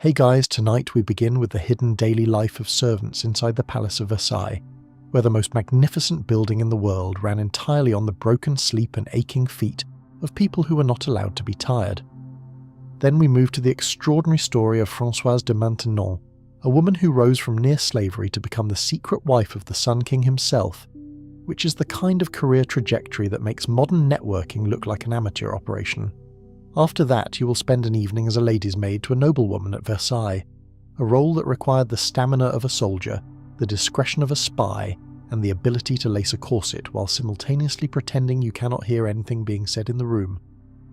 Hey guys, tonight we begin with the hidden daily life of servants inside the Palace of Versailles, where the most magnificent building in the world ran entirely on the broken sleep and aching feet of people who were not allowed to be tired. Then we move to the extraordinary story of Françoise de Maintenon, a woman who rose from near slavery to become the secret wife of the Sun King himself, which is the kind of career trajectory that makes modern networking look like an amateur operation. After that, you will spend an evening as a lady's maid to a noblewoman at Versailles, a role that required the stamina of a soldier, the discretion of a spy, and the ability to lace a corset while simultaneously pretending you cannot hear anything being said in the room.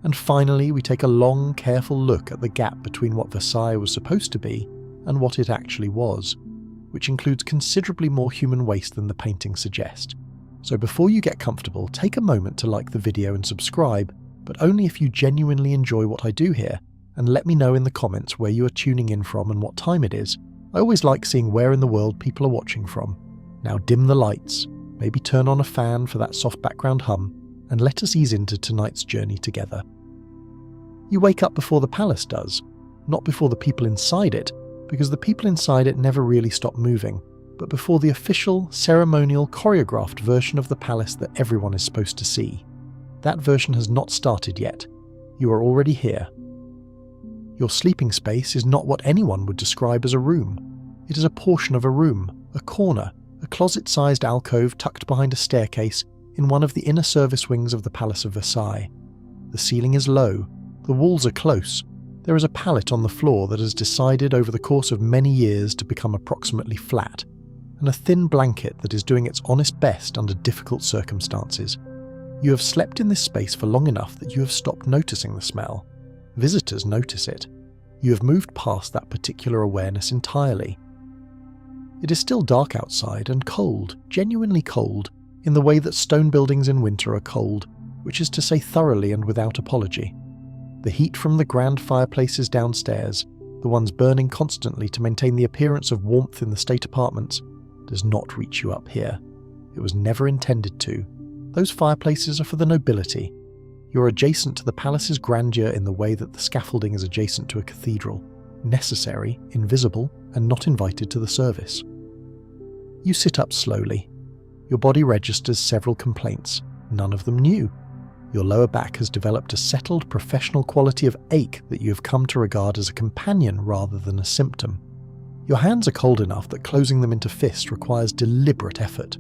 And finally, we take a long, careful look at the gap between what Versailles was supposed to be and what it actually was, which includes considerably more human waste than the paintings suggest. So before you get comfortable, take a moment to like the video and subscribe, but only if you genuinely enjoy what I do here, and let me know in the comments where you are tuning in from and what time it is. I always like seeing where in the world people are watching from. Now dim the lights, maybe turn on a fan for that soft background hum, and let us ease into tonight's journey together. You wake up before the palace does, not before the people inside it, because the people inside it never really stop moving, but before the official, ceremonial, choreographed version of the palace that everyone is supposed to see. That version has not started yet. You are already here. Your sleeping space is not what anyone would describe as a room. It is a portion of a room, a corner, a closet-sized alcove tucked behind a staircase in one of the inner service wings of the Palace of Versailles. The ceiling is low, the walls are close. There is a pallet on the floor that has decided over the course of many years to become approximately flat, and a thin blanket that is doing its honest best under difficult circumstances. You have slept in this space for long enough that you have stopped noticing the smell. Visitors notice it. You have moved past that particular awareness entirely. It is still dark outside and cold, genuinely cold, in the way that stone buildings in winter are cold, which is to say thoroughly and without apology. The heat from the grand fireplaces downstairs, the ones burning constantly to maintain the appearance of warmth in the state apartments, does not reach you up here. It was never intended to. Those fireplaces are for the nobility. You're adjacent to the palace's grandeur in the way that the scaffolding is adjacent to a cathedral, necessary, invisible, and not invited to the service. You sit up slowly. Your body registers several complaints, none of them new. Your lower back has developed a settled professional quality of ache that you have come to regard as a companion rather than a symptom. Your hands are cold enough that closing them into fists requires deliberate effort.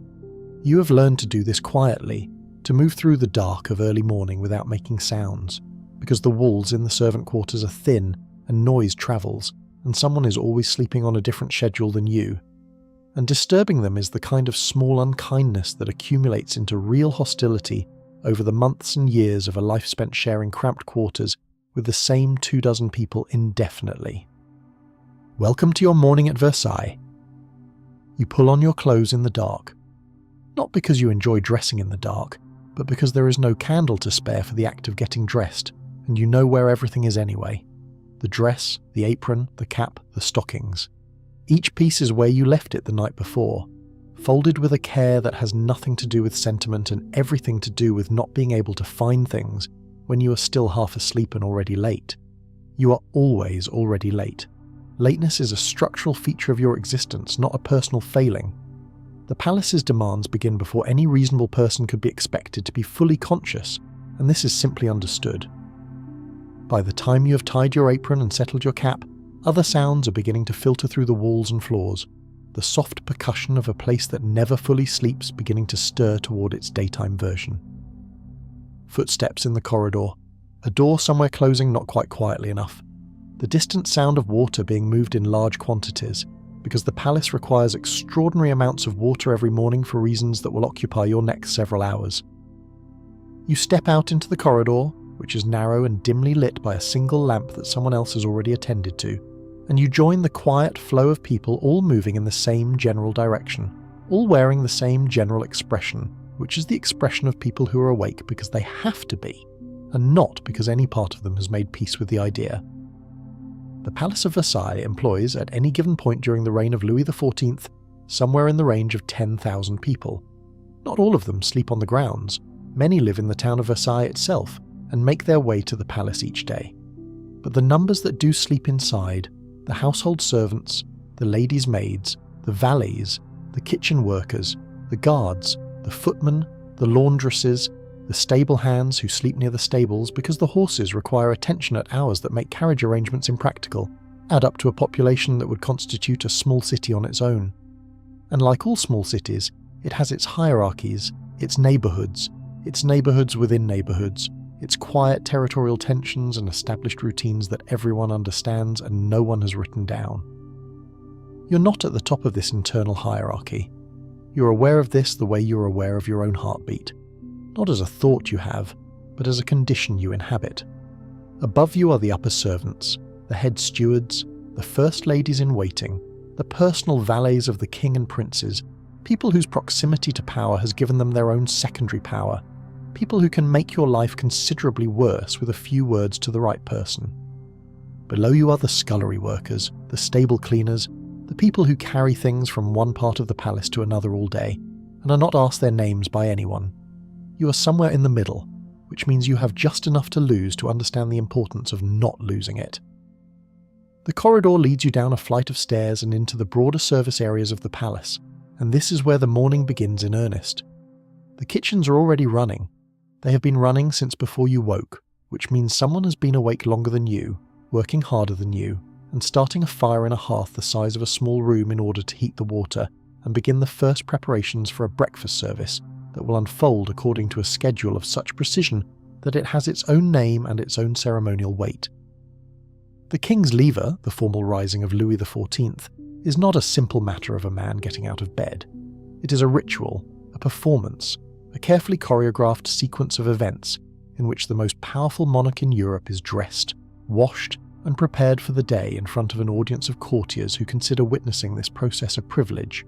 You have learned to do this quietly, to move through the dark of early morning without making sounds, because the walls in the servant quarters are thin and noise travels, and someone is always sleeping on a different schedule than you. And disturbing them is the kind of small unkindness that accumulates into real hostility over the months and years of a life spent sharing cramped quarters with the same 24 people indefinitely. Welcome to your morning at Versailles. You pull on your clothes in the dark. Not because you enjoy dressing in the dark, but because there is no candle to spare for the act of getting dressed, and you know where everything is anyway. The dress, the apron, the cap, the stockings. Each piece is where you left it the night before, folded with a care that has nothing to do with sentiment and everything to do with not being able to find things when you are still half asleep and already late. You are always already late. Lateness is a structural feature of your existence, not a personal failing. The palace's demands begin before any reasonable person could be expected to be fully conscious, and this is simply understood. By the time you have tied your apron and settled your cap, other sounds are beginning to filter through the walls and floors, the soft percussion of a place that never fully sleeps beginning to stir toward its daytime version. Footsteps in the corridor, a door somewhere closing not quite quietly enough, the distant sound of water being moved in large quantities, because the palace requires extraordinary amounts of water every morning for reasons that will occupy your next several hours. You step out into the corridor, which is narrow and dimly lit by a single lamp that someone else has already attended to, and you join the quiet flow of people all moving in the same general direction, all wearing the same general expression, which is the expression of people who are awake because they have to be, and not because any part of them has made peace with the idea. The Palace of Versailles employs, at any given point during the reign of Louis XIV, somewhere in the range of 10,000 people. Not all of them sleep on the grounds. Many live in the town of Versailles itself and make their way to the palace each day. But the numbers that do sleep inside, the household servants, the ladies' maids, the valets, the kitchen workers, the guards, the footmen, the laundresses, the stable hands who sleep near the stables because the horses require attention at hours that make carriage arrangements impractical, add up to a population that would constitute a small city on its own. And like all small cities, it has its hierarchies, its neighbourhoods within neighbourhoods, its quiet territorial tensions and established routines that everyone understands and no one has written down. You're not at the top of this internal hierarchy. You're aware of this the way you're aware of your own heartbeat. Not as a thought you have, but as a condition you inhabit. Above you are the upper servants, the head stewards, the first ladies in waiting, the personal valets of the king and princes, people whose proximity to power has given them their own secondary power, people who can make your life considerably worse with a few words to the right person. Below you are the scullery workers, the stable cleaners, the people who carry things from one part of the palace to another all day, and are not asked their names by anyone. You are somewhere in the middle, which means you have just enough to lose to understand the importance of not losing it. The corridor leads you down a flight of stairs and into the broader service areas of the palace, and this is where the morning begins in earnest. The kitchens are already running. They have been running since before you woke, which means someone has been awake longer than you, working harder than you, and starting a fire in a hearth the size of a small room in order to heat the water and begin the first preparations for a breakfast service that will unfold according to a schedule of such precision that it has its own name and its own ceremonial weight. The King's Lever, the formal rising of Louis XIV, is not a simple matter of a man getting out of bed. It is a ritual, a performance, a carefully choreographed sequence of events in which the most powerful monarch in Europe is dressed, washed, and prepared for the day in front of an audience of courtiers who consider witnessing this process a privilege.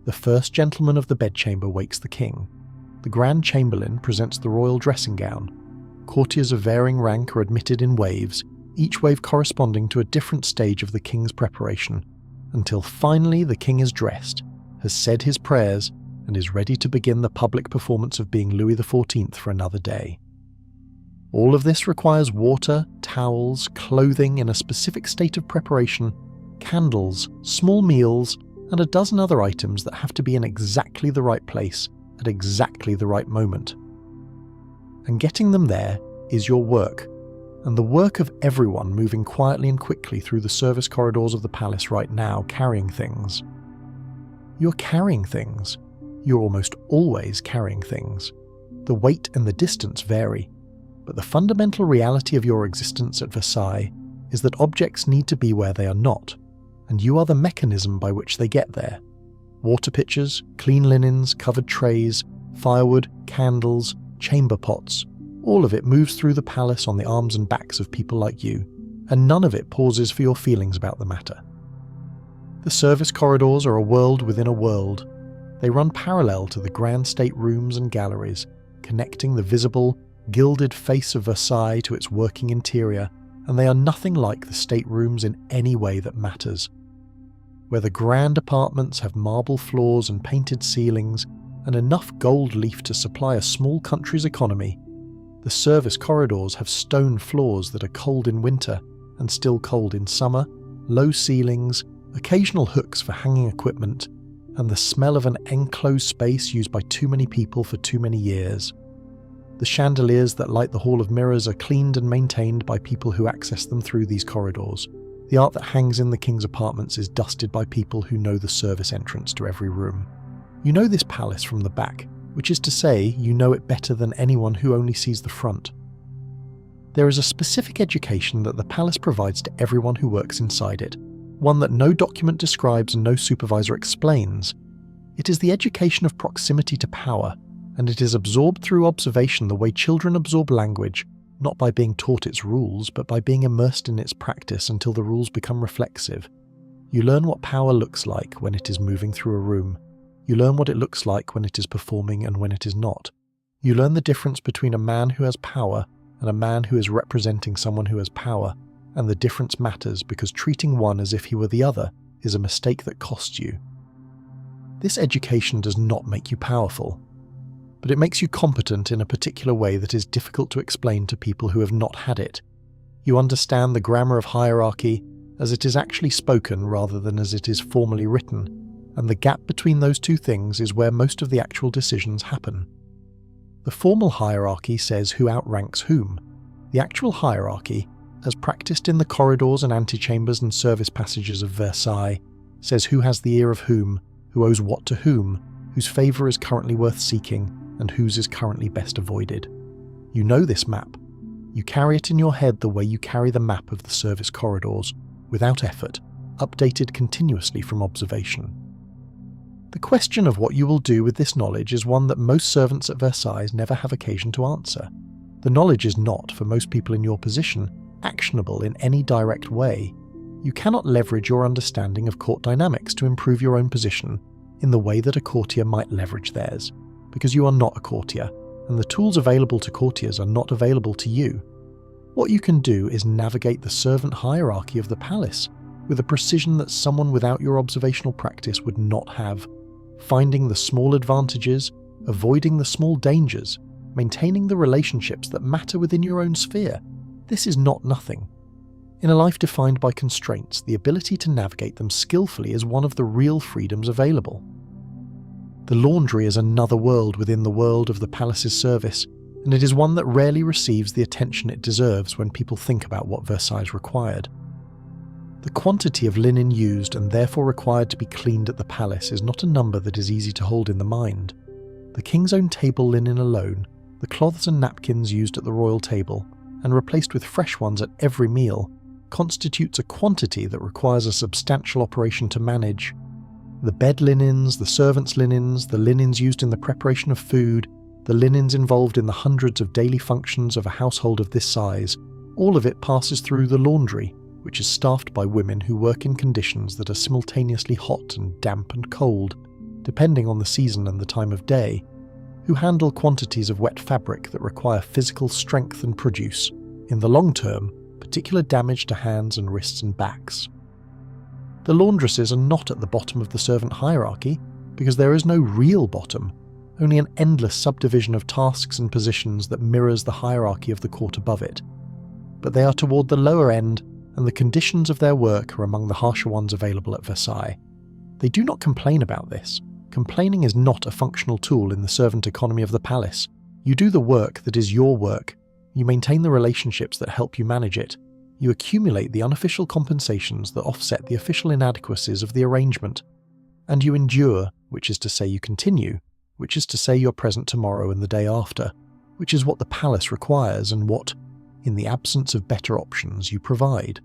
The first gentleman of the bedchamber wakes the king. The Grand Chamberlain presents the royal dressing gown. Courtiers of varying rank are admitted in waves, each wave corresponding to a different stage of the king's preparation, until finally the king is dressed, has said his prayers, and is ready to begin the public performance of being Louis XIV for another day. All of this requires water, towels, clothing in a specific state of preparation, candles, small meals, and a dozen other items that have to be in exactly the right place at exactly the right moment. And getting them there is your work, and the work of everyone moving quietly and quickly through the service corridors of the palace right now, carrying things. You're carrying things. You're almost always carrying things. The weight and the distance vary, but the fundamental reality of your existence at Versailles is that objects need to be where they are not, and you are the mechanism by which they get there. Water pitchers, clean linens, covered trays, firewood, candles, chamber pots, all of it moves through the palace on the arms and backs of people like you, and none of it pauses for your feelings about the matter. The service corridors are a world within a world. They run parallel to the grand state rooms and galleries, connecting the visible, gilded face of Versailles to its working interior, and they are nothing like the state rooms in any way that matters. Where the grand apartments have marble floors and painted ceilings, and enough gold leaf to supply a small country's economy, the service corridors have stone floors that are cold in winter and still cold in summer, low ceilings, occasional hooks for hanging equipment, and the smell of an enclosed space used by too many people for too many years. The chandeliers that light the Hall of Mirrors are cleaned and maintained by people who access them through these corridors. The art that hangs in the king's apartments is dusted by people who know the service entrance to every room. You know this palace from the back, which is to say, you know it better than anyone who only sees the front. There is a specific education that the palace provides to everyone who works inside it, one that no document describes and no supervisor explains. It is the education of proximity to power, and it is absorbed through observation the way children absorb language, not by being taught its rules, but by being immersed in its practice until the rules become reflexive. You learn what power looks like when it is moving through a room. You learn what it looks like when it is performing and when it is not. You learn the difference between a man who has power and a man who is representing someone who has power, and the difference matters because treating one as if he were the other is a mistake that costs you. This education does not make you powerful, but it makes you competent in a particular way that is difficult to explain to people who have not had it. You understand the grammar of hierarchy, as it is actually spoken rather than as it is formally written, and the gap between those two things is where most of the actual decisions happen. The formal hierarchy says who outranks whom. The actual hierarchy, as practiced in the corridors and antechambers and service passages of Versailles, says who has the ear of whom, who owes what to whom, whose favour is currently worth seeking, and whose is currently best avoided. You know this map. You carry it in your head the way you carry the map of the service corridors, without effort, updated continuously from observation. The question of what you will do with this knowledge is one that most servants at Versailles never have occasion to answer. The knowledge is not, for most people in your position, actionable in any direct way. You cannot leverage your understanding of court dynamics to improve your own position in the way that a courtier might leverage theirs, because you are not a courtier, and the tools available to courtiers are not available to you. What you can do is navigate the servant hierarchy of the palace with a precision that someone without your observational practice would not have, finding the small advantages, avoiding the small dangers, maintaining the relationships that matter within your own sphere. This is not nothing. In a life defined by constraints, the ability to navigate them skillfully is one of the real freedoms available. The laundry is another world within the world of the palace's service, and it is one that rarely receives the attention it deserves when people think about what Versailles required. The quantity of linen used and therefore required to be cleaned at the palace is not a number that is easy to hold in the mind. The king's own table linen alone, the cloths and napkins used at the royal table, and replaced with fresh ones at every meal, constitutes a quantity that requires a substantial operation to manage. The bed linens, the servants' linens, the linens used in the preparation of food, the linens involved in the hundreds of daily functions of a household of this size, all of it passes through the laundry, which is staffed by women who work in conditions that are simultaneously hot and damp and cold, depending on the season and the time of day, who handle quantities of wet fabric that require physical strength and produce, in the long term, particular damage to hands and wrists and backs. The laundresses are not at the bottom of the servant hierarchy, because there is no real bottom, only an endless subdivision of tasks and positions that mirrors the hierarchy of the court above it. But they are toward the lower end, and the conditions of their work are among the harsher ones available at Versailles. They do not complain about this. Complaining is not a functional tool in the servant economy of the palace. You do the work that is your work. You maintain the relationships that help you manage it. You accumulate the unofficial compensations that offset the official inadequacies of the arrangement. And you endure, which is to say you continue, which is to say you're present tomorrow and the day after, which is what the palace requires and what, in the absence of better options, you provide.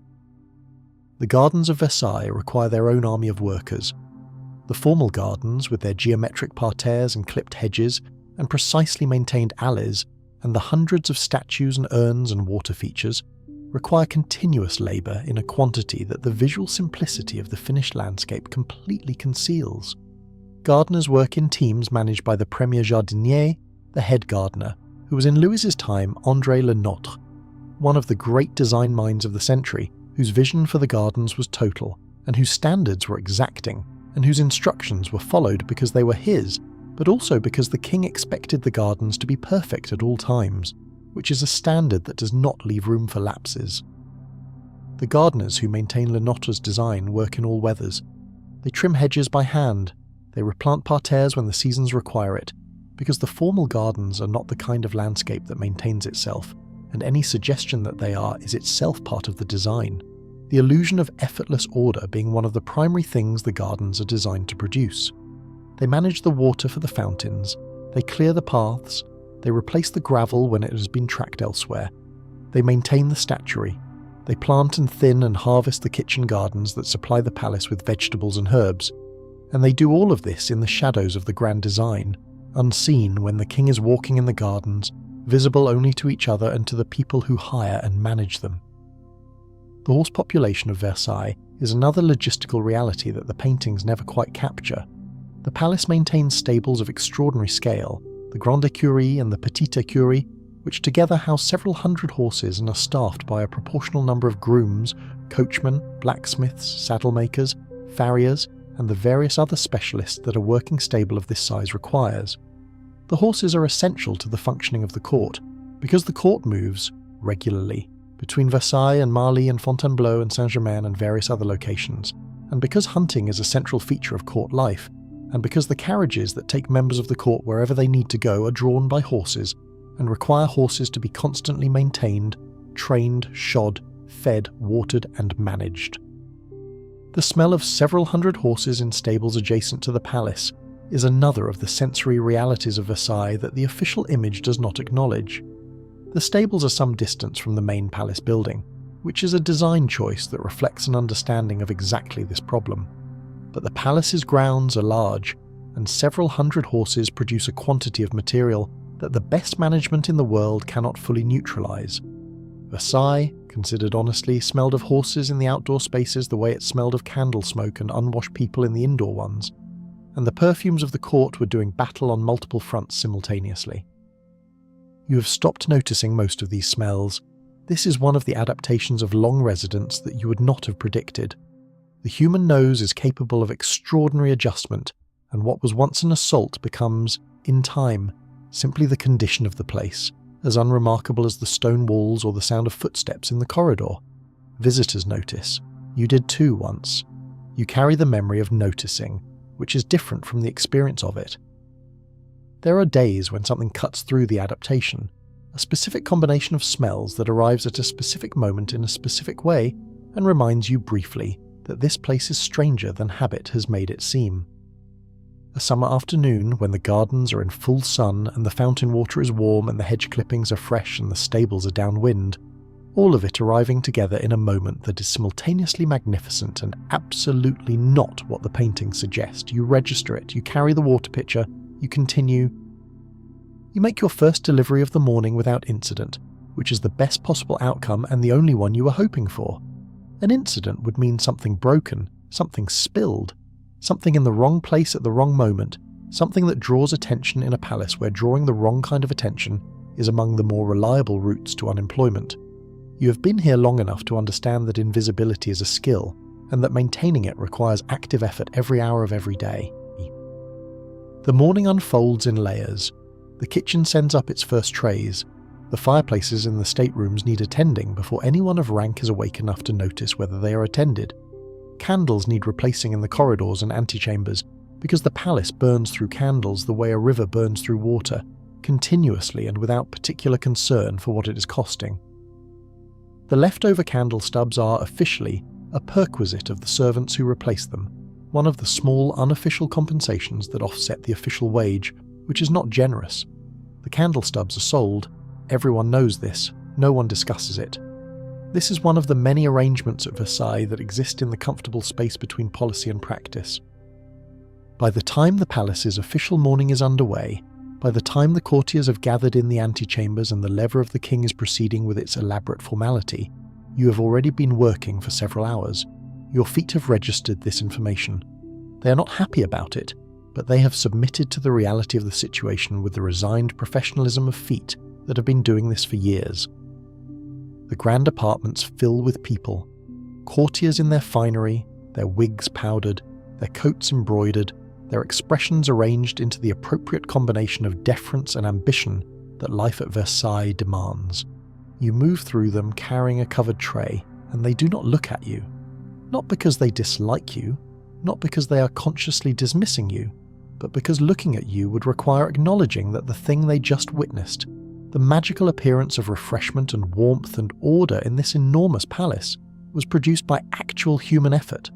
The gardens of Versailles require their own army of workers. The formal gardens, with their geometric parterres and clipped hedges, and precisely maintained alleys, and the hundreds of statues and urns and water features, require continuous labour in a quantity that the visual simplicity of the finished landscape completely conceals. Gardeners work in teams managed by the premier jardinier, the head gardener, who was in Louis's time André Le Nôtre, one of the great design minds of the century, whose vision for the gardens was total, and whose standards were exacting, and whose instructions were followed because they were his, but also because the king expected the gardens to be perfect at all times, which is a standard that does not leave room for lapses. The gardeners who maintain Le Nôtre's design work in all weathers. They trim hedges by hand, they replant parterres when the seasons require it, because the formal gardens are not the kind of landscape that maintains itself, and any suggestion that they are is itself part of the design, the illusion of effortless order being one of the primary things the gardens are designed to produce. They manage the water for the fountains, they clear the paths, they replace the gravel when it has been tracked elsewhere, they maintain the statuary, they plant and thin and harvest the kitchen gardens that supply the palace with vegetables and herbs, and they do all of this in the shadows of the grand design, unseen when the king is walking in the gardens, visible only to each other and to the people who hire and manage them. The horse population of Versailles is another logistical reality that the paintings never quite capture. The palace maintains stables of extraordinary scale, the Grande Écurie and the Petite Écurie, which together house several hundred horses and are staffed by a proportional number of grooms, coachmen, blacksmiths, saddle makers, farriers, and the various other specialists that a working stable of this size requires. The horses are essential to the functioning of the court, because the court moves, regularly, between Versailles and Marly and Fontainebleau and Saint-Germain and various other locations, and because hunting is a central feature of court life, and because the carriages that take members of the court wherever they need to go are drawn by horses and require horses to be constantly maintained, trained, shod, fed, watered, and managed. The smell of several hundred horses in stables adjacent to the palace is another of the sensory realities of Versailles that the official image does not acknowledge. The stables are some distance from the main palace building, which is a design choice that reflects an understanding of exactly this problem. But the palace's grounds are large, and several hundred horses produce a quantity of material that the best management in the world cannot fully neutralize. Versailles, considered honestly, smelled of horses in the outdoor spaces the way it smelled of candle smoke and unwashed people in the indoor ones, and the perfumes of the court were doing battle on multiple fronts simultaneously. You have stopped noticing most of these smells. This is one of the adaptations of long residence that you would not have predicted. The human nose is capable of extraordinary adjustment, and what was once an assault becomes, in time, simply the condition of the place, as unremarkable as the stone walls or the sound of footsteps in the corridor. Visitors notice. You did too once. You carry the memory of noticing, which is different from the experience of it. There are days when something cuts through the adaptation, a specific combination of smells that arrives at a specific moment in a specific way and reminds you briefly that this place is stranger than habit has made it seem. A summer afternoon when the gardens are in full sun and the fountain water is warm and the hedge clippings are fresh and the stables are downwind, all of it arriving together in a moment that is simultaneously magnificent and absolutely not what the paintings suggest. You register it, you carry the water pitcher, you continue. You make your first delivery of the morning without incident, which is the best possible outcome and the only one you were hoping for. An incident would mean something broken, something spilled, something in the wrong place at the wrong moment, something that draws attention in a palace where drawing the wrong kind of attention is among the more reliable routes to unemployment. You have been here long enough to understand that invisibility is a skill, and that maintaining it requires active effort every hour of every day. The morning unfolds in layers. The kitchen sends up its first trays. The fireplaces in the staterooms need attending before anyone of rank is awake enough to notice whether they are attended. Candles need replacing in the corridors and antechambers, because the palace burns through candles the way a river burns through water, continuously and without particular concern for what it is costing. The leftover candle stubs are, officially, a perquisite of the servants who replace them, one of the small unofficial compensations that offset the official wage, which is not generous. The candle stubs are sold. Everyone knows this. No one discusses it. This is one of the many arrangements at Versailles that exist in the comfortable space between policy and practice. By the time the palace's official morning is underway, by the time the courtiers have gathered in the antechambers and the lever of the king is proceeding with its elaborate formality, you have already been working for several hours. Your feet have registered this information. They are not happy about it, but they have submitted to the reality of the situation with the resigned professionalism of feet that have been doing this for years. The grand apartments fill with people, courtiers in their finery, their wigs powdered, their coats embroidered, their expressions arranged into the appropriate combination of deference and ambition that life at Versailles demands. You move through them carrying a covered tray, and they do not look at you. Not because they dislike you, not because they are consciously dismissing you, but because looking at you would require acknowledging that the thing they just witnessed, the magical appearance of refreshment and warmth and order in this enormous palace, was produced by actual human effort,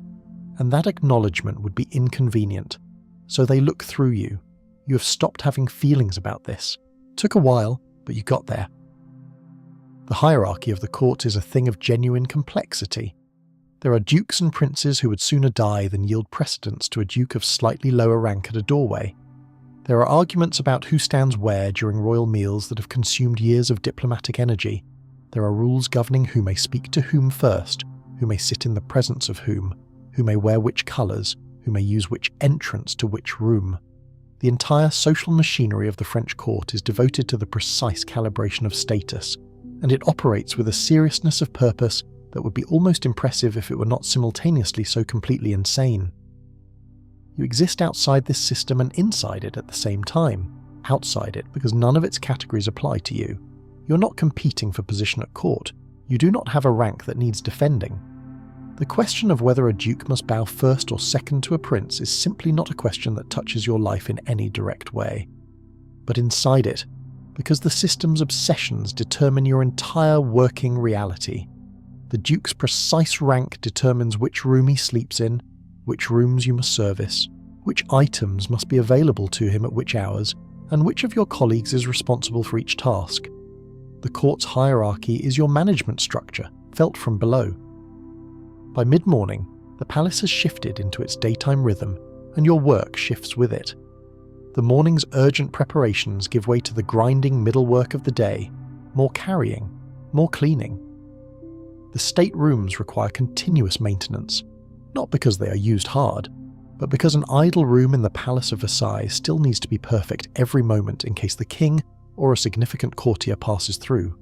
and that acknowledgement would be inconvenient. So they look through you. You have stopped having feelings about this. It took a while, but you got there. The hierarchy of the court is a thing of genuine complexity. There are dukes and princes who would sooner die than yield precedence to a duke of slightly lower rank at a doorway. There are arguments about who stands where during royal meals that have consumed years of diplomatic energy. There are rules governing who may speak to whom first, who may sit in the presence of who may wear which colours, who may use which entrance to which room. The entire social machinery of the French court is devoted to the precise calibration of status, and it operates with a seriousness of purpose that would be almost impressive if it were not simultaneously so completely insane. You exist outside this system and inside it at the same time. Outside it because none of its categories apply to you. You're not competing for position at court. You do not have a rank that needs defending. The question of whether a duke must bow first or second to a prince is simply not a question that touches your life in any direct way. But inside it, because the system's obsessions determine your entire working reality, the duke's precise rank determines which room he sleeps in, which rooms you must service, which items must be available to him at which hours, and which of your colleagues is responsible for each task. The court's hierarchy is your management structure, felt from below. By mid-morning, the palace has shifted into its daytime rhythm, and your work shifts with it. The morning's urgent preparations give way to the grinding middle work of the day, more carrying, more cleaning. The state rooms require continuous maintenance, not because they are used hard, but because an idle room in the Palace of Versailles still needs to be perfect every moment in case the king or a significant courtier passes through.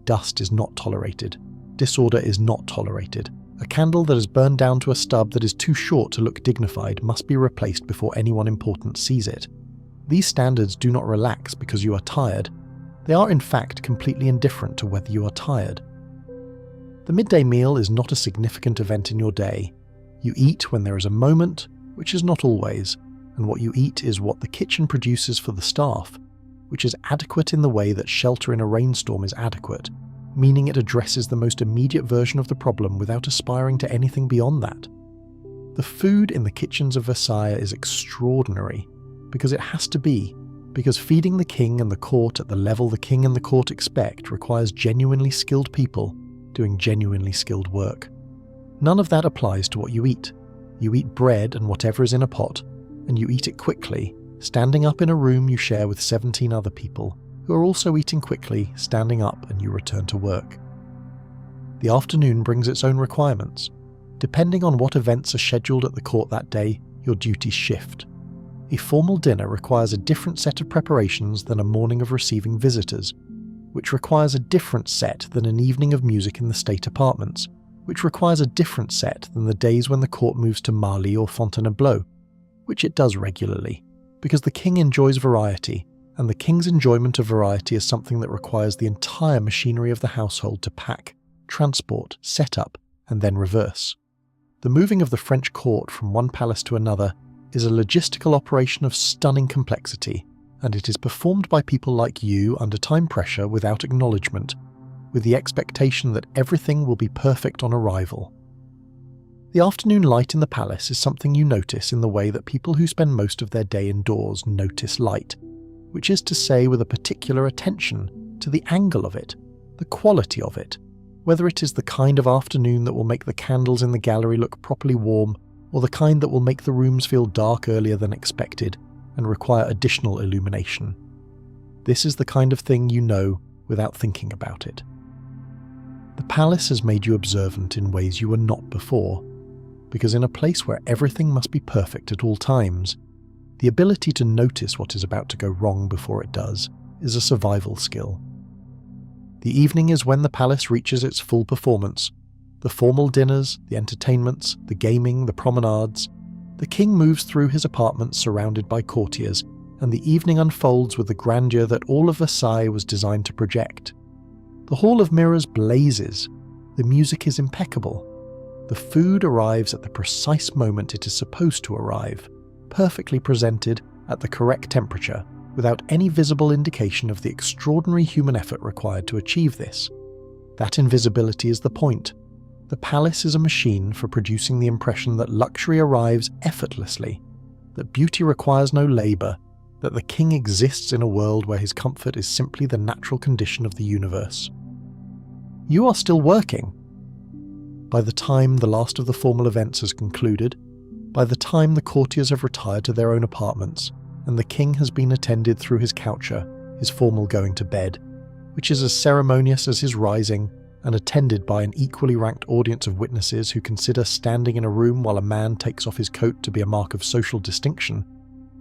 Dust is not tolerated. Disorder is not tolerated. A candle that has burned down to a stub that is too short to look dignified must be replaced before anyone important sees it. These standards do not relax because you are tired. They are in fact completely indifferent to whether you are tired. The midday meal is not a significant event in your day. You eat when there is a moment, which is not always, and what you eat is what the kitchen produces for the staff, which is adequate in the way that shelter in a rainstorm is adequate, meaning it addresses the most immediate version of the problem without aspiring to anything beyond that. The food in the kitchens of Versailles is extraordinary, because it has to be, because feeding the king and the court at the level the king and the court expect requires genuinely skilled people doing genuinely skilled work. None of that applies to what you eat. You eat bread and whatever is in a pot, and you eat it quickly, standing up in a room you share with 17 other people, who are also eating quickly, standing up, and you return to work. The afternoon brings its own requirements. Depending on what events are scheduled at the court that day, your duties shift. A formal dinner requires a different set of preparations than a morning of receiving visitors, which requires a different set than an evening of music in the state apartments, which requires a different set than the days when the court moves to Marly or Fontainebleau, which it does regularly, because the king enjoys variety, and the king's enjoyment of variety is something that requires the entire machinery of the household to pack, transport, set up, and then reverse. The moving of the French court from one palace to another is a logistical operation of stunning complexity, and it is performed by people like you under time pressure without acknowledgement, with the expectation that everything will be perfect on arrival. The afternoon light in the palace is something you notice in the way that people who spend most of their day indoors notice light, which is to say with a particular attention to the angle of it, the quality of it, whether it is the kind of afternoon that will make the candles in the gallery look properly warm, or the kind that will make the rooms feel dark earlier than expected and require additional illumination. This is the kind of thing you know without thinking about it. The palace has made you observant in ways you were not before, because in a place where everything must be perfect at all times, the ability to notice what is about to go wrong before it does is a survival skill. The evening is when the palace reaches its full performance. The formal dinners, the entertainments, the gaming, the promenades. The king moves through his apartments surrounded by courtiers, and the evening unfolds with the grandeur that all of Versailles was designed to project. The Hall of Mirrors blazes. The music is impeccable. The food arrives at the precise moment it is supposed to arrive, perfectly presented at the correct temperature, without any visible indication of the extraordinary human effort required to achieve this. That invisibility is the point. The palace is a machine for producing the impression that luxury arrives effortlessly, that beauty requires no labour, that the king exists in a world where his comfort is simply the natural condition of the universe. You are still working. By the time the last of the formal events has concluded, by the time the courtiers have retired to their own apartments, and the king has been attended through his coucher, his formal going to bed, which is as ceremonious as his rising, and attended by an equally ranked audience of witnesses who consider standing in a room while a man takes off his coat to be a mark of social distinction,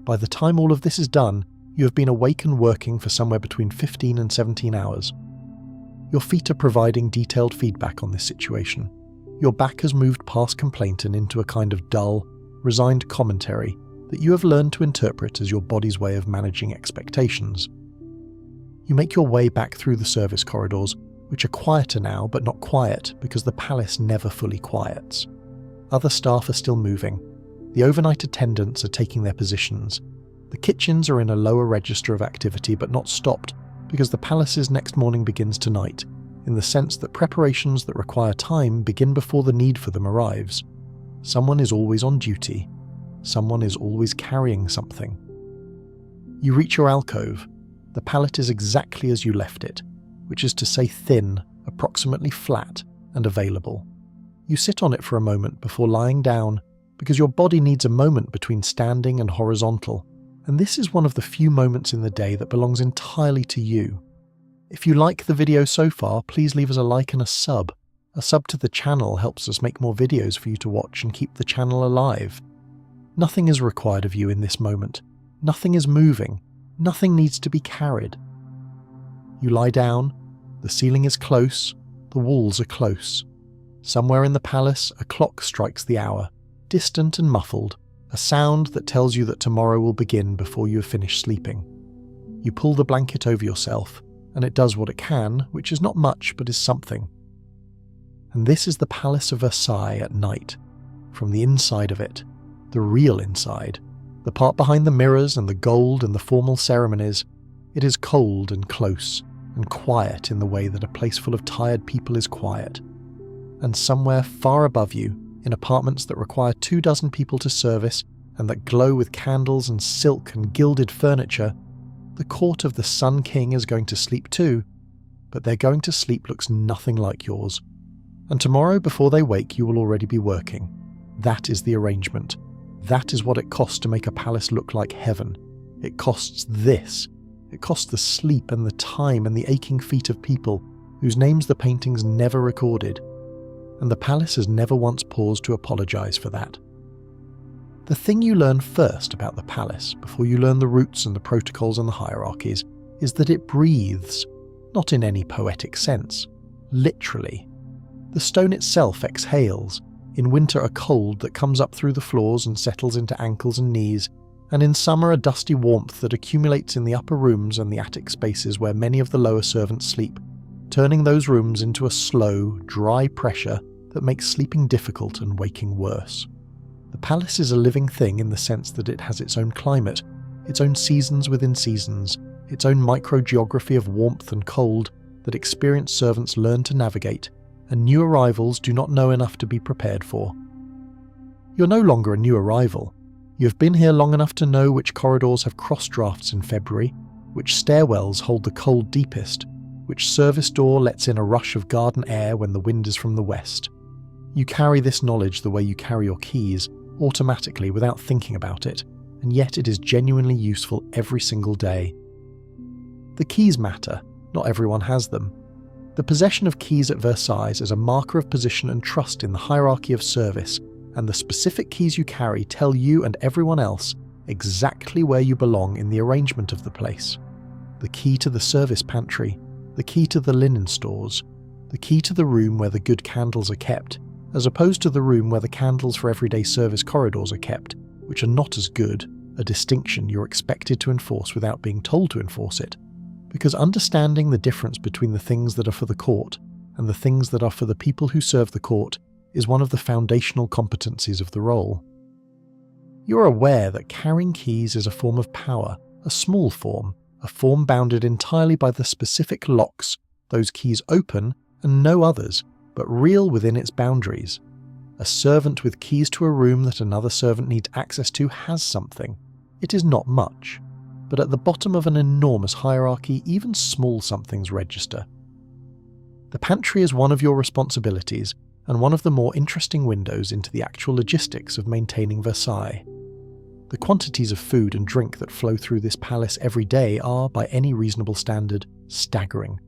by the time all of this is done, you have been awake and working for somewhere between 15 and 17 hours. Your feet are providing detailed feedback on this situation. Your back has moved past complaint and into a kind of dull, resigned commentary that you have learned to interpret as your body's way of managing expectations. You make your way back through the service corridors, which are quieter now but not quiet because the palace never fully quiets. Other staff are still moving. The overnight attendants are taking their positions. The kitchens are in a lower register of activity but not stopped because the palace's next morning begins tonight, in the sense that preparations that require time begin before the need for them arrives. Someone is always on duty. Someone is always carrying something. You reach your alcove. The pallet is exactly as you left it, which is to say thin, approximately flat, and available. You sit on it for a moment before lying down, because your body needs a moment between standing and horizontal, and this is one of the few moments in the day that belongs entirely to you. If you like the video so far, please leave us a like and a sub. A sub to the channel helps us make more videos for you to watch and keep the channel alive. Nothing is required of you in this moment. Nothing is moving. Nothing needs to be carried. You lie down. The ceiling is close. The walls are close. Somewhere in the palace, a clock strikes the hour, distant and muffled, a sound that tells you that tomorrow will begin before you have finished sleeping. You pull the blanket over yourself, and it does what it can, which is not much but is something. And this is the Palace of Versailles at night. From the inside of it, the real inside, the part behind the mirrors and the gold and the formal ceremonies, it is cold and close and quiet in the way that a place full of tired people is quiet. And somewhere far above you, in apartments that require 24 people to service and that glow with candles and silk and gilded furniture, the court of the Sun King is going to sleep too, but their going to sleep looks nothing like yours. And tomorrow before they wake you will already be working. That is the arrangement. That is what it costs to make a palace look like heaven. It costs this. It costs the sleep and the time and the aching feet of people whose names the paintings never recorded. And the palace has never once paused to apologize for that. The thing you learn first about the palace, before you learn the roots and the protocols and the hierarchies, is that it breathes, not in any poetic sense, literally. The stone itself exhales, in winter a cold that comes up through the floors and settles into ankles and knees, and in summer a dusty warmth that accumulates in the upper rooms and the attic spaces where many of the lower servants sleep, turning those rooms into a slow, dry pressure that makes sleeping difficult and waking worse. The palace is a living thing in the sense that it has its own climate, its own seasons within seasons, its own microgeography of warmth and cold that experienced servants learn to navigate, and new arrivals do not know enough to be prepared for. You're no longer a new arrival. You have been here long enough to know which corridors have cross drafts in February, which stairwells hold the cold deepest, which service door lets in a rush of garden air when the wind is from the west. You carry this knowledge the way you carry your keys, automatically without thinking about it, and yet it is genuinely useful every single day. The keys matter, not everyone has them. The possession of keys at Versailles is a marker of position and trust in the hierarchy of service, and the specific keys you carry tell you and everyone else exactly where you belong in the arrangement of the place. The key to the service pantry, the key to the linen stores, the key to the room where the good candles are kept, as opposed to the room where the candles for everyday service corridors are kept, which are not as good, a distinction you're expected to enforce without being told to enforce it. Because understanding the difference between the things that are for the court and the things that are for the people who serve the court is one of the foundational competencies of the role. You're aware that carrying keys is a form of power, a small form, a form bounded entirely by the specific locks those keys open and no others, but real within its boundaries. A servant with keys to a room that another servant needs access to has something. It is not much, but at the bottom of an enormous hierarchy, even small somethings register. The pantry is one of your responsibilities, and one of the more interesting windows into the actual logistics of maintaining Versailles. The quantities of food and drink that flow through this palace every day are, by any reasonable standard, staggering.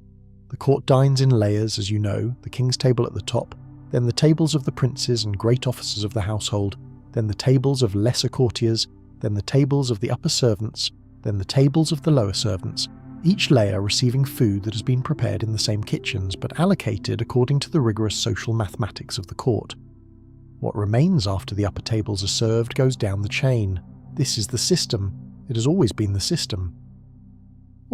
The court dines in layers, as you know, the king's table at the top, then the tables of the princes and great officers of the household, then the tables of lesser courtiers, then the tables of the upper servants, then the tables of the lower servants, each layer receiving food that has been prepared in the same kitchens but allocated according to the rigorous social mathematics of the court. What remains after the upper tables are served goes down the chain. This is the system. It has always been the system.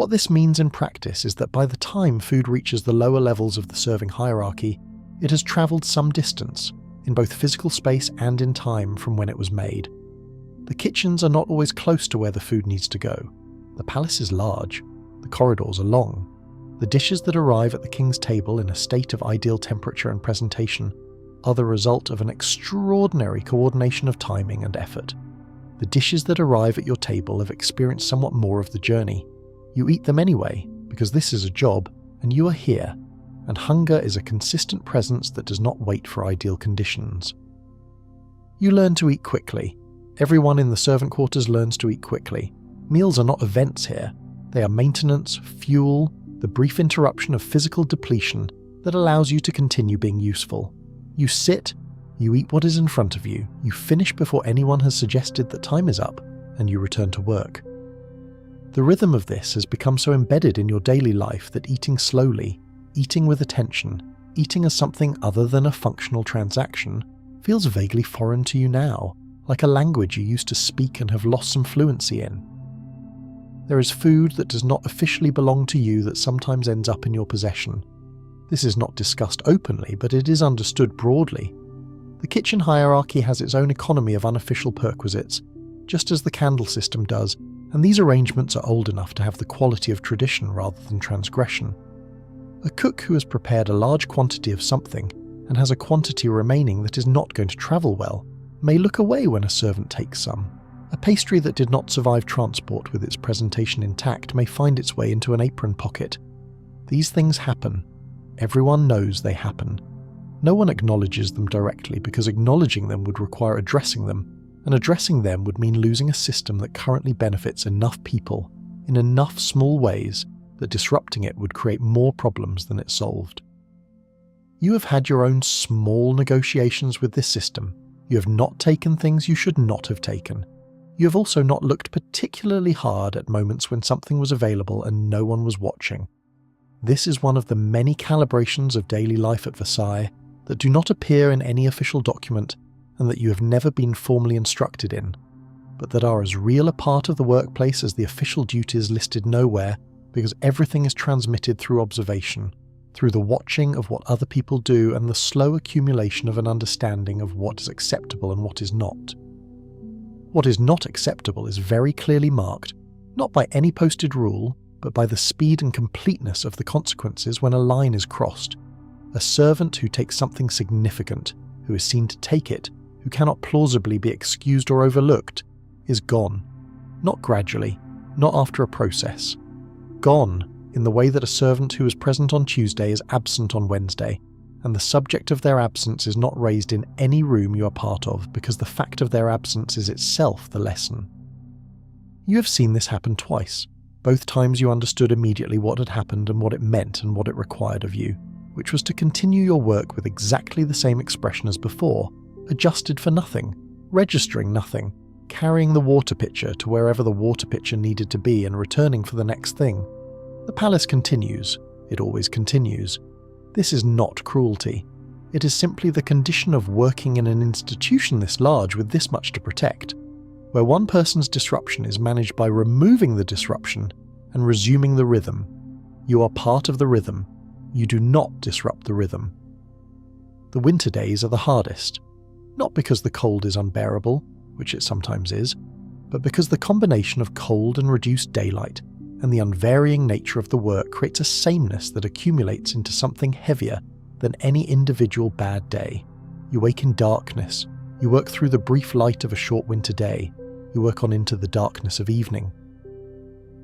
What this means in practice is that by the time food reaches the lower levels of the serving hierarchy, it has travelled some distance, in both physical space and in time from when it was made. The kitchens are not always close to where the food needs to go. The palace is large. The corridors are long. The dishes that arrive at the king's table in a state of ideal temperature and presentation are the result of an extraordinary coordination of timing and effort. The dishes that arrive at your table have experienced somewhat more of the journey. You eat them anyway, because this is a job, and you are here, and hunger is a consistent presence that does not wait for ideal conditions. You learn to eat quickly. Everyone in the servant quarters learns to eat quickly. Meals are not events here. They are maintenance, fuel, the brief interruption of physical depletion that allows you to continue being useful. You sit, you eat what is in front of you, you finish before anyone has suggested that time is up, and you return to work. The rhythm of this has become so embedded in your daily life that eating slowly, eating with attention, eating as something other than a functional transaction, feels vaguely foreign to you now, like a language you used to speak and have lost some fluency in. There is food that does not officially belong to you that sometimes ends up in your possession. This is not discussed openly, but it is understood broadly. The kitchen hierarchy has its own economy of unofficial perquisites, just as the candle system does, and these arrangements are old enough to have the quality of tradition rather than transgression. A cook who has prepared a large quantity of something and has a quantity remaining that is not going to travel well may look away when a servant takes some. A pastry that did not survive transport with its presentation intact may find its way into an apron pocket. These things happen. Everyone knows they happen. No one acknowledges them directly because acknowledging them would require addressing them, and addressing them would mean losing a system that currently benefits enough people in enough small ways that disrupting it would create more problems than it solved. You have had your own small negotiations with this system. You have not taken things you should not have taken. You have also not looked particularly hard at moments when something was available and no one was watching. This is one of the many calibrations of daily life at Versailles that do not appear in any official document and that you have never been formally instructed in, but that are as real a part of the workplace as the official duties listed nowhere, because everything is transmitted through observation, through the watching of what other people do and the slow accumulation of an understanding of what is acceptable and what is not. What is not acceptable is very clearly marked, not by any posted rule, but by the speed and completeness of the consequences when a line is crossed. A servant who takes something significant, who is seen to take it, who cannot plausibly be excused or overlooked, is gone. Not gradually, not after a process. Gone in the way that a servant who was present on Tuesday is absent on Wednesday, and the subject of their absence is not raised in any room you are part of because the fact of their absence is itself the lesson. You have seen this happen twice. Both times you understood immediately what had happened and what it meant and what it required of you, which was to continue your work with exactly the same expression as before, adjusted for nothing, registering nothing, carrying the water pitcher to wherever the water pitcher needed to be and returning for the next thing. The palace continues. It always continues. This is not cruelty. It is simply the condition of working in an institution this large with this much to protect, where one person's disruption is managed by removing the disruption and resuming the rhythm. You are part of the rhythm. You do not disrupt the rhythm. The winter days are the hardest, not because the cold is unbearable, which it sometimes is, but because the combination of cold and reduced daylight and the unvarying nature of the work creates a sameness that accumulates into something heavier than any individual bad day. You wake in darkness. You work through the brief light of a short winter day. You work on into the darkness of evening.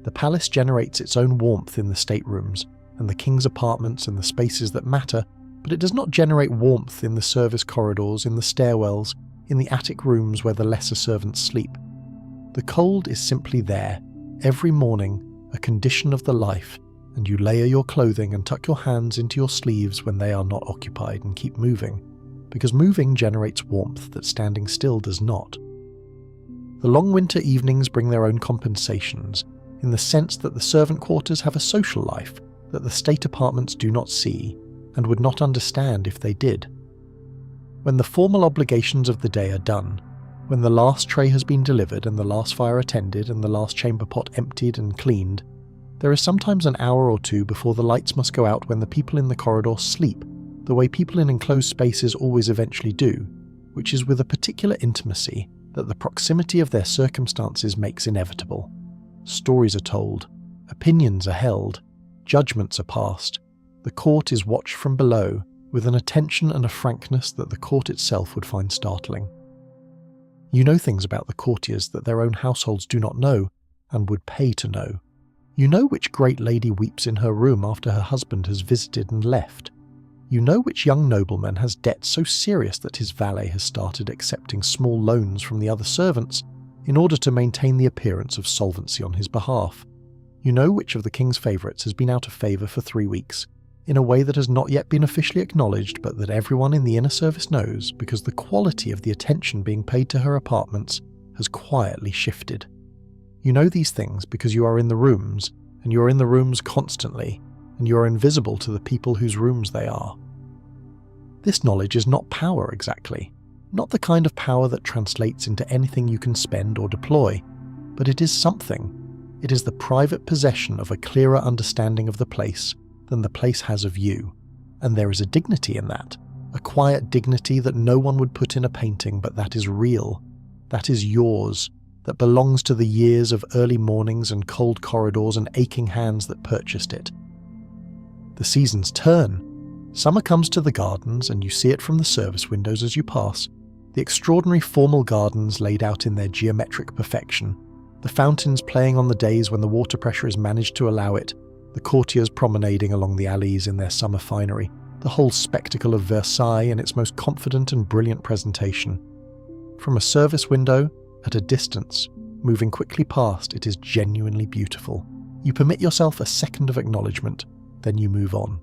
The palace generates its own warmth in the staterooms and the king's apartments and the spaces that matter, but it does not generate warmth in the service corridors, in the stairwells, in the attic rooms where the lesser servants sleep. The cold is simply there, every morning, a condition of the life, and you layer your clothing and tuck your hands into your sleeves when they are not occupied and keep moving, because moving generates warmth that standing still does not. The long winter evenings bring their own compensations, in the sense that the servant quarters have a social life that the state apartments do not see, and would not understand if they did. When the formal obligations of the day are done, when the last tray has been delivered and the last fire attended and the last chamber pot emptied and cleaned, There is sometimes an hour or two before the lights must go out when the people in the corridor sleep, the way people in enclosed spaces always eventually do, which is with a particular intimacy that the proximity of their circumstances makes inevitable. Stories are told, opinions are held, judgments are passed. The court is watched from below with an attention and a frankness that the court itself would find startling. You know things about the courtiers that their own households do not know and would pay to know. You know which great lady weeps in her room after her husband has visited and left. You know which young nobleman has debts so serious that his valet has started accepting small loans from the other servants in order to maintain the appearance of solvency on his behalf. You know which of the king's favourites has been out of favour for 3 weeks, in a way that has not yet been officially acknowledged but that everyone in the inner service knows because the quality of the attention being paid to her apartments has quietly shifted. You know these things because you are in the rooms, and you are in the rooms constantly, and you are invisible to the people whose rooms they are. This knowledge is not power exactly, not the kind of power that translates into anything you can spend or deploy, but it is something. It is the private possession of a clearer understanding of the place than the place has of you, and there is a dignity in that, a quiet dignity that no one would put in a painting, but that is real, that is yours, that belongs to the years of early mornings and cold corridors and aching hands that purchased it. The seasons turn. Summer comes to the gardens, and you see it from the service windows as you pass, the extraordinary formal gardens laid out in their geometric perfection, the fountains playing on the days when the water pressure is managed to allow it, the courtiers promenading along the alleys in their summer finery, the whole spectacle of Versailles in its most confident and brilliant presentation. From a service window, at a distance, moving quickly past, it is genuinely beautiful. You permit yourself a second of acknowledgement, then you move on.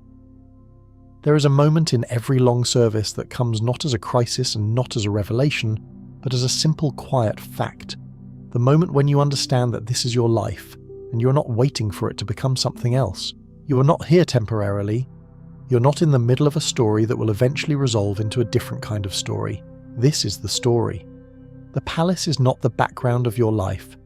There is a moment in every long service that comes not as a crisis and not as a revelation, but as a simple quiet fact. The moment when you understand that this is your life, and you are not waiting for it to become something else. You are not here temporarily. You're not in the middle of a story that will eventually resolve into a different kind of story. This is the story. The palace is not the background of your life.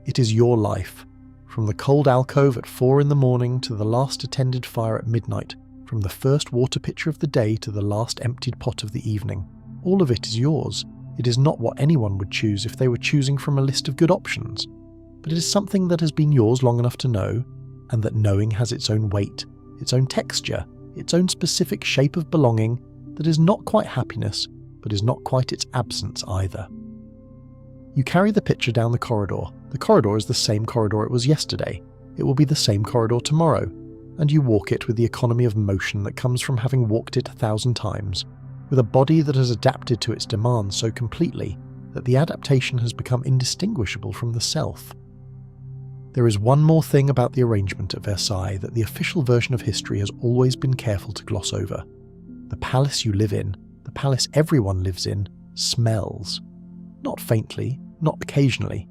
It is your life. From the cold alcove at 4 in the morning to the last attended fire at midnight, from the first water pitcher of the day to the last emptied pot of the evening. All of it is yours. It is not what anyone would choose if they were choosing from a list of good options. But it is something that has been yours long enough to know, and that knowing has its own weight, its own texture, its own specific shape of belonging that is not quite happiness, but is not quite its absence either. You carry the pitcher down the corridor. The corridor is the same corridor it was yesterday. It will be the same corridor tomorrow, and you walk it with the economy of motion that comes from having walked it 1,000 times, with a body that has adapted to its demands so completely that the adaptation has become indistinguishable from the self. There is one more thing about the arrangement at Versailles that the official version of history has always been careful to gloss over. The palace you live in, the palace everyone lives in, smells. Not faintly, not occasionally.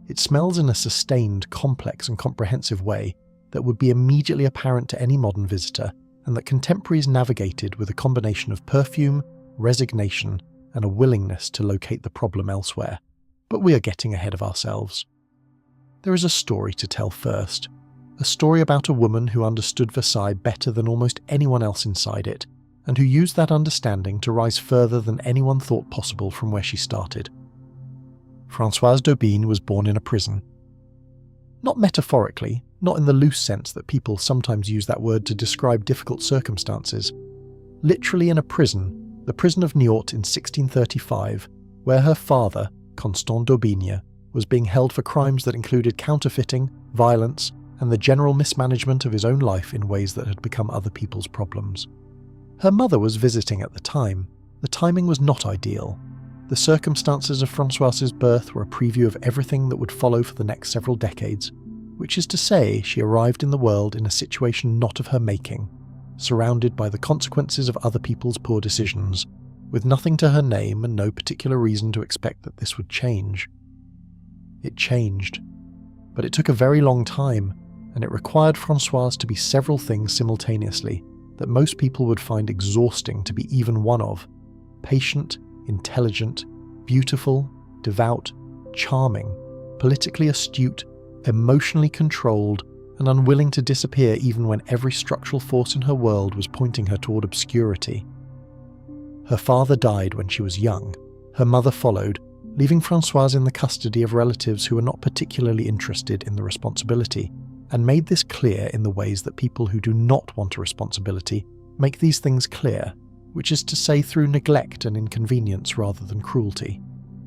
It smells in a sustained, complex and comprehensive way that would be immediately apparent to any modern visitor, and that contemporaries navigated with a combination of perfume, resignation, and a willingness to locate the problem elsewhere. But we are getting ahead of ourselves. There is a story to tell first. A story about a woman who understood Versailles better than almost anyone else inside it, and who used that understanding to rise further than anyone thought possible from where she started. Françoise d'Aubigné was born in a prison. Not metaphorically, not in the loose sense that people sometimes use that word to describe difficult circumstances. Literally in a prison, the prison of Niort in 1635, where her father, Constant d'Aubigné, was being held for crimes that included counterfeiting, violence, and the general mismanagement of his own life in ways that had become other people's problems. Her mother was visiting at the time. The timing was not ideal. The circumstances of Françoise's birth were a preview of everything that would follow for the next several decades, which is to say, she arrived in the world in a situation not of her making, surrounded by the consequences of other people's poor decisions, with nothing to her name and no particular reason to expect that this would change. It changed, but it took a very long time, and it required Françoise to be several things simultaneously that most people would find exhausting to be even one of: patient, intelligent, beautiful, devout, charming, politically astute, emotionally controlled, and unwilling to disappear even when every structural force in her world was pointing her toward obscurity. Her father died when she was young. Her mother followed, leaving Françoise in the custody of relatives who were not particularly interested in the responsibility, and made this clear in the ways that people who do not want a responsibility make these things clear, which is to say through neglect and inconvenience rather than cruelty,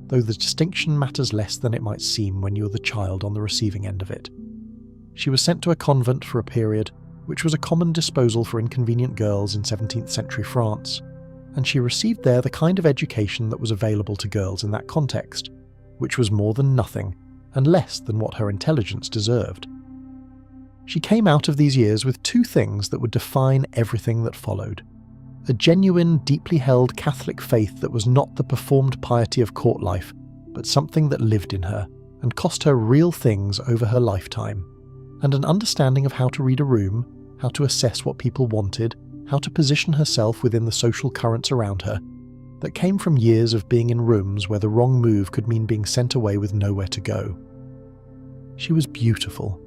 though the distinction matters less than it might seem when you're the child on the receiving end of it. She was sent to a convent for a period, which was a common disposal for inconvenient girls in 17th century France, and she received there the kind of education that was available to girls in that context, which was more than nothing, and less than what her intelligence deserved. She came out of these years with two things that would define everything that followed: a genuine, deeply held Catholic faith that was not the performed piety of court life, but something that lived in her, and cost her real things over her lifetime, and an understanding of how to read a room, how to assess what people wanted, how to position herself within the social currents around her, that came from years of being in rooms where the wrong move could mean being sent away with nowhere to go. She was beautiful.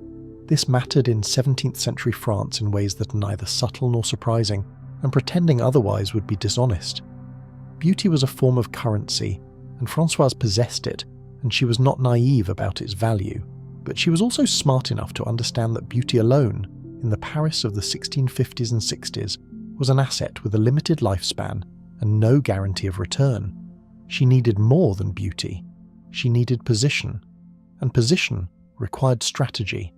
This mattered in 17th century France in ways that are neither subtle nor surprising, and pretending otherwise would be dishonest. Beauty was a form of currency, and Françoise possessed it, and she was not naive about its value, but she was also smart enough to understand that beauty alone, in the Paris of the 1650s and 60s, was an asset with a limited lifespan and no guarantee of return. She needed more than beauty. She needed position, and position required strategy.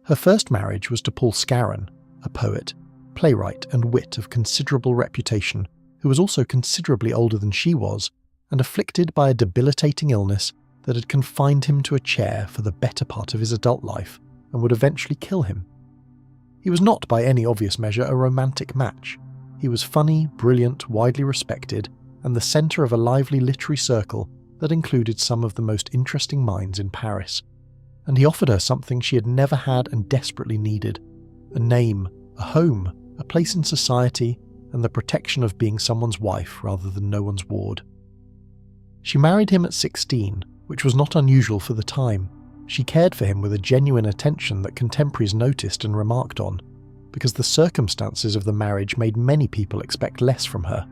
Her first marriage was to Paul Scarron, a poet, playwright and wit of considerable reputation, who was also considerably older than she was, and afflicted by a debilitating illness that had confined him to a chair for the better part of his adult life and would eventually kill him. He was not by any obvious measure a romantic match. He was funny, brilliant, widely respected, and the centre of a lively literary circle that included some of the most interesting minds in Paris. And he offered her something she had never had and desperately needed: a name, a home, a place in society, and the protection of being someone's wife rather than no one's ward. She married him at 16, which was not unusual for the time. She cared for him with a genuine attention that contemporaries noticed and remarked on, because the circumstances of the marriage made many people expect less from her.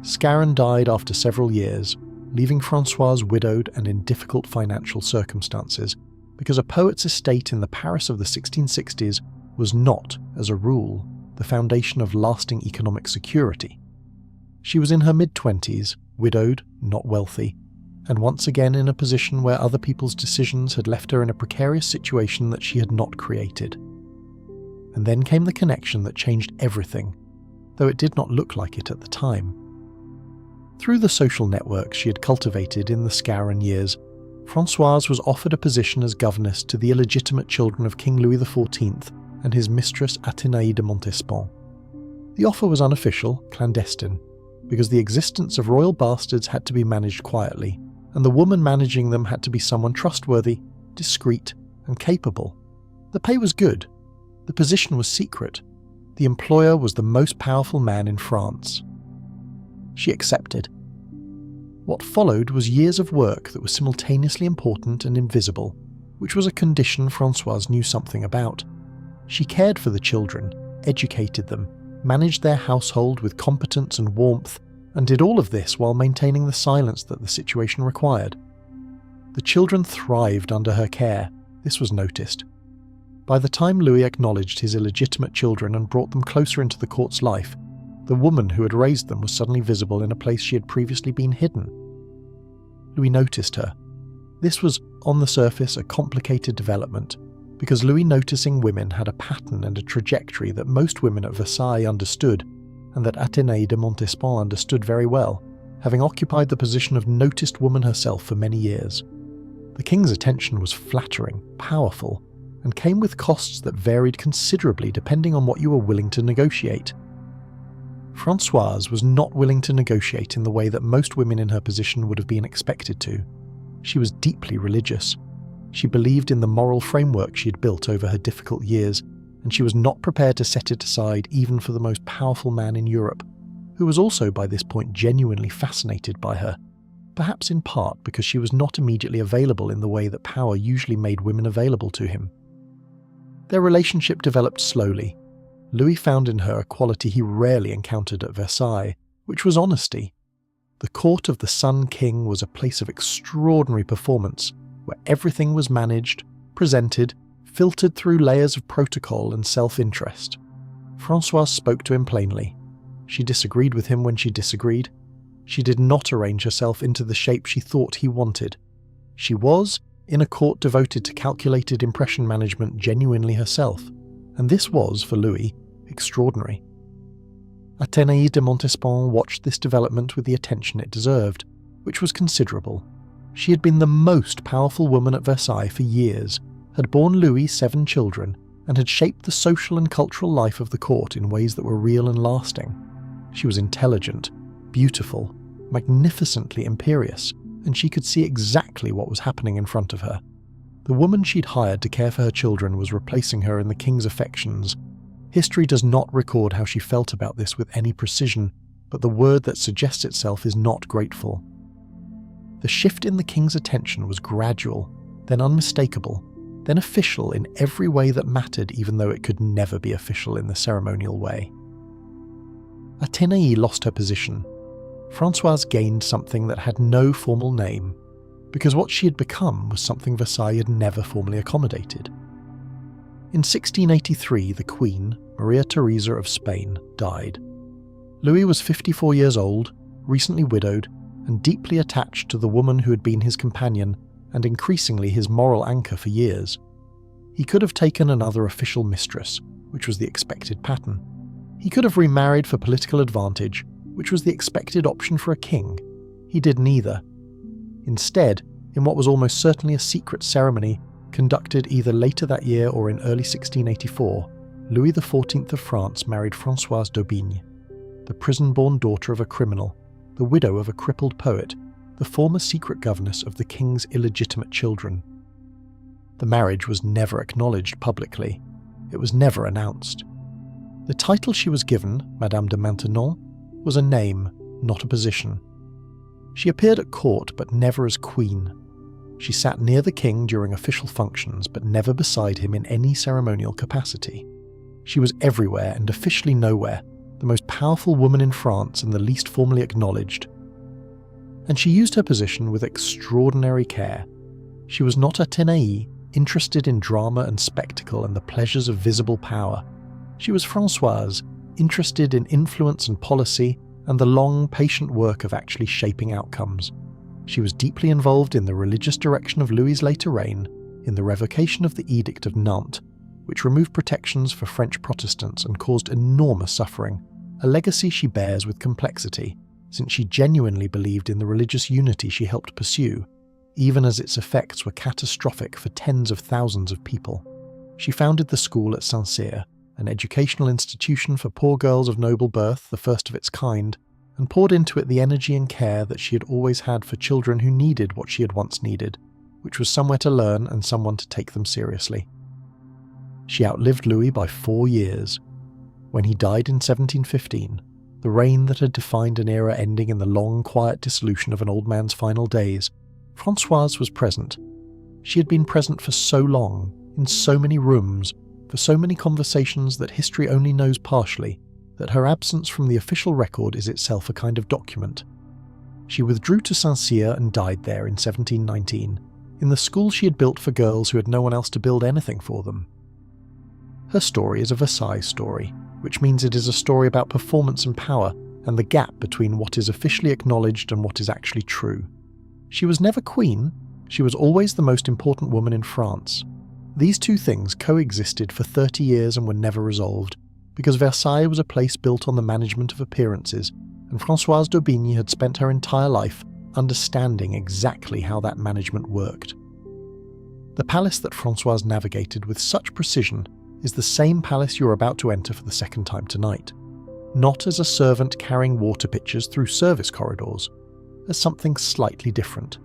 Scarron died after several years, leaving Françoise widowed and in difficult financial circumstances, because a poet's estate in the Paris of the 1660s was not, as a rule, the foundation of lasting economic security. She was in her mid-20s, widowed, not wealthy, and once again in a position where other people's decisions had left her in a precarious situation that she had not created. And then came the connection that changed everything, though it did not look like it at the time. Through the social networks she had cultivated in the Scarron years, Françoise was offered a position as governess to the illegitimate children of King Louis XIV and his mistress Athénaïde de Montespan. The offer was unofficial, clandestine, because the existence of royal bastards had to be managed quietly, and the woman managing them had to be someone trustworthy, discreet, and capable. The pay was good. The position was secret. The employer was the most powerful man in France. She accepted. What followed was years of work that was simultaneously important and invisible, which was a condition Françoise knew something about. She cared for the children, educated them, managed their household with competence and warmth, and did all of this while maintaining the silence that the situation required. The children thrived under her care. This was noticed. By the time Louis acknowledged his illegitimate children and brought them closer into the court's life, the woman who had raised them was suddenly visible in a place she had previously been hidden. Louis noticed her. This was, on the surface, a complicated development, because Louis noticing women had a pattern and a trajectory that most women at Versailles understood, and that Athénaïde de Montespan understood very well, having occupied the position of noticed woman herself for many years. The king's attention was flattering, powerful, and came with costs that varied considerably depending on what you were willing to negotiate. Françoise was not willing to negotiate in the way that most women in her position would have been expected to. She was deeply religious. She believed in the moral framework she had built over her difficult years, and she was not prepared to set it aside even for the most powerful man in Europe, who was also by this point genuinely fascinated by her, perhaps in part because she was not immediately available in the way that power usually made women available to him. Their relationship developed slowly. Louis found in her a quality he rarely encountered at Versailles, which was honesty. The court of the Sun King was a place of extraordinary performance, where everything was managed, presented, filtered through layers of protocol and self-interest. Françoise spoke to him plainly. She disagreed with him when she disagreed. She did not arrange herself into the shape she thought he wanted. She was, in a court devoted to calculated impression management, genuinely herself, and this was, for Louis, extraordinary. Athénée de Montespan watched this development with the attention it deserved, which was considerable. She had been the most powerful woman at Versailles for years, had borne Louis 7 children, and had shaped the social and cultural life of the court in ways that were real and lasting. She was intelligent, beautiful, magnificently imperious, and she could see exactly what was happening in front of her. The woman she'd hired to care for her children was replacing her in the king's affections. History does not record how she felt about this with any precision, but the word that suggests itself is not grateful. The shift in the king's attention was gradual, then unmistakable, then official in every way that mattered, even though it could never be official in the ceremonial way. Athénée lost her position. Françoise gained something that had no formal name, because what she had become was something Versailles had never formally accommodated. In 1683, the Queen, Maria Theresa of Spain, died. Louis was 54 years old, recently widowed, and deeply attached to the woman who had been his companion and increasingly his moral anchor for years. He could have taken another official mistress, which was the expected pattern. He could have remarried for political advantage, which was the expected option for a king. He did neither. Instead, in what was almost certainly a secret ceremony, conducted either later that year or in early 1684, Louis XIV of France married Françoise d'Aubigne, the prison-born daughter of a criminal, the widow of a crippled poet, the former secret governess of the king's illegitimate children. The marriage was never acknowledged publicly. It was never announced. The title she was given, Madame de Maintenon, was a name, not a position. She appeared at court, but never as queen. She sat near the king during official functions, but never beside him in any ceremonial capacity. She was everywhere and officially nowhere, the most powerful woman in France and the least formally acknowledged. And she used her position with extraordinary care. She was not Athénée, interested in drama and spectacle and the pleasures of visible power. She was Françoise, interested in influence and policy and the long, patient work of actually shaping outcomes. She was deeply involved in the religious direction of Louis's later reign, in the revocation of the Edict of Nantes, which removed protections for French Protestants and caused enormous suffering, a legacy she bears with complexity, since she genuinely believed in the religious unity she helped pursue, even as its effects were catastrophic for tens of thousands of people. She founded the school at Saint-Cyr, an educational institution for poor girls of noble birth, the first of its kind, and poured into it the energy and care that she had always had for children who needed what she had once needed, which was somewhere to learn and someone to take them seriously. She outlived Louis by 4 years. When he died in 1715, the reign that had defined an era ending in the long, quiet dissolution of an old man's final days, Françoise was present. She had been present for so long, in so many rooms, for so many conversations that history only knows partially, that her absence from the official record is itself a kind of document. She withdrew to Saint-Cyr and died there in 1719, in the school she had built for girls who had no one else to build anything for them. Her story is a Versailles story, which means it is a story about performance and power, and the gap between what is officially acknowledged and what is actually true. She was never queen, she was always the most important woman in France. These two things coexisted for 30 years and were never resolved, because Versailles was a place built on the management of appearances, and Françoise d'Aubigne had spent her entire life understanding exactly how that management worked. The palace that Françoise navigated with such precision is the same palace you're about to enter for the second time tonight, not as a servant carrying water pitchers through service corridors, as something slightly different,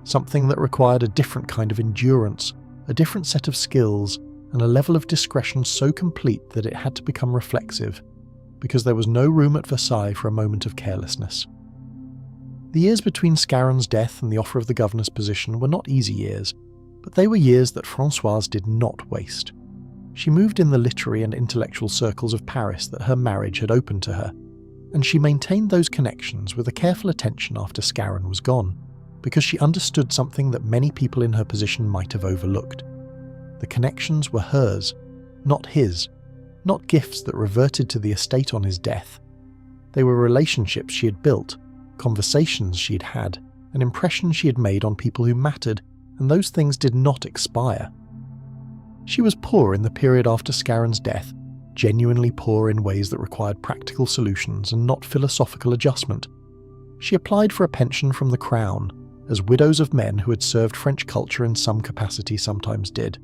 something that required a different kind of endurance, a different set of skills, and a level of discretion so complete that it had to become reflexive, because there was no room at Versailles for a moment of carelessness. The years between Scarron's death and the offer of the governor's position were not easy years, but they were years that Françoise did not waste. She moved in the literary and intellectual circles of Paris that her marriage had opened to her, and she maintained those connections with a careful attention after Scarron was gone, because she understood something that many people in her position might have overlooked. The connections were hers, not his, not gifts that reverted to the estate on his death. They were relationships she had built, conversations she had had, and impressions she had made on people who mattered, and those things did not expire. She was poor in the period after Scarron's death, genuinely poor in ways that required practical solutions and not philosophical adjustment. She applied for a pension from the crown, as widows of men who had served French culture in some capacity sometimes did.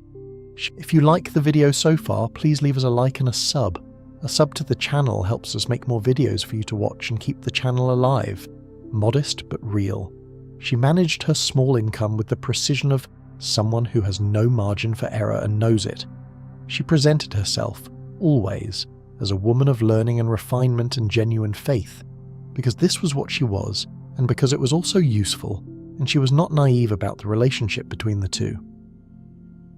If you like the video so far, please leave us a like and a sub. A sub to the channel helps us make more videos for you to watch and keep the channel alive. Modest but real. She managed her small income with the precision of someone who has no margin for error and knows it. She presented herself, always, as a woman of learning and refinement and genuine faith, because this was what she was, and because it was also useful, and she was not naive about the relationship between the two.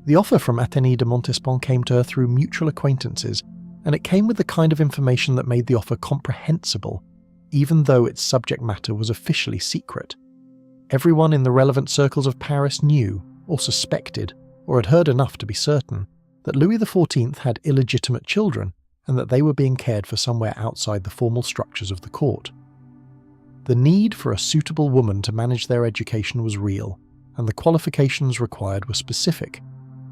The offer from Athénée de Montespan came to her through mutual acquaintances, and it came with the kind of information that made the offer comprehensible, even though its subject matter was officially secret. Everyone in the relevant circles of Paris knew, or suspected, or had heard enough to be certain, that Louis XIV had illegitimate children, and that they were being cared for somewhere outside the formal structures of the court. The need for a suitable woman to manage their education was real, and the qualifications required were specific: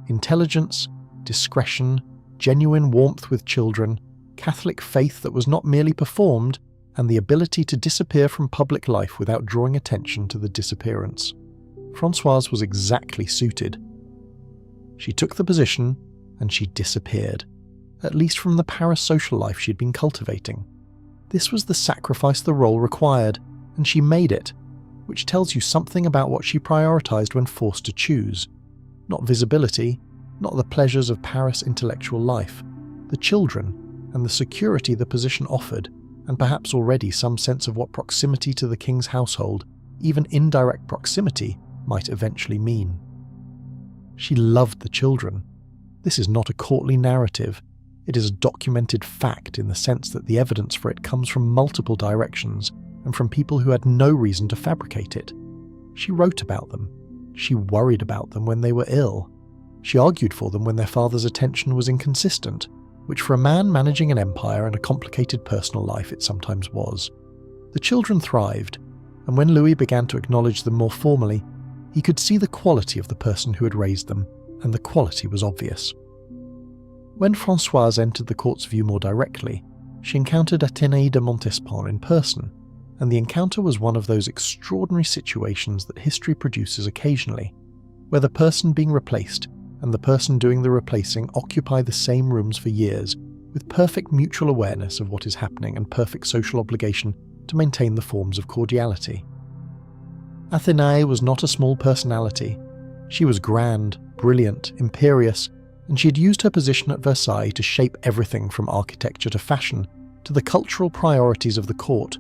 intelligence, discretion, genuine warmth with children, Catholic faith that was not merely performed, and the ability to disappear from public life without drawing attention to the disappearance. Françoise was exactly suited. She took the position, and she disappeared, at least from the Paris social life she'd been cultivating. This was the sacrifice the role required, and she made it, which tells you something about what she prioritized when forced to choose. Not visibility, not the pleasures of Paris intellectual life, the children, and the security the position offered, and perhaps already some sense of what proximity to the king's household, even indirect proximity, might eventually mean. She loved the children. This is not a courtly narrative. It is a documented fact in the sense that the evidence for it comes from multiple directions and from people who had no reason to fabricate it. She wrote about them. She worried about them when they were ill. She argued for them when their father's attention was inconsistent, which for a man managing an empire and a complicated personal life it sometimes was. The children thrived, and when Louis began to acknowledge them more formally, he could see the quality of the person who had raised them, and the quality was obvious. When Françoise entered the court's view more directly, she encountered Athénée de Montespan in person, and the encounter was one of those extraordinary situations that history produces occasionally, where the person being replaced and the person doing the replacing occupy the same rooms for years, with perfect mutual awareness of what is happening and perfect social obligation to maintain the forms of cordiality. Athénée was not a small personality. She was grand, brilliant, imperious, and she had used her position at Versailles to shape everything from architecture to fashion to the cultural priorities of the court.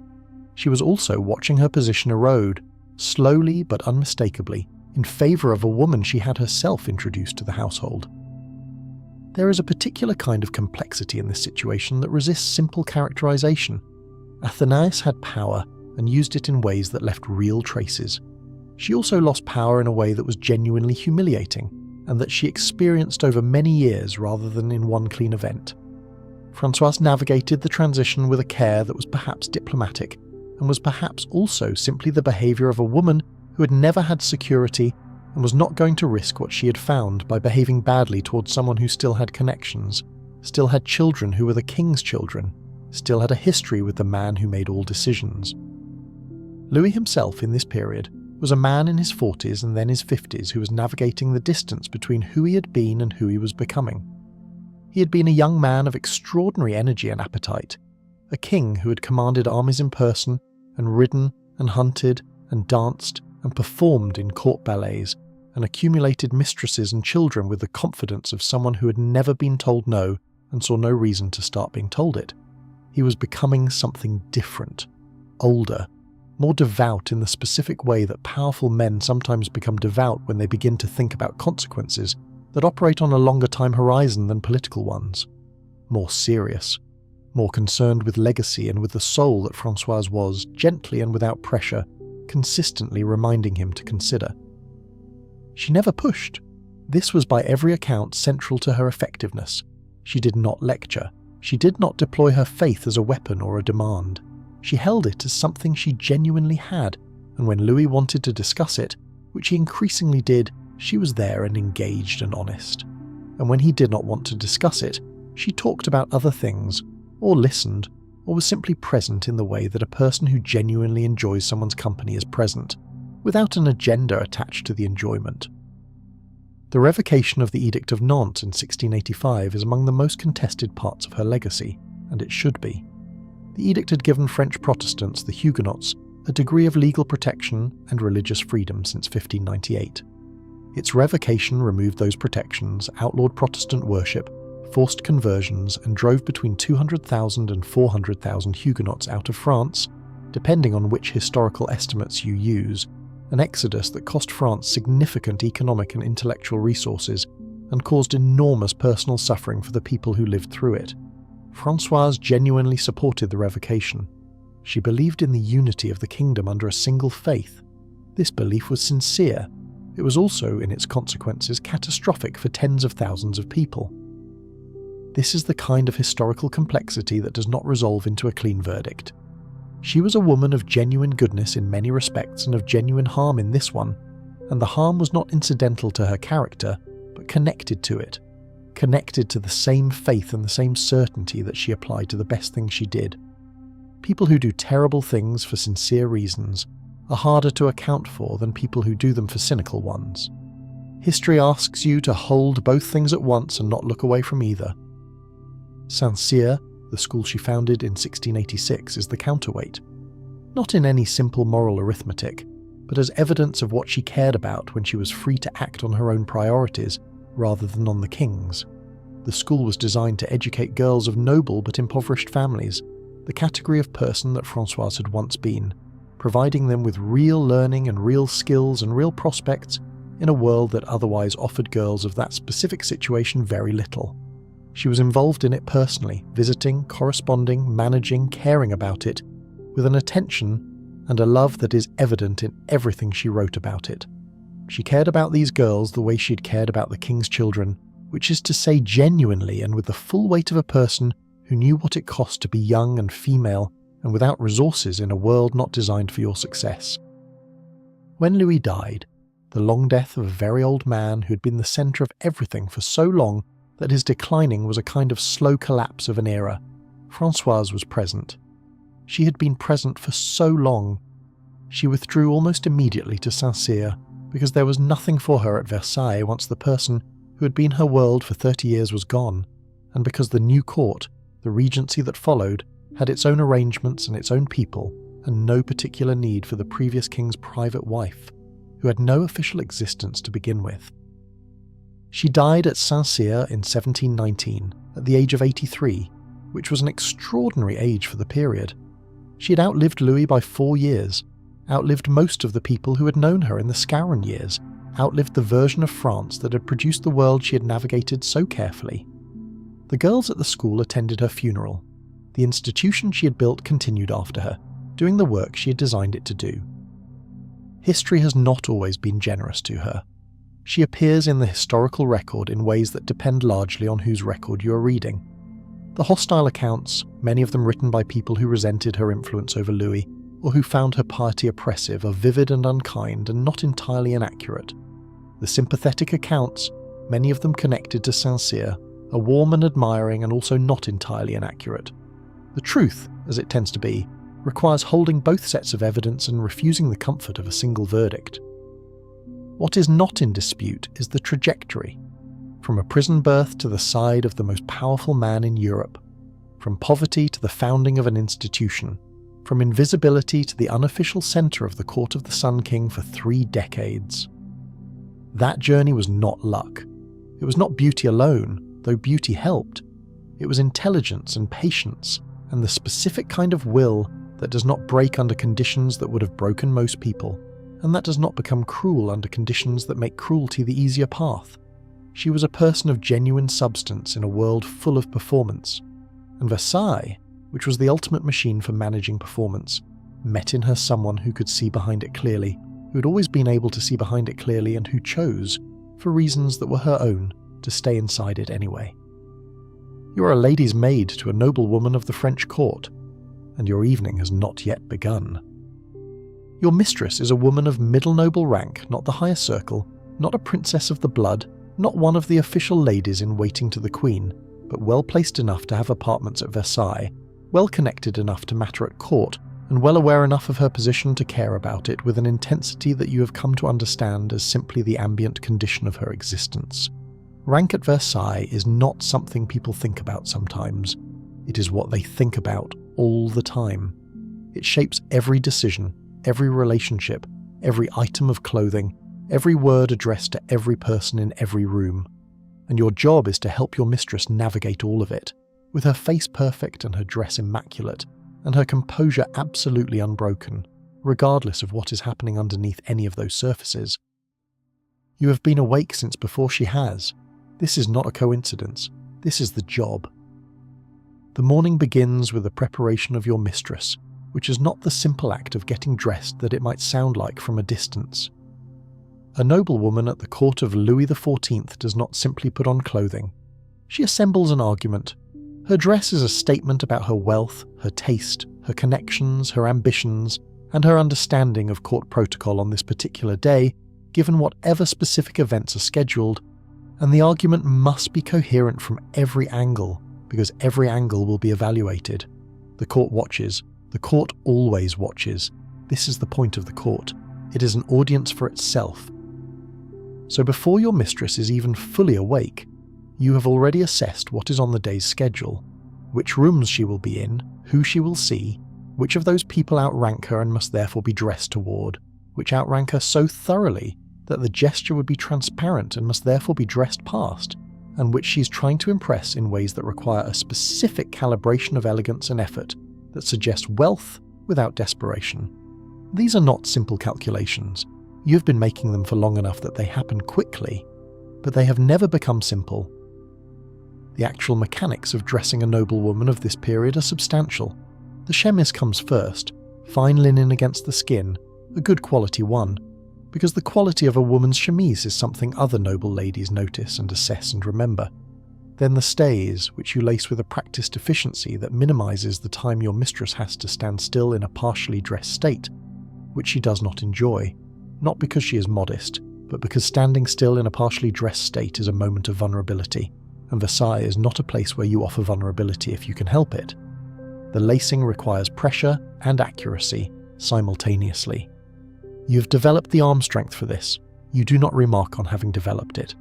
She was also watching her position erode, slowly but unmistakably, in favour of a woman she had herself introduced to the household. There is a particular kind of complexity in this situation that resists simple characterization. Athénée had power and used it in ways that left real traces. She also lost power in a way that was genuinely humiliating, and that she experienced over many years rather than in one clean event. Françoise navigated the transition with a care that was perhaps diplomatic, and was perhaps also simply the behaviour of a woman who had never had security and was not going to risk what she had found by behaving badly towards someone who still had connections, still had children who were the king's children, still had a history with the man who made all decisions. Louis himself in this period was a man in his 40s and then his 50s who was navigating the distance between who he had been and who he was becoming. He had been a young man of extraordinary energy and appetite, a king who had commanded armies in person and ridden and hunted and danced and performed in court ballets and accumulated mistresses and children with the confidence of someone who had never been told no and saw no reason to start being told it. He was becoming something different, older, more devout in the specific way that powerful men sometimes become devout when they begin to think about consequences that operate on a longer time horizon than political ones, more serious, more concerned with legacy and with the soul that Françoise was, gently and without pressure, consistently reminding him to consider. She never pushed. This was by every account central to her effectiveness. She did not lecture. She did not deploy her faith as a weapon or a demand. She held it as something she genuinely had, and when Louis wanted to discuss it, which he increasingly did, she was there and engaged and honest. And when he did not want to discuss it, she talked about other things, or listened, or was simply present in the way that a person who genuinely enjoys someone's company is present, without an agenda attached to the enjoyment. The revocation of the Edict of Nantes in 1685 is among the most contested parts of her legacy, and it should be. The edict had given French Protestants, the Huguenots, a degree of legal protection and religious freedom since 1598. Its revocation removed those protections, outlawed Protestant worship, forced conversions, and drove between 200,000 and 400,000 Huguenots out of France, depending on which historical estimates you use, an exodus that cost France significant economic and intellectual resources and caused enormous personal suffering for the people who lived through it. Françoise genuinely supported the revocation. She believed in the unity of the kingdom under a single faith. This belief was sincere. It was also, in its consequences, catastrophic for tens of thousands of people. This is the kind of historical complexity that does not resolve into a clean verdict. She was a woman of genuine goodness in many respects and of genuine harm in this one, and the harm was not incidental to her character, but connected to it, connected to the same faith and the same certainty that she applied to the best things she did. People who do terrible things for sincere reasons are harder to account for than people who do them for cynical ones. History asks you to hold both things at once and not look away from either. Saint-Cyr, the school she founded in 1686, is the counterweight, not in any simple moral arithmetic, but as evidence of what she cared about when she was free to act on her own priorities rather than on the king's. The school was designed to educate girls of noble but impoverished families, the category of person that Françoise had once been, providing them with real learning and real skills and real prospects in a world that otherwise offered girls of that specific situation very little. She was involved in it personally, visiting, corresponding, managing, caring about it, with an attention and a love that is evident in everything she wrote about it. She cared about these girls the way she'd cared about the king's children, which is to say genuinely and with the full weight of a person who knew what it cost to be young and female and without resources in a world not designed for your success. When Louis died, the long death of a very old man who had been the centre of everything for so long that his declining was a kind of slow collapse of an era, Françoise was present. She had been present for so long. She withdrew almost immediately to Saint-Cyr because there was nothing for her at Versailles once the person who had been her world for 30 years was gone, and because the new court, the regency that followed, had its own arrangements and its own people, and no particular need for the previous king's private wife, who had no official existence to begin with. She died at Saint-Cyr in 1719, at the age of 83, which was an extraordinary age for the period. She had outlived Louis by 4 years, outlived most of the people who had known her in the Scouron years, outlived the version of France that had produced the world she had navigated so carefully. The girls at the school attended her funeral. The institution she had built continued after her, doing the work she had designed it to do. History has not always been generous to her. She appears in the historical record in ways that depend largely on whose record you are reading. The hostile accounts, many of them written by people who resented her influence over Louis, or who found her piety oppressive, are vivid and unkind and not entirely inaccurate. The sympathetic accounts, many of them connected to Saint-Cyr, are warm and admiring and also not entirely inaccurate. The truth, as it tends to be, requires holding both sets of evidence and refusing the comfort of a single verdict. What is not in dispute is the trajectory, from a prison birth to the side of the most powerful man in Europe, from poverty to the founding of an institution, from invisibility to the unofficial centre of the court of the Sun King for 3 decades. That journey was not luck. It was not beauty alone, though beauty helped. It was intelligence and patience, and the specific kind of will that does not break under conditions that would have broken most people, and that does not become cruel under conditions that make cruelty the easier path. She was a person of genuine substance in a world full of performance. And Versailles, which was the ultimate machine for managing performance, met in her someone who could see behind it clearly, who had always been able to see behind it clearly and who chose, for reasons that were her own, to stay inside it anyway. You are a lady's maid to a noblewoman of the French court, and your evening has not yet begun. Your mistress is a woman of middle noble rank, not the higher circle, not a princess of the blood, not one of the official ladies in waiting to the Queen, but well placed enough to have apartments at Versailles, well connected enough to matter at court, and well aware enough of her position to care about it with an intensity that you have come to understand as simply the ambient condition of her existence. Rank at Versailles is not something people think about sometimes. It is what they think about all the time. It shapes every decision, every relationship, every item of clothing, every word addressed to every person in every room. And your job is to help your mistress navigate all of it, with her face perfect and her dress immaculate, and her composure absolutely unbroken, regardless of what is happening underneath any of those surfaces. You have been awake since before she has. This is not a coincidence. This is the job. The morning begins with the preparation of your mistress, which is not the simple act of getting dressed that it might sound like from a distance. A noblewoman at the court of Louis XIV does not simply put on clothing. She assembles an argument. Her dress is a statement about her wealth, her taste, her connections, her ambitions, and her understanding of court protocol on this particular day, given whatever specific events are scheduled, and the argument must be coherent from every angle, because every angle will be evaluated. The court watches. The court always watches. This is the point of the court. It is an audience for itself. So before your mistress is even fully awake, you have already assessed what is on the day's schedule, which rooms she will be in, who she will see, which of those people outrank her and must therefore be dressed toward, which outrank her so thoroughly that the gesture would be transparent and must therefore be dressed past, and which she's trying to impress in ways that require a specific calibration of elegance and effort that suggest wealth without desperation. These are not simple calculations. You've been making them for long enough that they happen quickly, but they have never become simple. The actual mechanics of dressing a noblewoman of this period are substantial. The chemise comes first, fine linen against the skin, a good quality one, because the quality of a woman's chemise is something other noble ladies notice and assess and remember. Then the stays, which you lace with a practiced efficiency that minimises the time your mistress has to stand still in a partially dressed state, which she does not enjoy, not because she is modest, but because standing still in a partially dressed state is a moment of vulnerability, and Versailles is not a place where you offer vulnerability if you can help it. The lacing requires pressure and accuracy simultaneously. You've developed the arm strength for this. You do not remark on having developed it.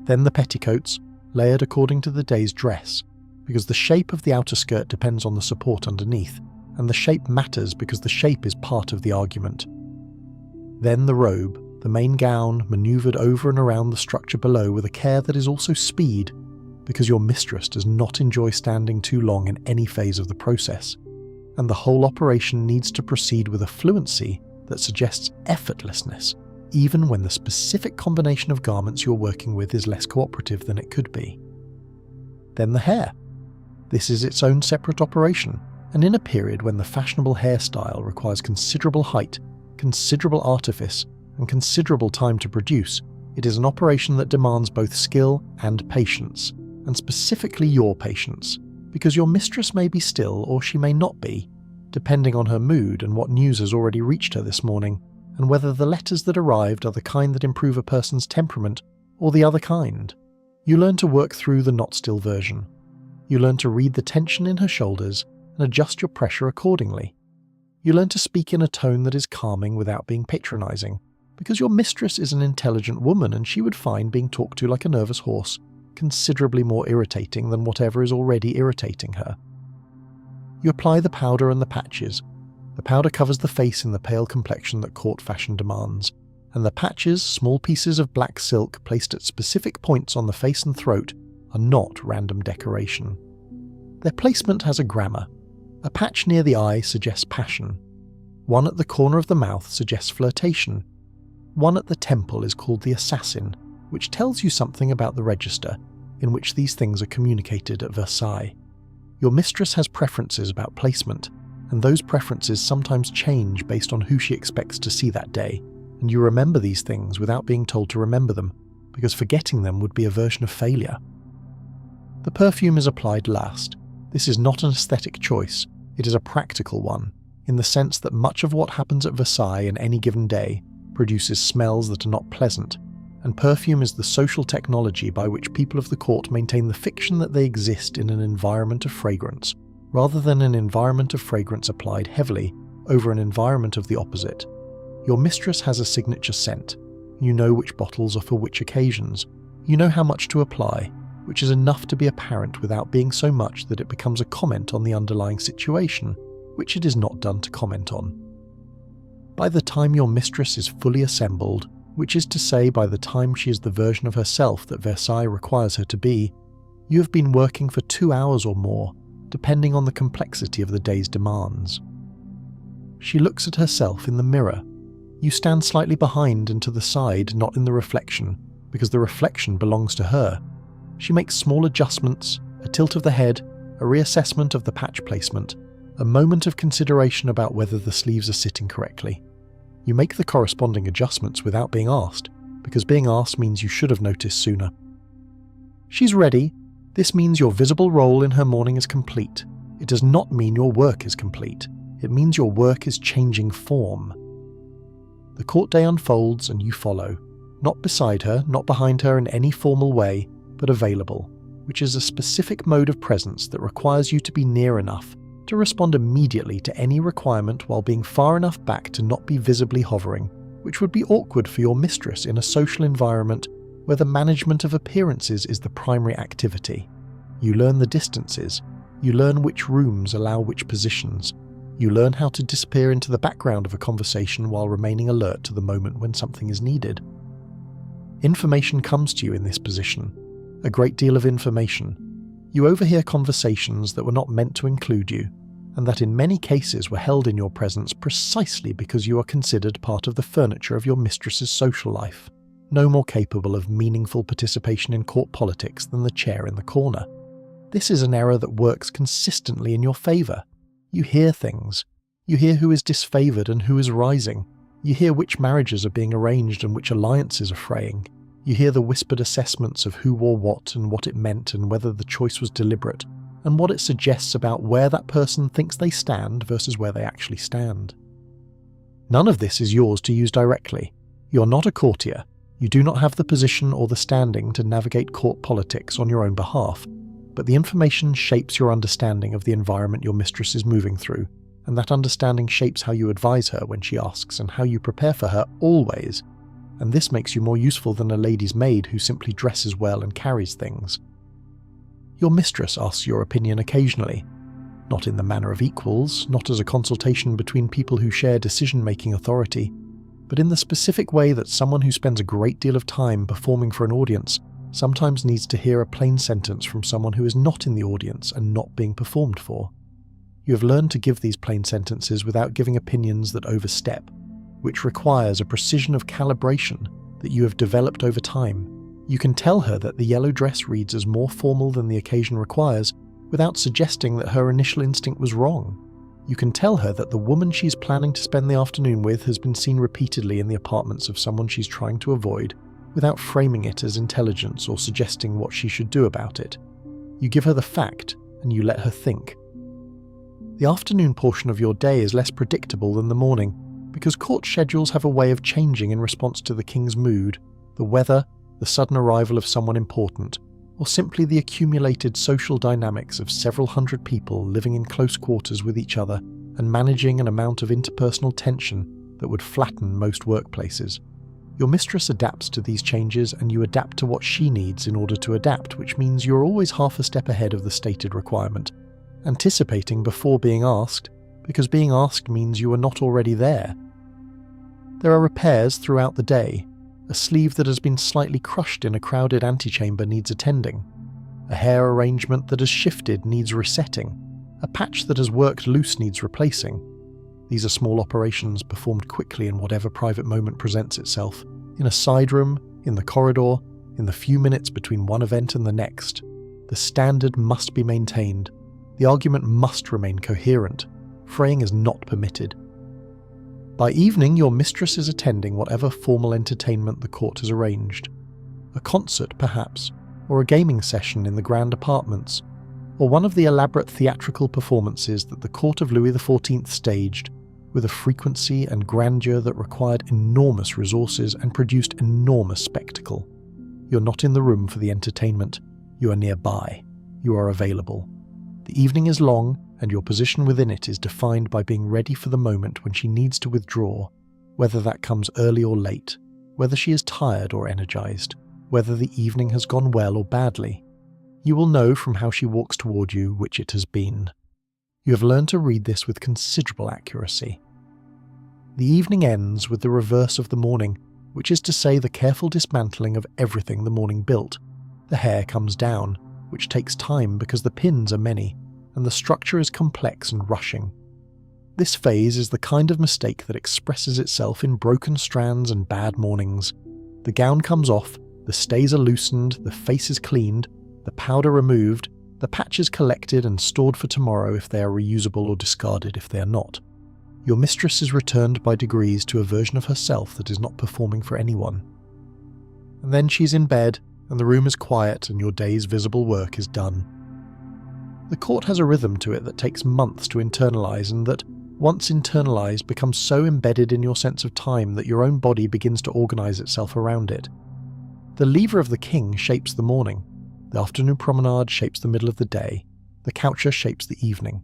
Then the petticoats, layered according to the day's dress, because the shape of the outer skirt depends on the support underneath, and the shape matters because the shape is part of the argument. Then the robe, the main gown, manoeuvred over and around the structure below with a care that is also speed, because your mistress does not enjoy standing too long in any phase of the process, and the whole operation needs to proceed with a fluency that suggests effortlessness, even when the specific combination of garments you're working with is less cooperative than it could be. Then the hair. This is its own separate operation, and in a period when the fashionable hairstyle requires considerable height, considerable artifice, and considerable time to produce, it is an operation that demands both skill and patience, and specifically your patience, because your mistress may be still or she may not be, depending on her mood and what news has already reached her this morning, and whether the letters that arrived are the kind that improve a person's temperament or the other kind. You learn to work through the not still version. You learn to read the tension in her shoulders and adjust your pressure accordingly. You learn to speak in a tone that is calming without being patronizing, because your mistress is an intelligent woman and she would find being talked to like a nervous horse considerably more irritating than whatever is already irritating her. You apply the powder and the patches. The powder covers the face in the pale complexion that court fashion demands, and the patches, small pieces of black silk placed at specific points on the face and throat, are not random decoration. Their placement has a grammar. A patch near the eye suggests passion. One at the corner of the mouth suggests flirtation. One at the temple is called the assassin, which tells you something about the register in which these things are communicated at Versailles. Your mistress has preferences about placement, and those preferences sometimes change based on who she expects to see that day, and you remember these things without being told to remember them, because forgetting them would be a version of failure. The perfume is applied last. This is not an aesthetic choice, it is a practical one, in the sense that much of what happens at Versailles in any given day produces smells that are not pleasant, and perfume is the social technology by which people of the court maintain the fiction that they exist in an environment of fragrance, rather than an environment of fragrance applied heavily over an environment of the opposite. Your mistress has a signature scent. You know which bottles are for which occasions. You know how much to apply, which is enough to be apparent without being so much that it becomes a comment on the underlying situation, which it is not done to comment on. By the time your mistress is fully assembled, which is to say by the time she is the version of herself that Versailles requires her to be, you have been working for 2 hours or more, depending on the complexity of the day's demands. She looks at herself in the mirror. You stand slightly behind and to the side, not in the reflection, because the reflection belongs to her. She makes small adjustments, a tilt of the head, a reassessment of the patch placement, a moment of consideration about whether the sleeves are sitting correctly. You make the corresponding adjustments without being asked, because being asked means you should have noticed sooner. She's ready. This means your visible role in her morning is complete. It does not mean your work is complete. It means your work is changing form. The court day unfolds and you follow, not beside her, not behind her in any formal way, but available, which is a specific mode of presence that requires you to be near enough to respond immediately to any requirement while being far enough back to not be visibly hovering, which would be awkward for your mistress in a social environment where the management of appearances is the primary activity. You learn the distances, you learn which rooms allow which positions, you learn how to disappear into the background of a conversation while remaining alert to the moment when something is needed. Information comes to you in this position, a great deal of information. You overhear conversations that were not meant to include you, and that in many cases were held in your presence precisely because you are considered part of the furniture of your mistress's social life, no more capable of meaningful participation in court politics than the chair in the corner. This is an error that works consistently in your favour. You hear things. You hear who is disfavoured and who is rising. You hear which marriages are being arranged and which alliances are fraying. You hear the whispered assessments of who wore what and what it meant and whether the choice was deliberate, and what it suggests about where that person thinks they stand versus where they actually stand. None of this is yours to use directly. You're not a courtier. You do not have the position or the standing to navigate court politics on your own behalf, but the information shapes your understanding of the environment your mistress is moving through, and that understanding shapes how you advise her when she asks and how you prepare for her always, and this makes you more useful than a lady's maid who simply dresses well and carries things. Your mistress asks your opinion occasionally, not in the manner of equals, not as a consultation between people who share decision-making authority, but in the specific way that someone who spends a great deal of time performing for an audience sometimes needs to hear a plain sentence from someone who is not in the audience and not being performed for. You have learned to give these plain sentences without giving opinions that overstep, which requires a precision of calibration that you have developed over time. You can tell her that the yellow dress reads as more formal than the occasion requires without suggesting that her initial instinct was wrong. You can tell her that the woman she's planning to spend the afternoon with has been seen repeatedly in the apartments of someone she's trying to avoid, without framing it as intelligence or suggesting what she should do about it. You give her the fact, and you let her think. The afternoon portion of your day is less predictable than the morning, because court schedules have a way of changing in response to the king's mood, the weather, the sudden arrival of someone important, or simply the accumulated social dynamics of several hundred people living in close quarters with each other and managing an amount of interpersonal tension that would flatten most workplaces. Your mistress adapts to these changes and you adapt to what she needs in order to adapt, which means you're always half a step ahead of the stated requirement, anticipating before being asked, because being asked means you are not already there. There are repairs throughout the day. A sleeve that has been slightly crushed in a crowded antechamber needs attending. A hair arrangement that has shifted needs resetting. A patch that has worked loose needs replacing. These are small operations performed quickly in whatever private moment presents itself, in a side room, in the corridor, in the few minutes between one event and the next, the standard must be maintained. The argument must remain coherent. Fraying is not permitted. By evening, your mistress is attending whatever formal entertainment the court has arranged. A concert, perhaps, or a gaming session in the grand apartments, or one of the elaborate theatrical performances that the court of Louis XIV staged with a frequency and grandeur that required enormous resources and produced enormous spectacle. You're not in the room for the entertainment. You are nearby. You are available. The evening is long, and your position within it is defined by being ready for the moment when she needs to withdraw, whether that comes early or late, whether she is tired or energized, whether the evening has gone well or badly. You will know from how she walks toward you which it has been. You have learned to read this with considerable accuracy. The evening ends with the reverse of the morning, which is to say the careful dismantling of everything the morning built. The hair comes down, which takes time because the pins are many, and the structure is complex and rushing. This phase is the kind of mistake that expresses itself in broken strands and bad mornings. The gown comes off, the stays are loosened, the face is cleaned, the powder removed, the patches collected and stored for tomorrow if they are reusable or discarded if they are not. Your mistress is returned by degrees to a version of herself that is not performing for anyone. And then she's in bed, and the room is quiet and your day's visible work is done. The court has a rhythm to it that takes months to internalize and that, once internalized, becomes so embedded in your sense of time that your own body begins to organize itself around it. The lever of the king shapes the morning, the afternoon promenade shapes the middle of the day, the coucher shapes the evening.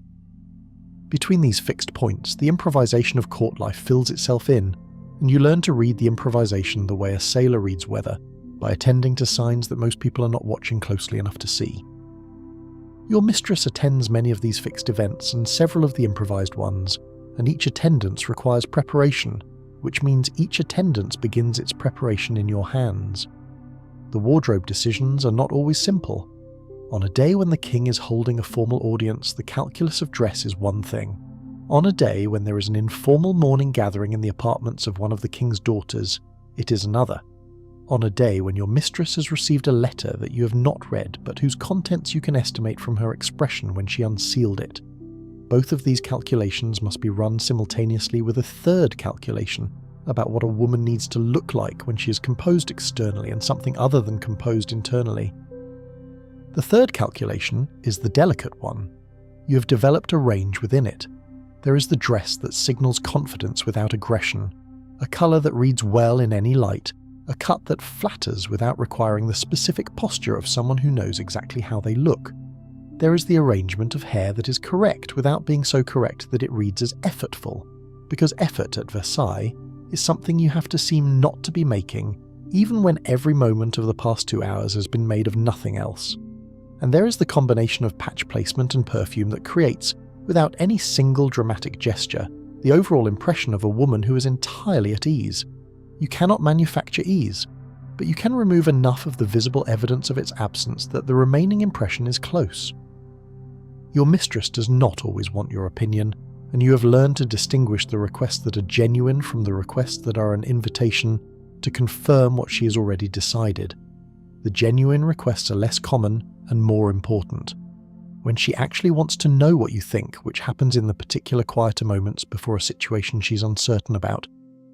Between these fixed points, the improvisation of court life fills itself in, and you learn to read the improvisation the way a sailor reads weather, by attending to signs that most people are not watching closely enough to see. Your mistress attends many of these fixed events and several of the improvised ones, and each attendance requires preparation, which means each attendance begins its preparation in your hands. The wardrobe decisions are not always simple. On a day when the king is holding a formal audience, the calculus of dress is one thing. On a day when there is an informal morning gathering in the apartments of one of the king's daughters, it is another. On a day when your mistress has received a letter that you have not read but whose contents you can estimate from her expression when she unsealed it. Both of these calculations must be run simultaneously with a third calculation about what a woman needs to look like when she is composed externally and something other than composed internally. The third calculation is the delicate one. You have developed a range within it. There is the dress that signals confidence without aggression, a colour that reads well in any light, a cut that flatters without requiring the specific posture of someone who knows exactly how they look. There is the arrangement of hair that is correct without being so correct that it reads as effortful, because effort at Versailles is something you have to seem not to be making, even when every moment of the past 2 hours has been made of nothing else. And there is the combination of patch placement and perfume that creates, without any single dramatic gesture, the overall impression of a woman who is entirely at ease. You cannot manufacture ease, but you can remove enough of the visible evidence of its absence that the remaining impression is close. Your mistress does not always want your opinion, and you have learned to distinguish the requests that are genuine from the requests that are an invitation to confirm what she has already decided. The genuine requests are less common and more important. When she actually wants to know what you think, which happens in the particular quieter moments before a situation she's uncertain about,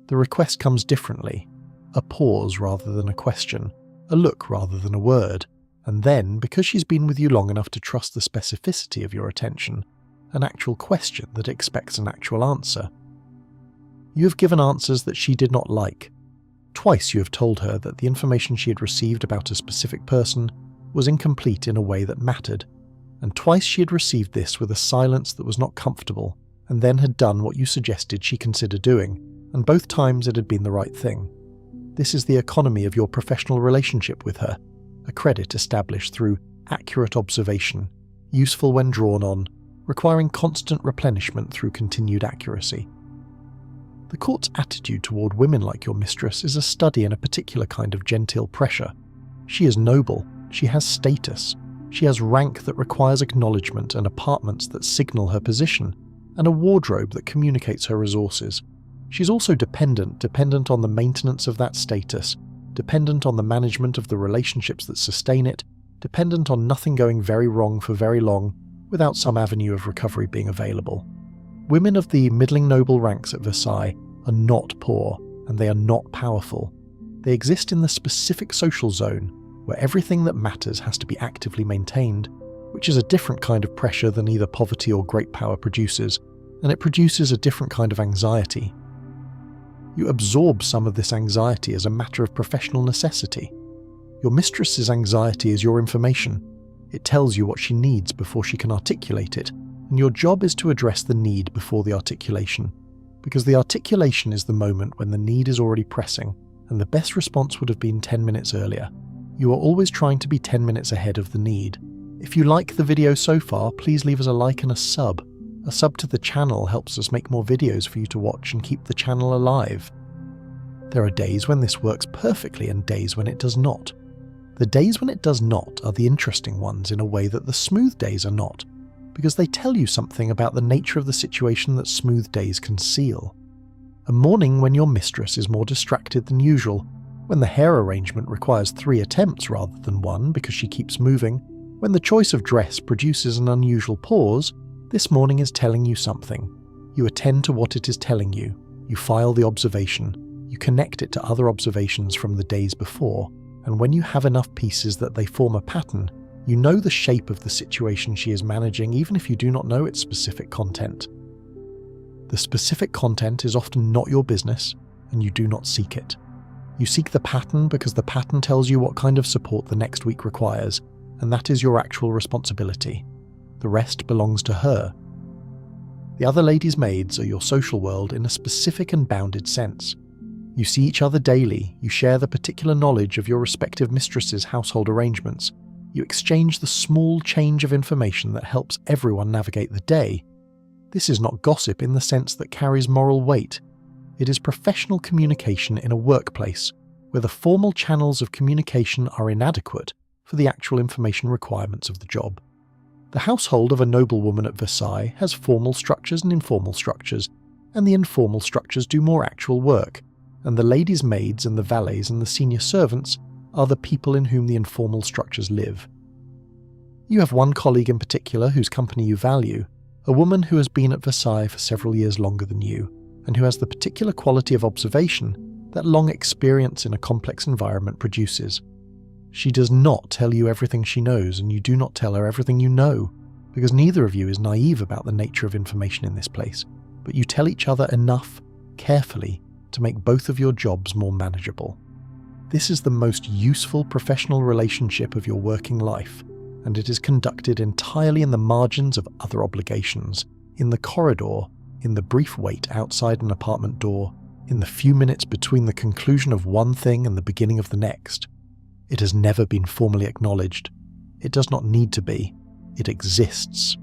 the request comes differently, a pause rather than a question, a look rather than a word, and then, because she's been with you long enough to trust the specificity of your attention, an actual question that expects an actual answer. You have given answers that she did not like. Twice you have told her that the information she had received about a specific person was incomplete in a way that mattered, and twice she had received this with a silence that was not comfortable, and then had done what you suggested she consider doing, and both times it had been the right thing. This is the economy of your professional relationship with her, a credit established through accurate observation, useful when drawn on, requiring constant replenishment through continued accuracy. The court's attitude toward women like your mistress is a study in a particular kind of genteel pressure. She is noble, she has status, she has rank that requires acknowledgement and apartments that signal her position, and a wardrobe that communicates her resources. She's also dependent on the maintenance of that status, dependent on the management of the relationships that sustain it, dependent on nothing going very wrong for very long, without some avenue of recovery being available. Women of the middling noble ranks at Versailles are not poor, and they are not powerful. They exist in the specific social zone, where everything that matters has to be actively maintained, which is a different kind of pressure than either poverty or great power produces, and it produces a different kind of anxiety. You absorb some of this anxiety as a matter of professional necessity. Your mistress's anxiety is your information. It tells you what she needs before she can articulate it, and your job is to address the need before the articulation, because the articulation is the moment when the need is already pressing, and the best response would have been 10 minutes earlier. You are always trying to be 10 minutes ahead of the need. If you like the video so far, please leave us a like and a sub. A sub to the channel helps us make more videos for you to watch and keep the channel alive. There are days when this works perfectly and days when it does not. The days when it does not are the interesting ones in a way that the smooth days are not, because they tell you something about the nature of the situation that smooth days conceal. A morning when your mistress is more distracted than usual, when the hair arrangement requires 3 attempts rather than 1 because she keeps moving, when the choice of dress produces an unusual pause, this morning is telling you something. You attend to what it is telling you. You file the observation. You connect it to other observations from the days before, and when you have enough pieces that they form a pattern, you know the shape of the situation she is managing even if you do not know its specific content. The specific content is often not your business, and you do not seek it. You seek the pattern because the pattern tells you what kind of support the next week requires, and that is your actual responsibility. The rest belongs to her. The other ladies' maids are your social world in a specific and bounded sense. You see each other daily, you share the particular knowledge of your respective mistresses' household arrangements, you exchange the small change of information that helps everyone navigate the day. This is not gossip in the sense that carries moral weight. It is professional communication in a workplace, where the formal channels of communication are inadequate for the actual information requirements of the job. The household of a noblewoman at Versailles has formal structures and informal structures, and the informal structures do more actual work, and the ladies' maids and the valets and the senior servants are the people in whom the informal structures live. You have one colleague in particular whose company you value, a woman who has been at Versailles for several years longer than you, and who has the particular quality of observation that long experience in a complex environment produces. She does not tell you everything she knows, and you do not tell her everything you know, because neither of you is naive about the nature of information in this place, but you tell each other enough, carefully, to make both of your jobs more manageable. This is the most useful professional relationship of your working life, and it is conducted entirely in the margins of other obligations, in the corridor, in the brief wait outside an apartment door, in the few minutes between the conclusion of one thing and the beginning of the next. It has never been formally acknowledged. It does not need to be. It exists.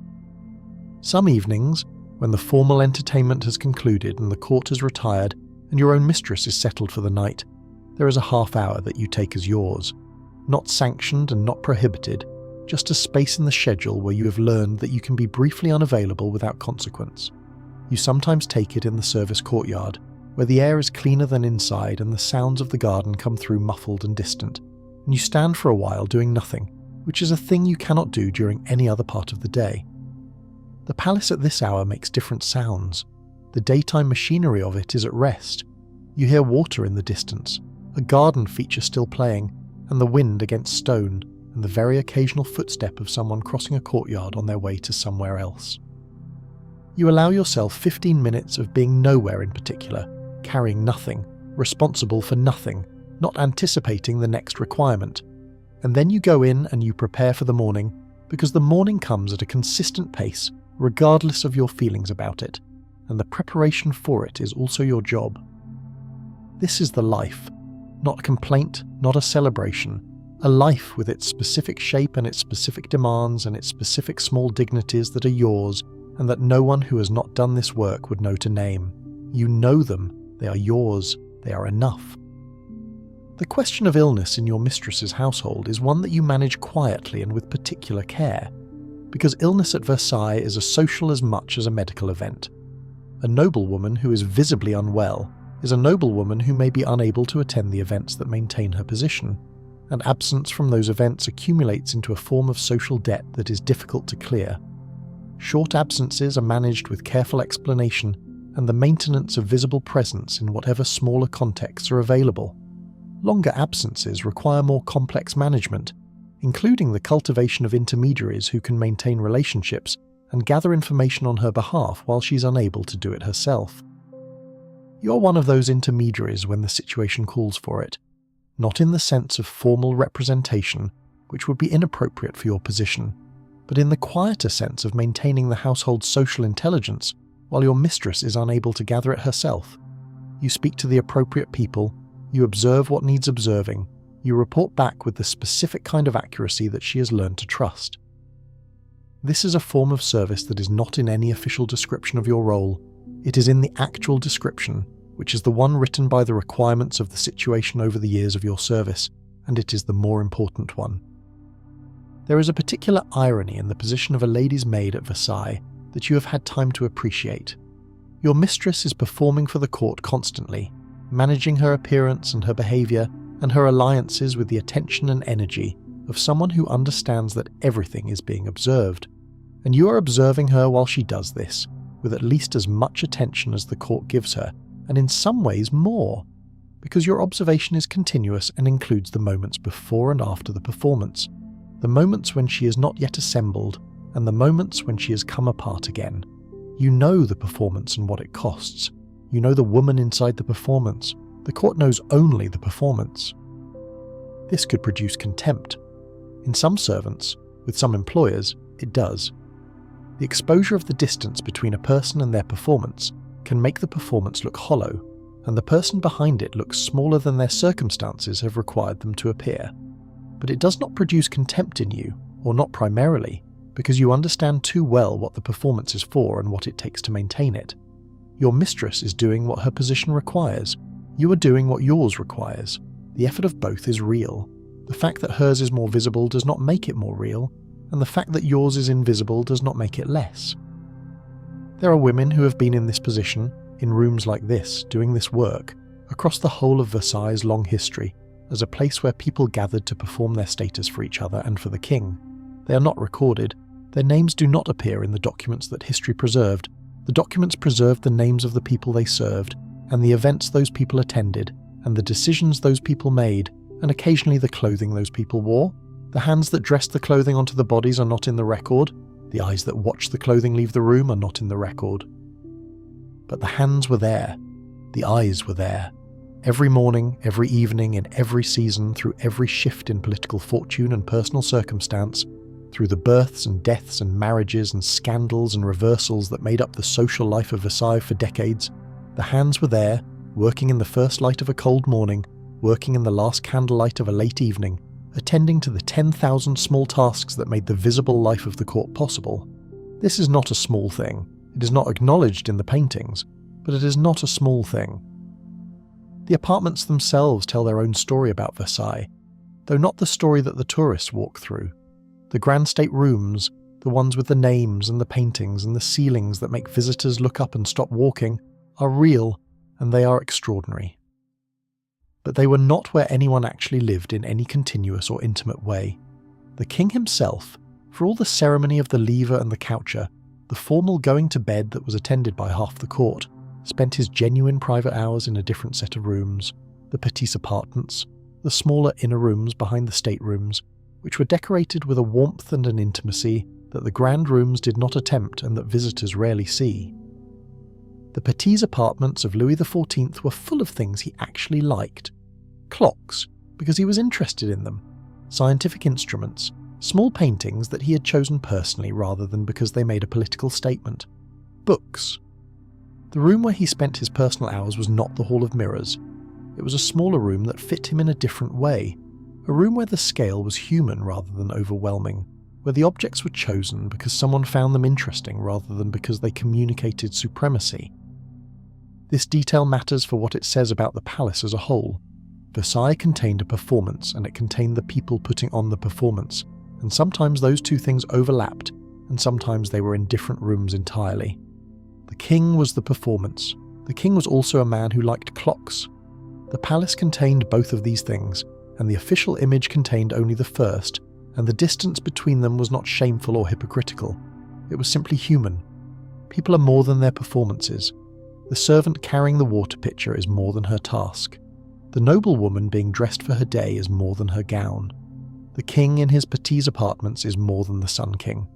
Some evenings, when the formal entertainment has concluded and the court has retired and your own mistress is settled for the night, there is a half hour that you take as yours, not sanctioned and not prohibited, just a space in the schedule where you have learned that you can be briefly unavailable without consequence. You sometimes take it in the service courtyard, where the air is cleaner than inside and the sounds of the garden come through muffled and distant, and you stand for a while doing nothing, which is a thing you cannot do during any other part of the day. The palace at this hour makes different sounds. The daytime machinery of it is at rest. You hear water in the distance, a garden feature still playing, and the wind against stone, and the very occasional footstep of someone crossing a courtyard on their way to somewhere else. You allow yourself 15 minutes of being nowhere in particular, carrying nothing, responsible for nothing, not anticipating the next requirement, and then you go in and you prepare for the morning, because the morning comes at a consistent pace regardless of your feelings about it, and the preparation for it is also your job. This is the life, not a complaint, not a celebration, a life with its specific shape and its specific demands and its specific small dignities that are yours and that no one who has not done this work would know to name. You know them, they are yours, they are enough. The question of illness in your mistress's household is one that you manage quietly and with particular care, because illness at Versailles is a social as much as a medical event. A noblewoman who is visibly unwell, is a noblewoman who may be unable to attend the events that maintain her position, and absence from those events accumulates into a form of social debt that is difficult to clear. Short absences are managed with careful explanation and the maintenance of visible presence in whatever smaller contexts are available. Longer absences require more complex management, including the cultivation of intermediaries who can maintain relationships and gather information on her behalf while she's unable to do it herself. You're one of those intermediaries when the situation calls for it, not in the sense of formal representation, which would be inappropriate for your position, but in the quieter sense of maintaining the household's social intelligence while your mistress is unable to gather it herself. You speak to the appropriate people, you observe what needs observing, you report back with the specific kind of accuracy that she has learned to trust. This is a form of service that is not in any official description of your role. It is in the actual description, which is the one written by the requirements of the situation over the years of your service, and it is the more important one. There is a particular irony in the position of a lady's maid at Versailles that you have had time to appreciate. Your mistress is performing for the court constantly, managing her appearance and her behaviour and her alliances with the attention and energy of someone who understands that everything is being observed, and you are observing her while she does this, with at least as much attention as the court gives her, and in some ways more, because your observation is continuous and includes the moments before and after the performance, the moments when she is not yet assembled, and the moments when she has come apart again. You know the performance and what it costs. You know the woman inside the performance. The court knows only the performance. This could produce contempt. In some servants, with some employers, it does. The exposure of the distance between a person and their performance can make the performance look hollow, and the person behind it looks smaller than their circumstances have required them to appear. But it does not produce contempt in you, or not primarily, because you understand too well what the performance is for and what it takes to maintain it. Your mistress is doing what her position requires. You are doing what yours requires. The effort of both is real. The fact that hers is more visible does not make it more real, and the fact that yours is invisible does not make it less. There are women who have been in this position, in rooms like this, doing this work, across the whole of Versailles' long history, as a place where people gathered to perform their status for each other and for the king. They are not recorded. Their names do not appear in the documents that history preserved. The documents preserved the names of the people they served, and the events those people attended, and the decisions those people made, and occasionally the clothing those people wore. The hands that dressed the clothing onto the bodies are not in the record. The eyes that watched the clothing leave the room are not in the record. But the hands were there. The eyes were there. Every morning, every evening, in every season, through every shift in political fortune and personal circumstance, through the births and deaths and marriages and scandals and reversals that made up the social life of Versailles for decades, the hands were there, working in the first light of a cold morning, working in the last candlelight of a late evening, attending to the 10,000 small tasks that made the visible life of the court possible. This is not a small thing. It is not acknowledged in the paintings, but it is not a small thing. The apartments themselves tell their own story about Versailles, though not the story that the tourists walk through. The grand state rooms, the ones with the names and the paintings and the ceilings that make visitors look up and stop walking, are real, and they are extraordinary. But they were not where anyone actually lived in any continuous or intimate way. The king himself, for all the ceremony of the lever and the coucher, the formal going to bed that was attended by half the court, spent his genuine private hours in a different set of rooms, the petits apartments, the smaller inner rooms behind the staterooms, which were decorated with a warmth and an intimacy that the grand rooms did not attempt and that visitors rarely see. The petits apartments of Louis XIV were full of things he actually liked. Clocks, because he was interested in them, scientific instruments, small paintings that he had chosen personally rather than because they made a political statement, books. The room where he spent his personal hours was not the Hall of Mirrors. It was a smaller room that fit him in a different way, a room where the scale was human rather than overwhelming, where the objects were chosen because someone found them interesting rather than because they communicated supremacy. This detail matters for what it says about the palace as a whole. Versailles contained a performance, and it contained the people putting on the performance, and sometimes those two things overlapped, and sometimes they were in different rooms entirely. The king was the performance. The king was also a man who liked clocks. The palace contained both of these things, and the official image contained only the first, and the distance between them was not shameful or hypocritical. It was simply human. People are more than their performances. The servant carrying the water pitcher is more than her task. The noblewoman being dressed for her day is more than her gown. The king in his petits apartments is more than the Sun King.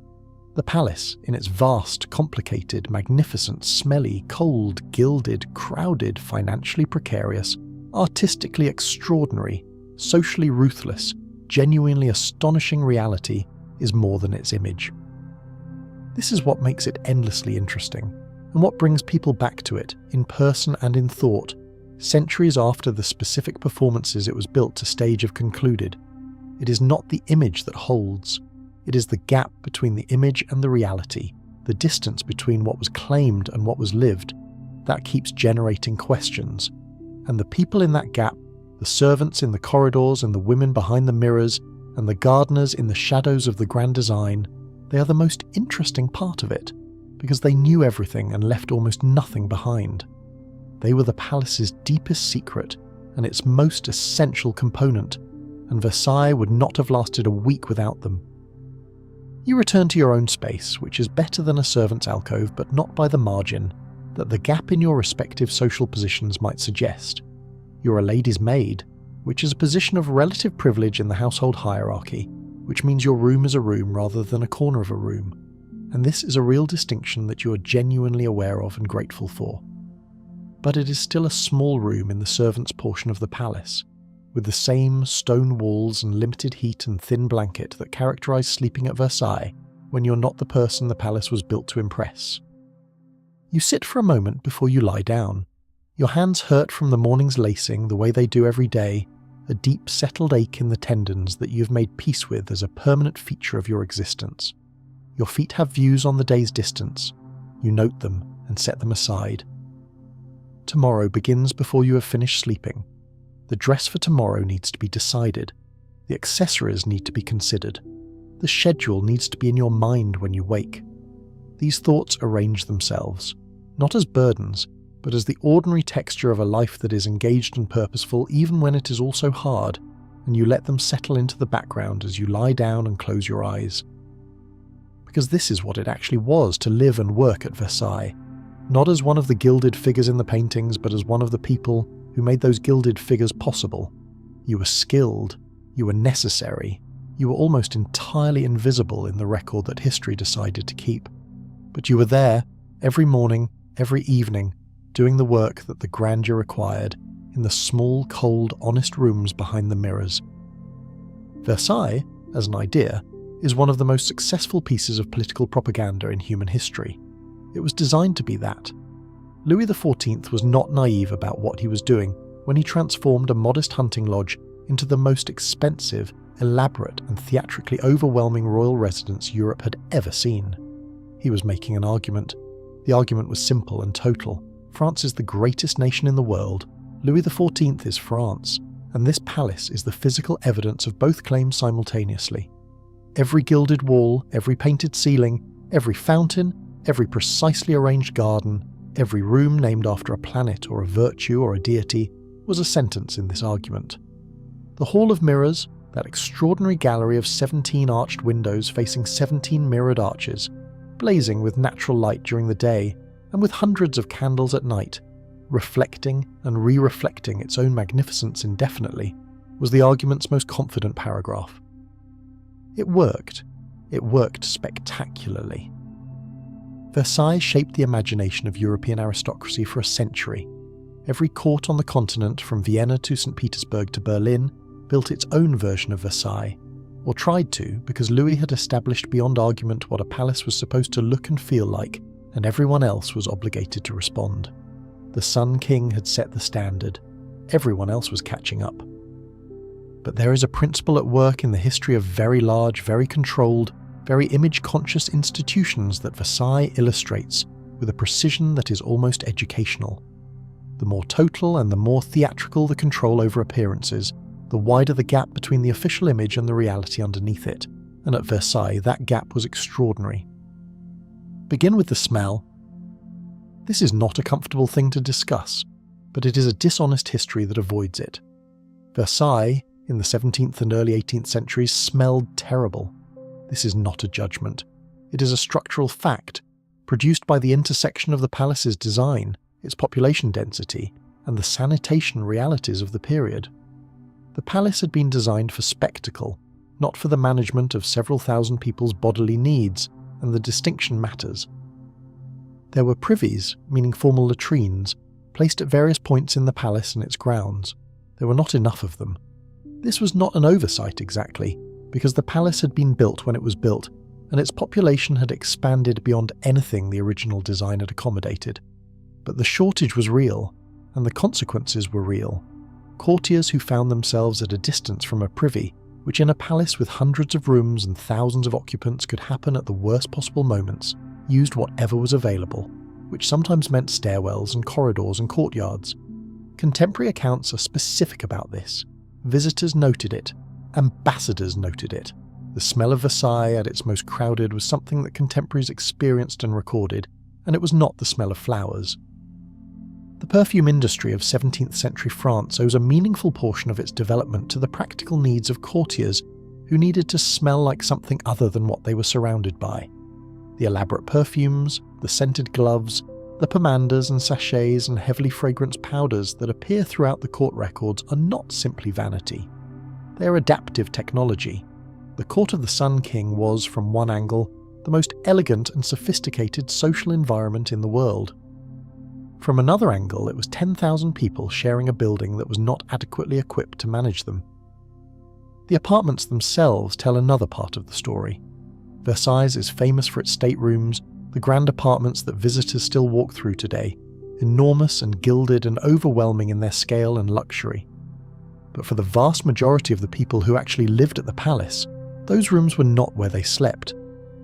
The palace, in its vast, complicated, magnificent, smelly, cold, gilded, crowded, financially precarious, artistically extraordinary, socially ruthless, genuinely astonishing reality, is more than its image. This is what makes it endlessly interesting, and what brings people back to it, in person and in thought, centuries after the specific performances it was built to stage have concluded. It is not the image that holds. It is the gap between the image and the reality, the distance between what was claimed and what was lived, that keeps generating questions. And the people in that gap, the servants in the corridors and the women behind the mirrors, and the gardeners in the shadows of the grand design, they are the most interesting part of it, because they knew everything and left almost nothing behind. They were the palace's deepest secret and its most essential component, and Versailles would not have lasted a week without them. You return to your own space, which is better than a servant's alcove, but not by the margin that the gap in your respective social positions might suggest. You're a lady's maid, which is a position of relative privilege in the household hierarchy, which means your room is a room rather than a corner of a room, and this is a real distinction that you are genuinely aware of and grateful for. But it is still a small room in the servants' portion of the palace, with the same stone walls and limited heat and thin blanket that characterize sleeping at Versailles when you're not the person the palace was built to impress. You sit for a moment before you lie down. Your hands hurt from the morning's lacing the way they do every day, a deep settled ache in the tendons that you've made peace with as a permanent feature of your existence. Your feet have views on the day's distance. You note them and set them aside. Tomorrow begins before you have finished sleeping. The dress for tomorrow needs to be decided. The accessories need to be considered. The schedule needs to be in your mind when you wake. These thoughts arrange themselves, not as burdens, but as the ordinary texture of a life that is engaged and purposeful even when it is also hard, and you let them settle into the background as you lie down and close your eyes. Because this is what it actually was to live and work at Versailles, not as one of the gilded figures in the paintings, but as one of the people who made those gilded figures possible. You were skilled, you were necessary, you were almost entirely invisible in the record that history decided to keep. But you were there, every morning, every evening, doing the work that the grandeur required, in the small, cold, honest rooms behind the mirrors. Versailles, as an idea, is one of the most successful pieces of political propaganda in human history. It was designed to be that. Louis XIV was not naive about what he was doing when he transformed a modest hunting lodge into the most expensive, elaborate and theatrically overwhelming royal residence Europe had ever seen. He was making an argument. The argument was simple and total. France is the greatest nation in the world. Louis XIV is France, and this palace is the physical evidence of both claims simultaneously. Every gilded wall, every painted ceiling, every fountain, every precisely arranged garden, every room named after a planet or a virtue or a deity, was a sentence in this argument. The Hall of Mirrors, that extraordinary gallery of 17 arched windows facing 17 mirrored arches, blazing with natural light during the day and with hundreds of candles at night, reflecting and re-reflecting its own magnificence indefinitely, was the argument's most confident paragraph. It worked. It worked spectacularly. Versailles shaped the imagination of European aristocracy for a century. Every court on the continent, from Vienna to St. Petersburg to Berlin, built its own version of Versailles, or tried to, because Louis had established beyond argument what a palace was supposed to look and feel like, and everyone else was obligated to respond. The Sun King had set the standard. Everyone else was catching up. But there is a principle at work in the history of very large, very controlled, very image-conscious institutions that Versailles illustrates with a precision that is almost educational. The more total and the more theatrical the control over appearances, the wider the gap between the official image and the reality underneath it, and at Versailles that gap was extraordinary. Begin with the smell. This is not a comfortable thing to discuss, but it is a dishonest history that avoids it. Versailles, in the 17th and early 18th centuries, smelled terrible. This is not a judgment. It is a structural fact, produced by the intersection of the palace's design, its population density, and the sanitation realities of the period. The palace had been designed for spectacle, not for the management of several thousand people's bodily needs, and the distinction matters. There were privies, meaning formal latrines, placed at various points in the palace and its grounds. There were not enough of them. This was not an oversight exactly, because the palace had been built when it was built, and its population had expanded beyond anything the original design had accommodated. But the shortage was real, and the consequences were real. Courtiers who found themselves at a distance from a privy, which in a palace with hundreds of rooms and thousands of occupants could happen at the worst possible moments, used whatever was available, which sometimes meant stairwells and corridors and courtyards. Contemporary accounts are specific about this. Visitors noted it. Ambassadors noted it. The smell of Versailles at its most crowded was something that contemporaries experienced and recorded, and it was not the smell of flowers. The perfume industry of 17th century France owes a meaningful portion of its development to the practical needs of courtiers who needed to smell like something other than what they were surrounded by. The elaborate perfumes, the scented gloves, the pomanders and sachets and heavily fragranced powders that appear throughout the court records are not simply vanity. They are adaptive technology. The court of the Sun King was, from one angle, the most elegant and sophisticated social environment in the world. From another angle, it was 10,000 people sharing a building that was not adequately equipped to manage them. The apartments themselves tell another part of the story. Versailles is famous for its staterooms, the grand apartments that visitors still walk through today, enormous and gilded and overwhelming in their scale and luxury. But for the vast majority of the people who actually lived at the palace, those rooms were not where they slept.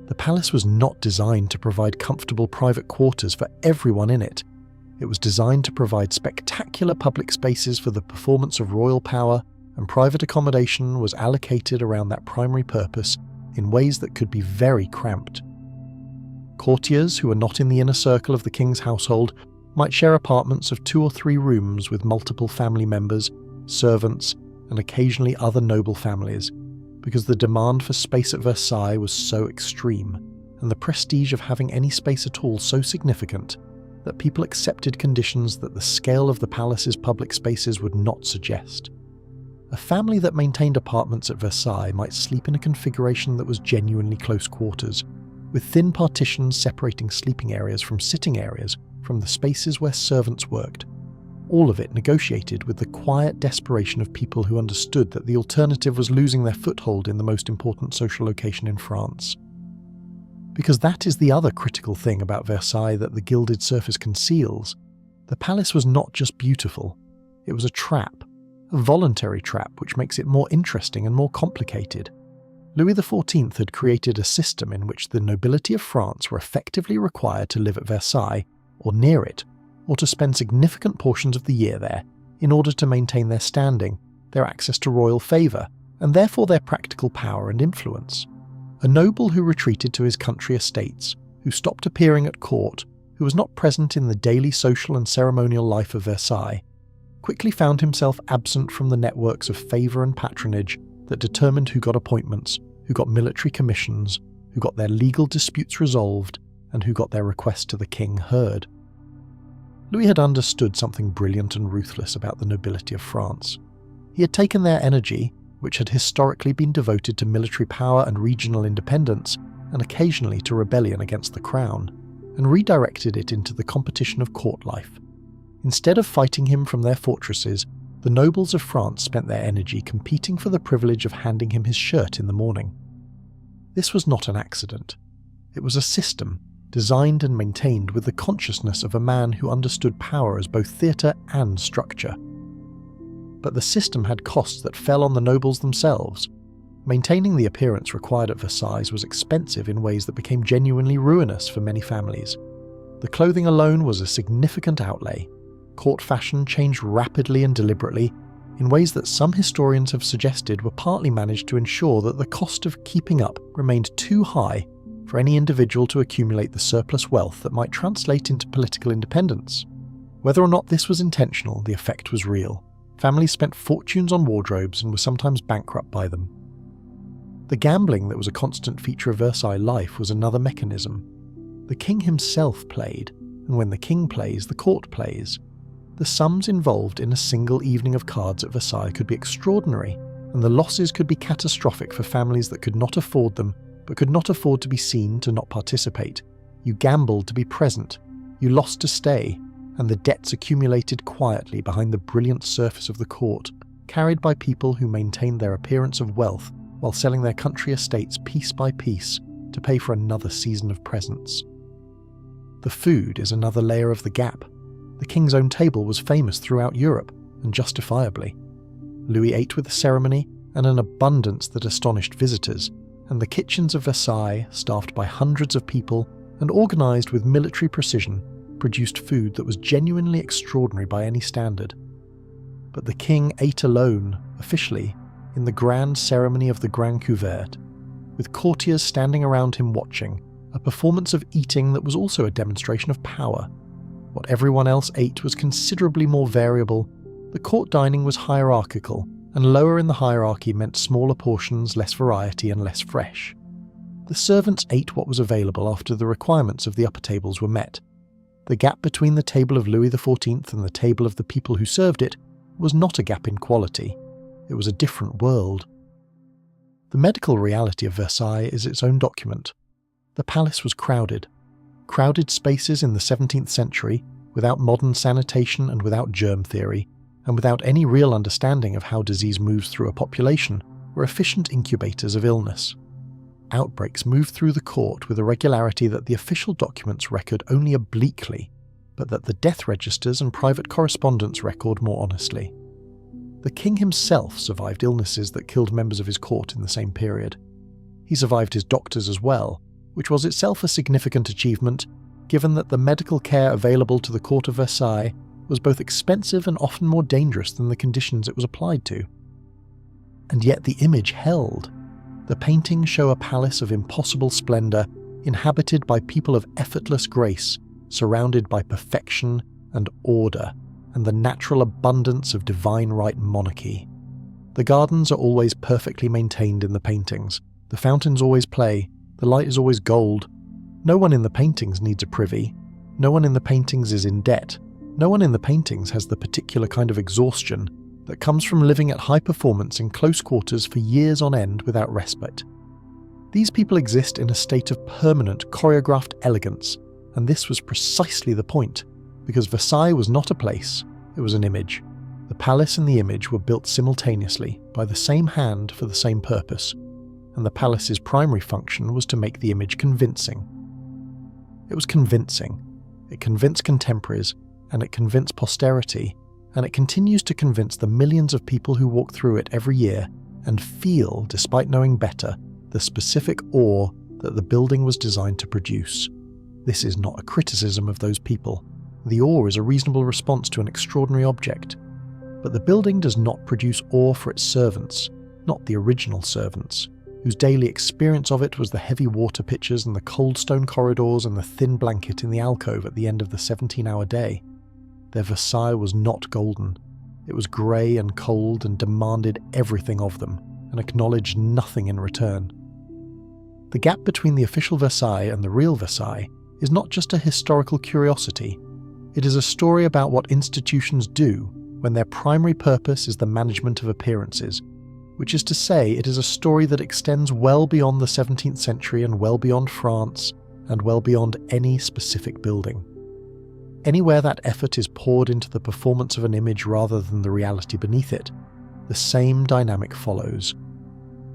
The palace was not designed to provide comfortable private quarters for everyone in it. It was designed to provide spectacular public spaces for the performance of royal power, and private accommodation was allocated around that primary purpose in ways that could be very cramped. Courtiers who were not in the inner circle of the king's household might share apartments of 2 or 3 rooms with multiple family members, servants, and occasionally other noble families, because the demand for space at Versailles was so extreme, and the prestige of having any space at all so significant, that people accepted conditions that the scale of the palace's public spaces would not suggest. A family that maintained apartments at Versailles might sleep in a configuration that was genuinely close quarters, with thin partitions separating sleeping areas from sitting areas from the spaces where servants worked, all of it negotiated with the quiet desperation of people who understood that the alternative was losing their foothold in the most important social location in France. Because that is the other critical thing about Versailles that the gilded surface conceals. The palace was not just beautiful, it was a trap, a voluntary trap which makes it more interesting and more complicated. Louis XIV had created a system in which the nobility of France were effectively required to live at Versailles, or near it, or to spend significant portions of the year there, in order to maintain their standing, their access to royal favour, and therefore their practical power and influence. A noble who retreated to his country estates, who stopped appearing at court, who was not present in the daily social and ceremonial life of Versailles, quickly found himself absent from the networks of favour and patronage that determined who got appointments, who got military commissions, who got their legal disputes resolved, and who got their requests to the king heard. Louis had understood something brilliant and ruthless about the nobility of France. He had taken their energy, which had historically been devoted to military power and regional independence, and occasionally to rebellion against the crown, and redirected it into the competition of court life. Instead of fighting him from their fortresses, the nobles of France spent their energy competing for the privilege of handing him his shirt in the morning. This was not an accident. It was a system, designed and maintained with the consciousness of a man who understood power as both theatre and structure. But the system had costs that fell on the nobles themselves. Maintaining the appearance required at Versailles was expensive in ways that became genuinely ruinous for many families. The clothing alone was a significant outlay. Court fashion changed rapidly and deliberately, in ways that some historians have suggested were partly managed to ensure that the cost of keeping up remained too high for any individual to accumulate the surplus wealth that might translate into political independence. Whether or not this was intentional, the effect was real. Families spent fortunes on wardrobes and were sometimes bankrupt by them. The gambling that was a constant feature of Versailles life was another mechanism. The king himself played, and when the king plays, the court plays. The sums involved in a single evening of cards at Versailles could be extraordinary, and the losses could be catastrophic for families that could not afford them, but could not afford to be seen to not participate. You gambled to be present, you lost to stay, and the debts accumulated quietly behind the brilliant surface of the court, carried by people who maintained their appearance of wealth while selling their country estates piece by piece to pay for another season of presents. The food is another layer of the gap. The king's own table was famous throughout Europe, and justifiably. Louis ate with a ceremony and an abundance that astonished visitors, and the kitchens of Versailles, staffed by hundreds of people and organised with military precision, produced food that was genuinely extraordinary by any standard. But the king ate alone, officially, in the grand ceremony of the Grand Couvert, with courtiers standing around him watching, a performance of eating that was also a demonstration of power. What everyone else ate was considerably more variable. The court dining was hierarchical, and lower in the hierarchy meant smaller portions, less variety, and less fresh. The servants ate what was available after the requirements of the upper tables were met. The gap between the table of Louis XIV and the table of the people who served it was not a gap in quality. It was a different world. The medical reality of Versailles is its own document. The palace was crowded. Crowded spaces in the 17th century, without modern sanitation and without germ theory, and without any real understanding of how disease moves through a population, were efficient incubators of illness. Outbreaks moved through the court with a regularity that the official documents record only obliquely, but that the death registers and private correspondence record more honestly. The king himself survived illnesses that killed members of his court in the same period. He survived his doctors as well, which was itself a significant achievement, given that the medical care available to the court of Versailles was both expensive and often more dangerous than the conditions it was applied to. And yet the image held. The paintings show a palace of impossible splendour, inhabited by people of effortless grace, surrounded by perfection and order, and the natural abundance of divine right monarchy. The gardens are always perfectly maintained in the paintings, the fountains always play, the light is always gold. No one in the paintings needs a privy, no one in the paintings is in debt, no one in the paintings has the particular kind of exhaustion that comes from living at high performance in close quarters for years on end without respite. These people exist in a state of permanent, choreographed elegance, and this was precisely the point, because Versailles was not a place, it was an image. The palace and the image were built simultaneously, by the same hand for the same purpose, and the palace's primary function was to make the image convincing. It was convincing. It convinced contemporaries, and it convinced posterity, and it continues to convince the millions of people who walk through it every year and feel, despite knowing better, the specific awe that the building was designed to produce. This is not a criticism of those people. The awe is a reasonable response to an extraordinary object. But the building does not produce awe for its servants, not the original servants, whose daily experience of it was the heavy water pitchers and the cold stone corridors and the thin blanket in the alcove at the end of the 17-hour day. Their Versailles was not golden. It was grey and cold and demanded everything of them, and acknowledged nothing in return. The gap between the official Versailles and the real Versailles is not just a historical curiosity. It is a story about what institutions do when their primary purpose is the management of appearances, which is to say, it is a story that extends well beyond the 17th century and well beyond France, and well beyond any specific building. Anywhere that effort is poured into the performance of an image rather than the reality beneath it, the same dynamic follows.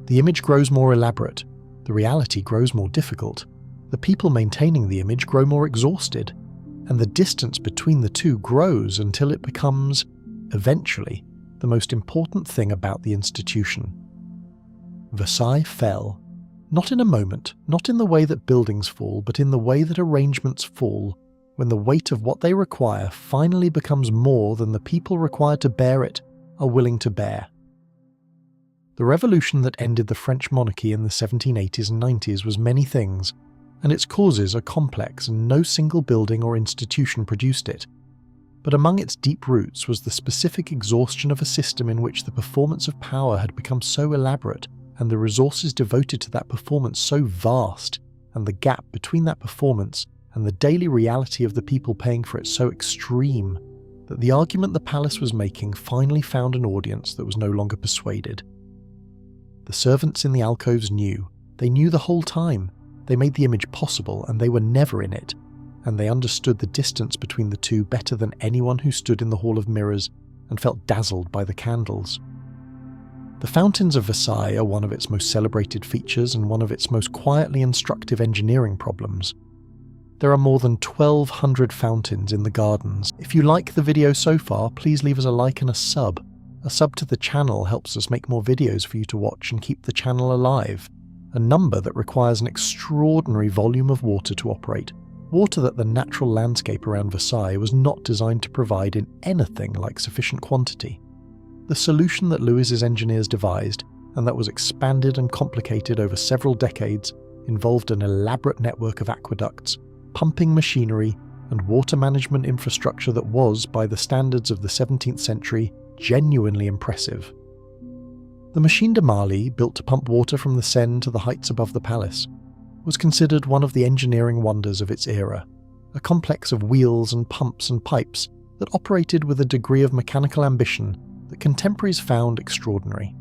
The image grows more elaborate, the reality grows more difficult, the people maintaining the image grow more exhausted, and the distance between the two grows until it becomes, eventually, the most important thing about the institution. Versailles fell, not in a moment, not in the way that buildings fall, but in the way that arrangements fall, when the weight of what they require finally becomes more than the people required to bear it are willing to bear. The revolution that ended the French monarchy in the 1780s and 90s was many things, and its causes are complex and no single building or institution produced it. But among its deep roots was the specific exhaustion of a system in which the performance of power had become so elaborate and the resources devoted to that performance so vast, and the gap between that performance and the daily reality of the people paying for it so extreme, that the argument the palace was making finally found an audience that was no longer persuaded. The servants in the alcoves knew. They knew the whole time. They made the image possible, and they were never in it, and they understood the distance between the two better than anyone who stood in the Hall of Mirrors and felt dazzled by the candles. The fountains of Versailles are one of its most celebrated features and one of its most quietly instructive engineering problems. There are more than 1,200 fountains in the gardens. If you like the video so far, please leave us a like and a sub. A sub to the channel helps us make more videos for you to watch and keep the channel alive, a number that requires an extraordinary volume of water to operate, water that the natural landscape around Versailles was not designed to provide in anything like sufficient quantity. The solution that Louis's engineers devised, and that was expanded and complicated over several decades, involved an elaborate network of aqueducts, pumping machinery, and water management infrastructure that was, by the standards of the 17th century, genuinely impressive. The machine de Marly, built to pump water from the Seine to the heights above the palace, was considered one of the engineering wonders of its era, a complex of wheels and pumps and pipes that operated with a degree of mechanical ambition that contemporaries found extraordinary.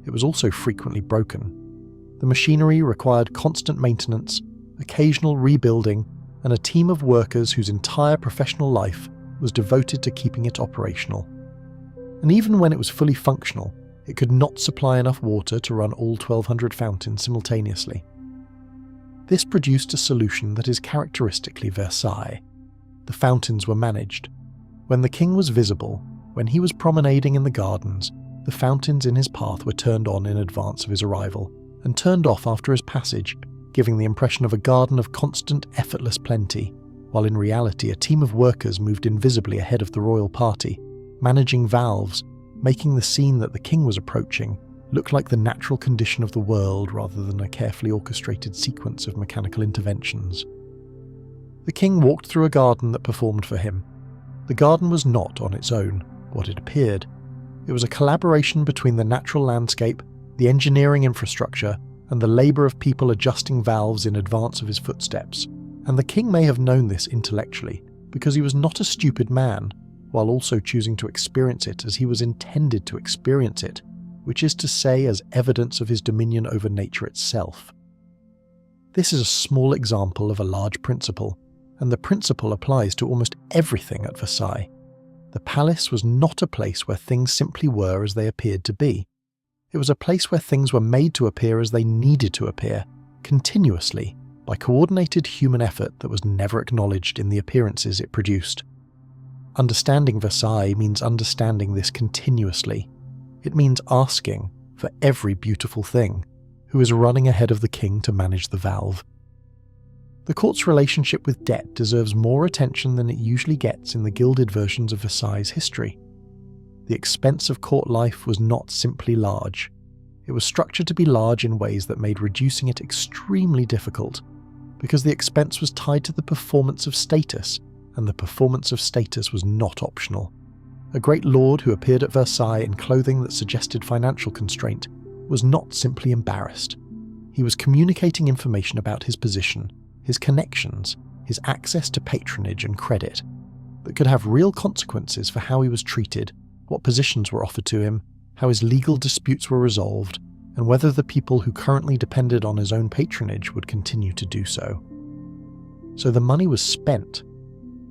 It was also frequently broken. The machinery required constant maintenance, occasional rebuilding, and a team of workers whose entire professional life was devoted to keeping it operational. And even when it was fully functional, it could not supply enough water to run all 1,200 fountains simultaneously. This produced a solution that is characteristically Versailles. The fountains were managed. When the king was visible, when he was promenading in the gardens, the fountains in his path were turned on in advance of his arrival, and turned off after his passage, giving the impression of a garden of constant, effortless plenty, while in reality a team of workers moved invisibly ahead of the royal party, managing valves, making the scene that the king was approaching look like the natural condition of the world rather than a carefully orchestrated sequence of mechanical interventions. The king walked through a garden that performed for him. The garden was not, on its own, what it appeared. It was a collaboration between the natural landscape, the engineering infrastructure, and the labour of people adjusting valves in advance of his footsteps. And the king may have known this intellectually, because he was not a stupid man, while also choosing to experience it as he was intended to experience it, which is to say as evidence of his dominion over nature itself. This is a small example of a large principle, and the principle applies to almost everything at Versailles. The palace was not a place where things simply were as they appeared to be. It was a place where things were made to appear as they needed to appear, continuously, by coordinated human effort that was never acknowledged in the appearances it produced. Understanding Versailles means understanding this continuously. It means asking, for every beautiful thing, who is running ahead of the king to manage the valve. The court's relationship with debt deserves more attention than it usually gets in the gilded versions of Versailles' history. The expense of court life was not simply large. It was structured to be large in ways that made reducing it extremely difficult, because the expense was tied to the performance of status, and the performance of status was not optional. A great lord who appeared at Versailles in clothing that suggested financial constraint was not simply embarrassed. He was communicating information about his position, his connections, his access to patronage and credit, that could have real consequences for how he was treated, what positions were offered to him, how his legal disputes were resolved, and whether the people who currently depended on his own patronage would continue to do so. So the money was spent,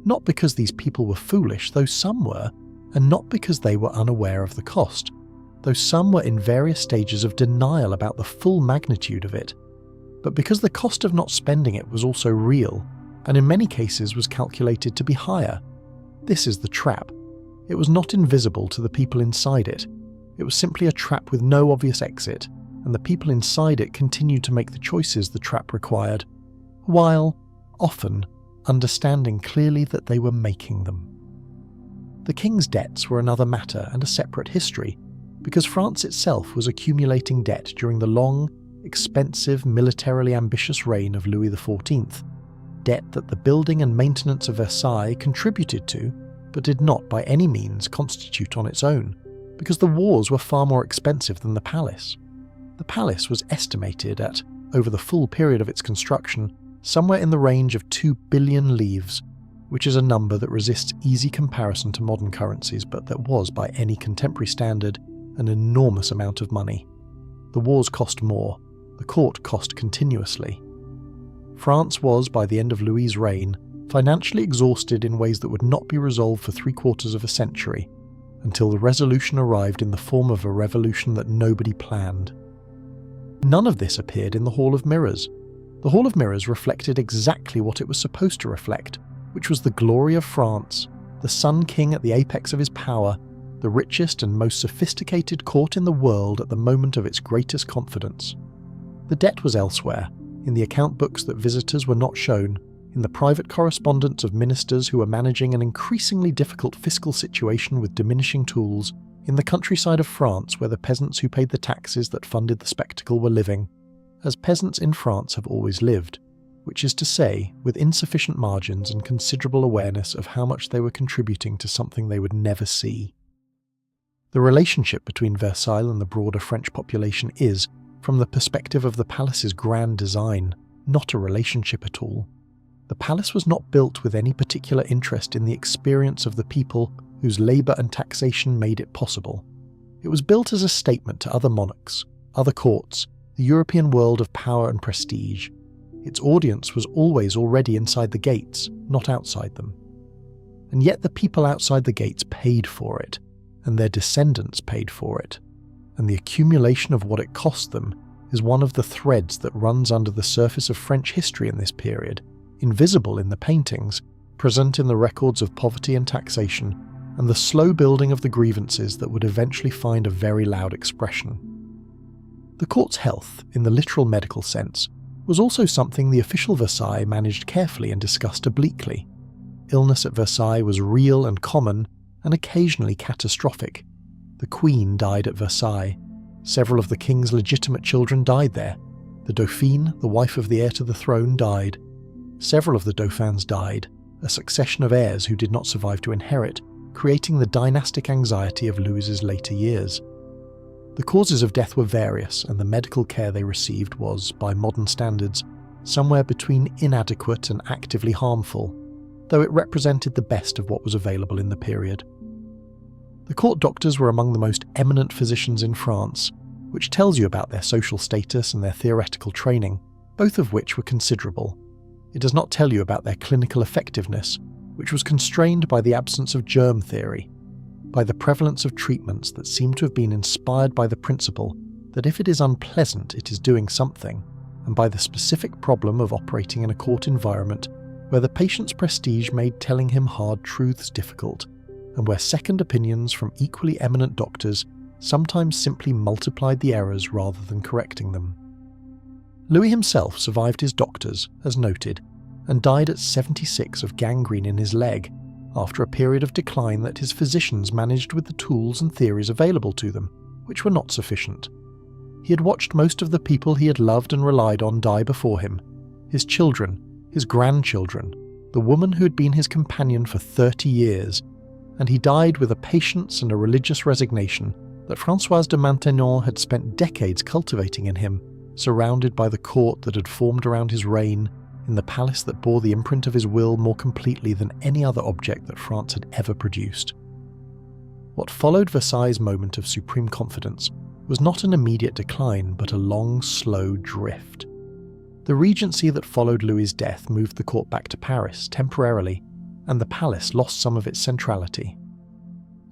not because these people were foolish, though some were, and not because they were unaware of the cost, though some were in various stages of denial about the full magnitude of it, but because the cost of not spending it was also real, and in many cases was calculated to be higher. This is the trap. It was not invisible to the people inside it. It was simply a trap with no obvious exit, and the people inside it continued to make the choices the trap required, while, often, understanding clearly that they were making them. The king's debts were another matter and a separate history, because France itself was accumulating debt during the long, expensive, militarily ambitious reign of Louis XIV, debt that the building and maintenance of Versailles contributed to, but did not by any means constitute on its own, because the wars were far more expensive than the palace. The palace was estimated at, over the full period of its construction, somewhere in the range of 2 billion livres, which is a number that resists easy comparison to modern currencies, but that was, by any contemporary standard, an enormous amount of money. The wars cost more, the court cost continuously. France was, by the end of Louis's reign, financially exhausted in ways that would not be resolved for 3/4 of a century, until the resolution arrived in the form of a revolution that nobody planned. None of this appeared in the Hall of Mirrors. The Hall of Mirrors reflected exactly what it was supposed to reflect, which was the glory of France, the Sun King at the apex of his power, the richest and most sophisticated court in the world at the moment of its greatest confidence. The debt was elsewhere, in the account books that visitors were not shown, in the private correspondence of ministers who were managing an increasingly difficult fiscal situation with diminishing tools, in the countryside of France where the peasants who paid the taxes that funded the spectacle were living, as peasants in France have always lived, which is to say, with insufficient margins and considerable awareness of how much they were contributing to something they would never see. The relationship between Versailles and the broader French population is, from the perspective of the palace's grand design, not a relationship at all. The palace was not built with any particular interest in the experience of the people whose labour and taxation made it possible. It was built as a statement to other monarchs, other courts, the European world of power and prestige. Its audience was always already inside the gates, not outside them. And yet the people outside the gates paid for it, and their descendants paid for it, and the accumulation of what it cost them is one of the threads that runs under the surface of French history in this period, invisible in the paintings, present in the records of poverty and taxation, and the slow building of the grievances that would eventually find a very loud expression. The court's health, in the literal medical sense, was also something the official Versailles managed carefully and discussed obliquely. Illness at Versailles was real and common, and occasionally catastrophic. The Queen died at Versailles. Several of the king's legitimate children died there. The Dauphine, the wife of the heir to the throne, died. Several of the Dauphins died, a succession of heirs who did not survive to inherit, creating the dynastic anxiety of Louis's later years. The causes of death were various, and the medical care they received was, by modern standards, somewhere between inadequate and actively harmful, though it represented the best of what was available in the period. The court doctors were among the most eminent physicians in France, which tells you about their social status and their theoretical training, both of which were considerable. It does not tell you about their clinical effectiveness, which was constrained by the absence of germ theory, by the prevalence of treatments that seem to have been inspired by the principle that if it is unpleasant it is doing something, and by the specific problem of operating in a court environment where the patient's prestige made telling him hard truths difficult, and where second opinions from equally eminent doctors sometimes simply multiplied the errors rather than correcting them. Louis himself survived his doctors, as noted, and died at 76 of gangrene in his leg, after a period of decline that his physicians managed with the tools and theories available to them, which were not sufficient. He had watched most of the people he had loved and relied on die before him, his children, his grandchildren, the woman who had been his companion for 30 years, and he died with a patience and a religious resignation that Françoise de Maintenon had spent decades cultivating in him, surrounded by the court that had formed around his reign, in the palace that bore the imprint of his will more completely than any other object that France had ever produced. What followed Versailles' moment of supreme confidence was not an immediate decline, but a long, slow drift. The regency that followed Louis's death moved the court back to Paris temporarily, and the palace lost some of its centrality.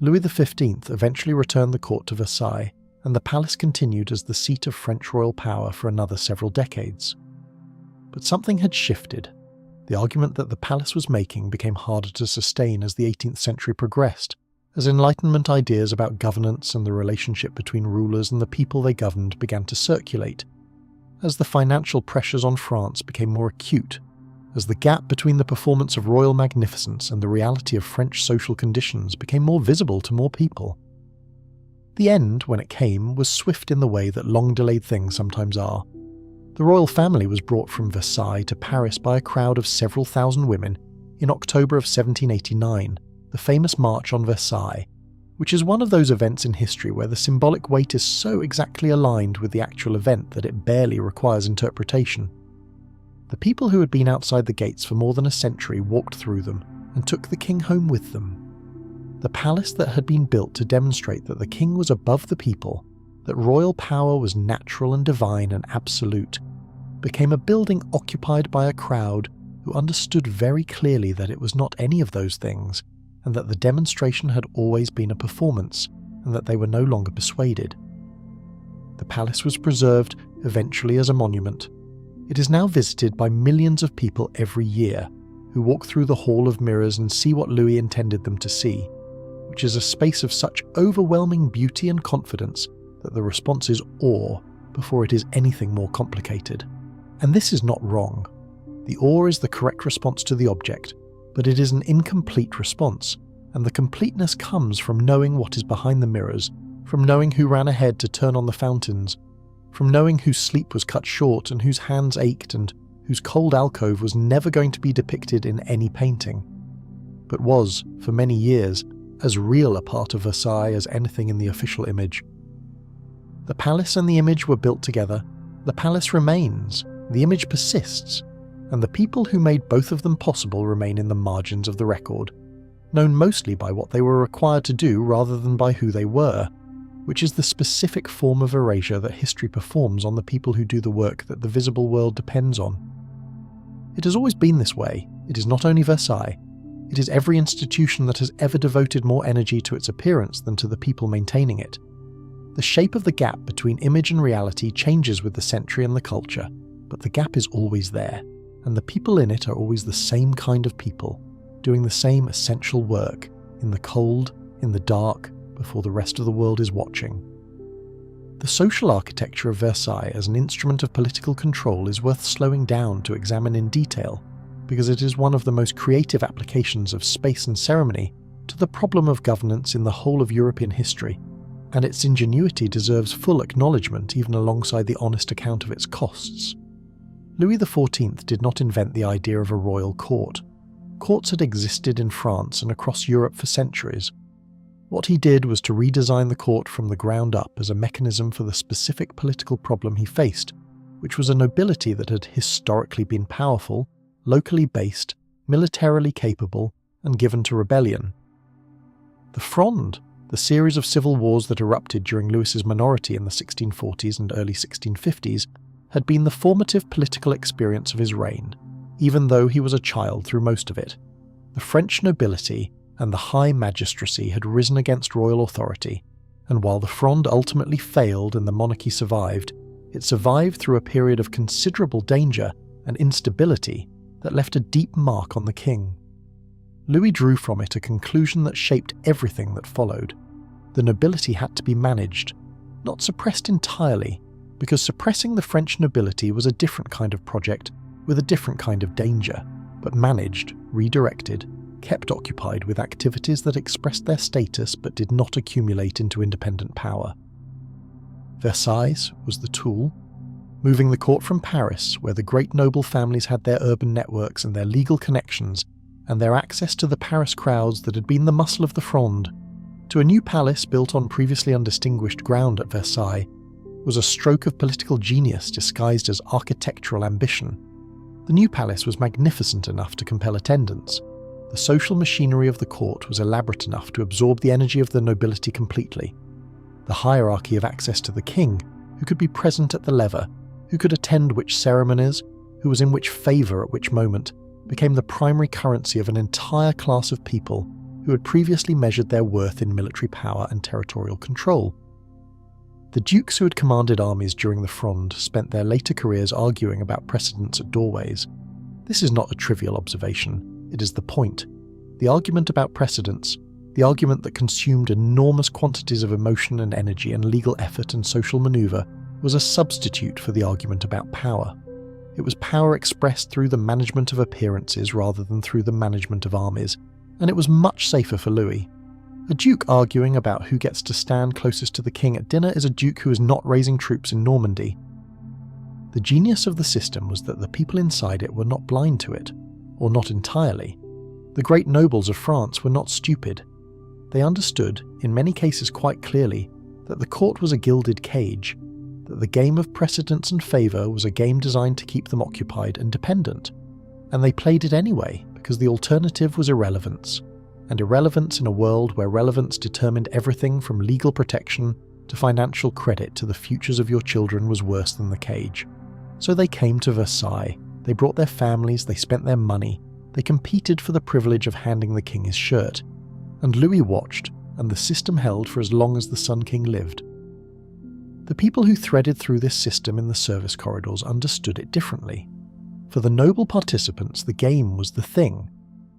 Louis XV eventually returned the court to Versailles, and the palace continued as the seat of French royal power for another several decades. But something had shifted. The argument that the palace was making became harder to sustain as the 18th century progressed, as Enlightenment ideas about governance and the relationship between rulers and the people they governed began to circulate, as the financial pressures on France became more acute, as the gap between the performance of royal magnificence and the reality of French social conditions became more visible to more people. The end, when it came, was swift in the way that long-delayed things sometimes are, The royal family was brought from Versailles to Paris by a crowd of several thousand women in October of 1789, the famous March on Versailles, which is one of those events in history where the symbolic weight is so exactly aligned with the actual event that it barely requires interpretation. The people who had been outside the gates for more than a century walked through them and took the king home with them. The palace that had been built to demonstrate that the king was above the people, that royal power was natural and divine and absolute, became a building occupied by a crowd who understood very clearly that it was not any of those things, and that the demonstration had always been a performance, and that they were no longer persuaded. The palace was preserved eventually as a monument. It is now visited by millions of people every year, who walk through the Hall of Mirrors and see what Louis intended them to see, which is a space of such overwhelming beauty and confidence that the response is awe before it is anything more complicated. And this is not wrong. The awe is the correct response to the object, but it is an incomplete response, and the completeness comes from knowing what is behind the mirrors, from knowing who ran ahead to turn on the fountains, from knowing whose sleep was cut short and whose hands ached and whose cold alcove was never going to be depicted in any painting, but was, for many years, as real a part of Versailles as anything in the official image. The palace and the image were built together, the palace remains, the image persists, and the people who made both of them possible remain in the margins of the record, known mostly by what they were required to do rather than by who they were, which is the specific form of erasure that history performs on the people who do the work that the visible world depends on. It has always been this way. It is not only Versailles. It is every institution that has ever devoted more energy to its appearance than to the people maintaining it. The shape of the gap between image and reality changes with the century and the culture, but the gap is always there, and the people in it are always the same kind of people, doing the same essential work, in the cold, in the dark, before the rest of the world is watching. The social architecture of Versailles as an instrument of political control is worth slowing down to examine in detail, because it is one of the most creative applications of space and ceremony to the problem of governance in the whole of European history, and its ingenuity deserves full acknowledgement even alongside the honest account of its costs. Louis XIV did not invent the idea of a royal court. Courts had existed in France and across Europe for centuries. What he did was to redesign the court from the ground up as a mechanism for the specific political problem he faced, which was a nobility that had historically been powerful, locally based, militarily capable, and given to rebellion. The Fronde, the series of civil wars that erupted during Louis's minority in the 1640s and early 1650s, had been the formative political experience of his reign, even though he was a child through most of it. The French nobility and the high magistracy had risen against royal authority, and while the Fronde ultimately failed and the monarchy survived, it survived through a period of considerable danger and instability that left a deep mark on the king. Louis drew from it a conclusion that shaped everything that followed. The nobility had to be managed, not suppressed entirely, because suppressing the French nobility was a different kind of project with a different kind of danger, but managed, redirected, kept occupied with activities that expressed their status but did not accumulate into independent power. Versailles was the tool. Moving the court from Paris, where the great noble families had their urban networks and their legal connections, and their access to the Paris crowds that had been the muscle of the Fronde, to a new palace built on previously undistinguished ground at Versailles, was a stroke of political genius disguised as architectural ambition. The new palace was magnificent enough to compel attendance. The social machinery of the court was elaborate enough to absorb the energy of the nobility completely. The hierarchy of access to the king, who could be present at the lever, who could attend which ceremonies, who was in which favour at which moment, became the primary currency of an entire class of people who had previously measured their worth in military power and territorial control. The dukes who had commanded armies during the Fronde spent their later careers arguing about precedence at doorways. This is not a trivial observation, it is the point. The argument about precedence, the argument that consumed enormous quantities of emotion and energy and legal effort and social manoeuvre, was a substitute for the argument about power. It was power expressed through the management of appearances rather than through the management of armies, and it was much safer for Louis. A duke arguing about who gets to stand closest to the king at dinner is a duke who is not raising troops in Normandy. The The genius of the system was that the people inside it were not blind to it, or not entirely. The great nobles of France were not stupid. They understood, in many cases quite clearly, that the court was a gilded cage, that the game of precedence and favour was a game designed to keep them occupied and dependent. And they played it anyway, because the alternative was irrelevance. And irrelevance in a world where relevance determined everything from legal protection to financial credit to the futures of your children was worse than the cage. So they came to Versailles. They brought their families, they spent their money, they competed for the privilege of handing the king his shirt. And Louis watched, and the system held for as long as the Sun King lived. The people who threaded through this system in the service corridors understood it differently. For the noble participants, the game was the thing,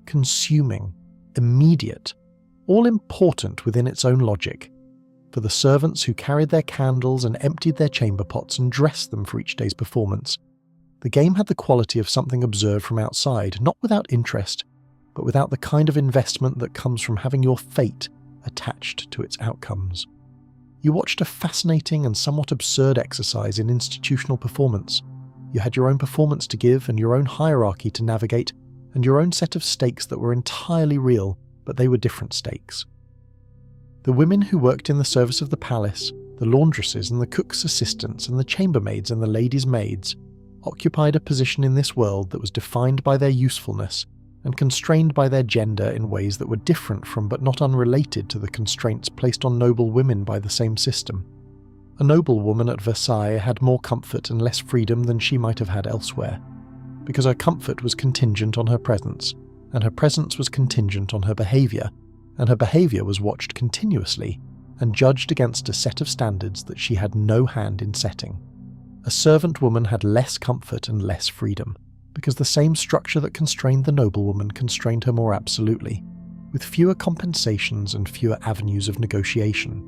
consuming, immediate, all important within its own logic. For the servants who carried their candles and emptied their chamber pots and dressed them for each day's performance, the game had the quality of something observed from outside, not without interest, but without the kind of investment that comes from having your fate attached to its outcomes. You watched a fascinating and somewhat absurd exercise in institutional performance. You had your own performance to give and your own hierarchy to navigate and your own set of stakes that were entirely real, but they were different stakes. The women who worked in the service of the palace, the laundresses and the cook's assistants and the chambermaids and the ladies' maids, occupied a position in this world that was defined by their usefulness and constrained by their gender in ways that were different from but not unrelated to the constraints placed on noble women by the same system. A noble woman at Versailles had more comfort and less freedom than she might have had elsewhere, because her comfort was contingent on her presence, and her presence was contingent on her behaviour, and her behaviour was watched continuously and judged against a set of standards that she had no hand in setting. A servant woman had less comfort and less freedom, because the same structure that constrained the noblewoman constrained her more absolutely, with fewer compensations and fewer avenues of negotiation.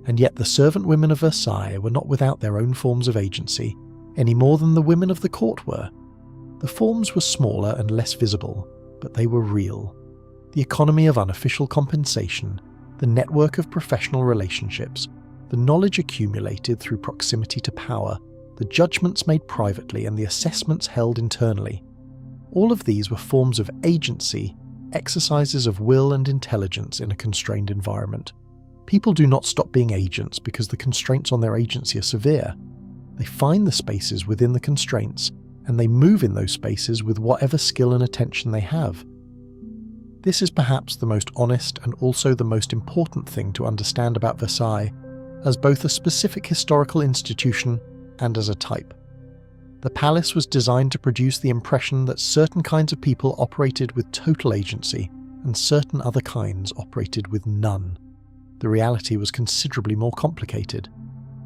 And yet the servant women of Versailles were not without their own forms of agency, any more than the women of the court were. The forms were smaller and less visible, but they were real. The economy of unofficial compensation, the network of professional relationships, the knowledge accumulated through proximity to power, the judgments made privately and the assessments held internally. All of these were forms of agency, exercises of will and intelligence in a constrained environment. People do not stop being agents because the constraints on their agency are severe. They find the spaces within the constraints, and they move in those spaces with whatever skill and attention they have. This is perhaps the most honest and also the most important thing to understand about Versailles, as both a specific historical institution and as a type. The palace was designed to produce the impression that certain kinds of people operated with total agency and certain other kinds operated with none. The reality was considerably more complicated.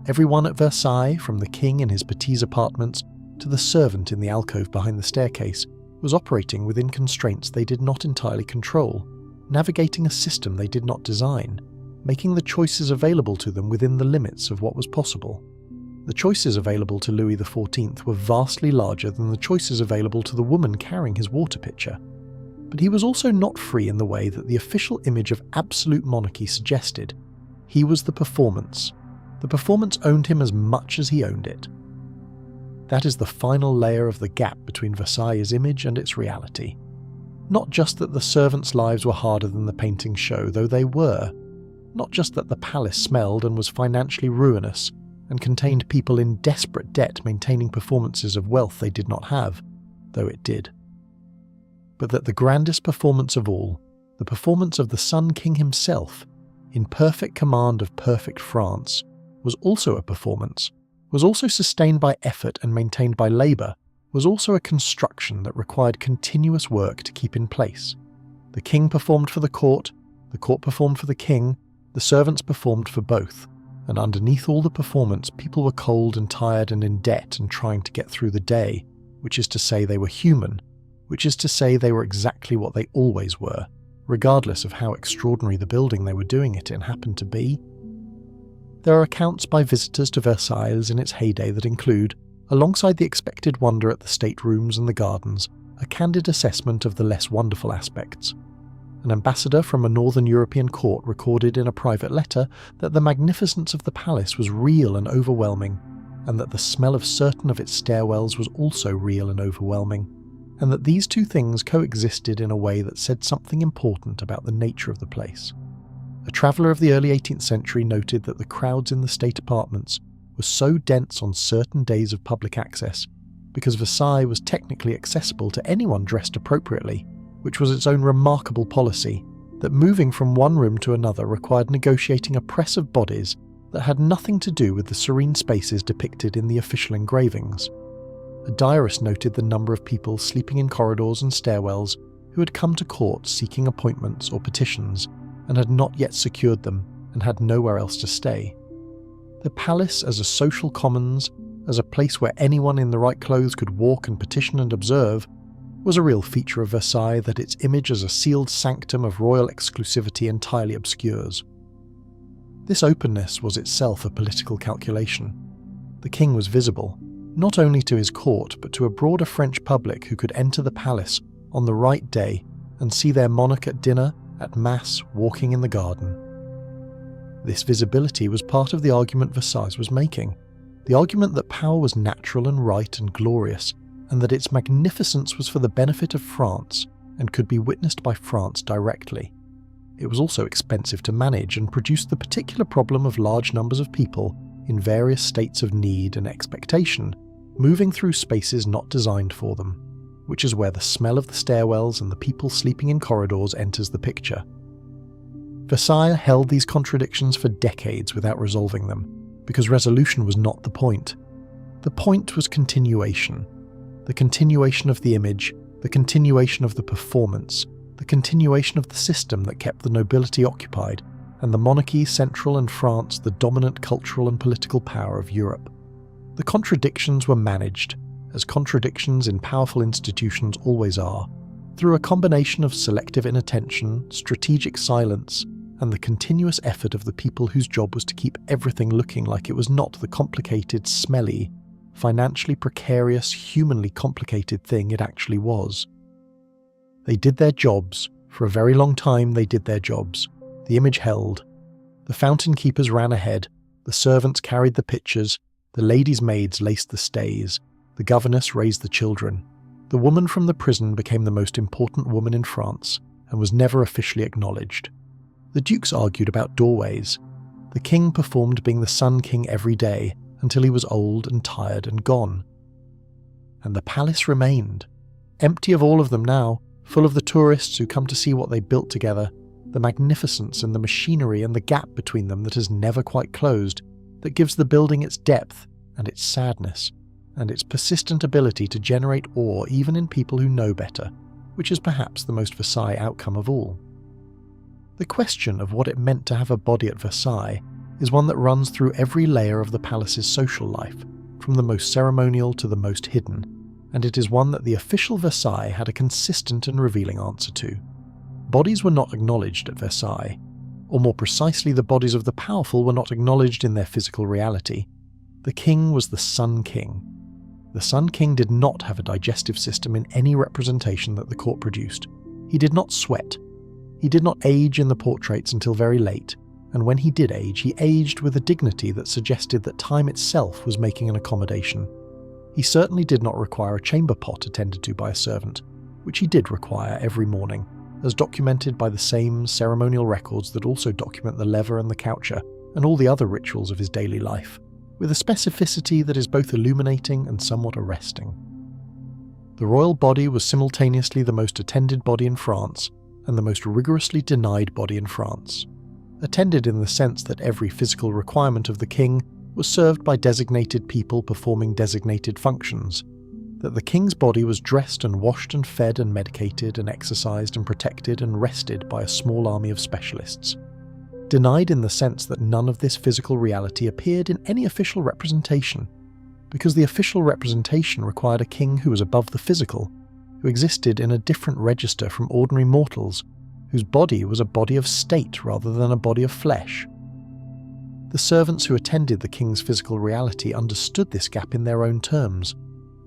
Everyone at Versailles, from the king in his petits apartments to the servant in the alcove behind the staircase, was operating within constraints they did not entirely control, navigating a system they did not design, making the choices available to them within the limits of what was possible. The choices available to Louis XIV were vastly larger than the choices available to the woman carrying his water pitcher. But he was also not free in the way that the official image of absolute monarchy suggested. He was the performance. The performance owned him as much as he owned it. That is the final layer of the gap between Versailles' image and its reality. Not just that the servants' lives were harder than the paintings show, though they were. Not just that the palace smelled and was financially ruinous, and contained people in desperate debt maintaining performances of wealth they did not have, though it did. But that the grandest performance of all, the performance of the Sun King himself, in perfect command of perfect France, was also a performance, was also sustained by effort and maintained by labour, was also a construction that required continuous work to keep in place. The king performed for the court performed for the king, the servants performed for both. And underneath all the performance, people were cold and tired and in debt and trying to get through the day, which is to say they were human, which is to say they were exactly what they always were, regardless of how extraordinary the building they were doing it in happened to be. There are accounts by visitors to Versailles in its heyday that include, alongside the expected wonder at the staterooms and the gardens, a candid assessment of the less wonderful aspects. An ambassador from a northern European court recorded in a private letter that the magnificence of the palace was real and overwhelming, and that the smell of certain of its stairwells was also real and overwhelming, and that these two things coexisted in a way that said something important about the nature of the place. A traveller of the early 18th century noted that the crowds in the state apartments were so dense on certain days of public access because Versailles was technically accessible to anyone dressed appropriately, which was its own remarkable policy, that moving from one room to another required negotiating a press of bodies that had nothing to do with the serene spaces depicted in the official engravings. A diarist noted the number of people sleeping in corridors and stairwells who had come to court seeking appointments or petitions and had not yet secured them and had nowhere else to stay. The palace as a social commons, as a place where anyone in the right clothes could walk and petition and observe, was a real feature of Versailles that its image as a sealed sanctum of royal exclusivity entirely obscures. This openness was itself a political calculation. The king was visible, not only to his court but to a broader French public who could enter the palace on the right day and see their monarch at dinner, at mass, walking in the garden. This visibility was part of the argument Versailles was making, the argument that power was natural and right and glorious, and that its magnificence was for the benefit of France and could be witnessed by France directly. It was also expensive to manage and produced the particular problem of large numbers of people in various states of need and expectation, moving through spaces not designed for them, which is where the smell of the stairwells and the people sleeping in corridors enters the picture. Versailles held these contradictions for decades without resolving them, because resolution was not the point. The point was continuation. The continuation of the image, the continuation of the performance, the continuation of the system that kept the nobility occupied, and the monarchy central and France the dominant cultural and political power of Europe. The contradictions were managed, as contradictions in powerful institutions always are, through a combination of selective inattention, strategic silence, and the continuous effort of the people whose job was to keep everything looking like it was not the complicated, smelly, financially precarious, humanly complicated thing it actually was. They did their jobs. For a very long time they did their jobs. The image held. The fountain keepers ran ahead, the servants carried the pitchers, the ladies' maids laced the stays, the governess raised the children. The woman from the prison became the most important woman in France, and was never officially acknowledged. The dukes argued about doorways. The king performed being the Sun King every day, until he was old and tired and gone. And the palace remained, empty of all of them now, full of the tourists who come to see what they built together, the magnificence and the machinery and the gap between them that has never quite closed, that gives the building its depth and its sadness, and its persistent ability to generate awe even in people who know better, which is perhaps the most Versailles outcome of all. The question of what it meant to have a body at Versailles is one that runs through every layer of the palace's social life, from the most ceremonial to the most hidden, and it is one that the official Versailles had a consistent and revealing answer to. Bodies were not acknowledged at Versailles, or more precisely the bodies of the powerful were not acknowledged in their physical reality. The king was the Sun King. The Sun King did not have a digestive system in any representation that the court produced. He did not sweat. He did not age in the portraits until very late, and when he did age, he aged with a dignity that suggested that time itself was making an accommodation. He certainly did not require a chamber pot attended to by a servant, which he did require every morning, as documented by the same ceremonial records that also document the lever and the coucher and all the other rituals of his daily life, with a specificity that is both illuminating and somewhat arresting. The royal body was simultaneously the most attended body in France and the most rigorously denied body in France. Attended in the sense that every physical requirement of the king was served by designated people performing designated functions, that the king's body was dressed and washed and fed and medicated and exercised and protected and rested by a small army of specialists. Denied in the sense that none of this physical reality appeared in any official representation, because the official representation required a king who was above the physical, who existed in a different register from ordinary mortals, whose body was a body of state rather than a body of flesh. The servants who attended the king's physical reality understood this gap in their own terms.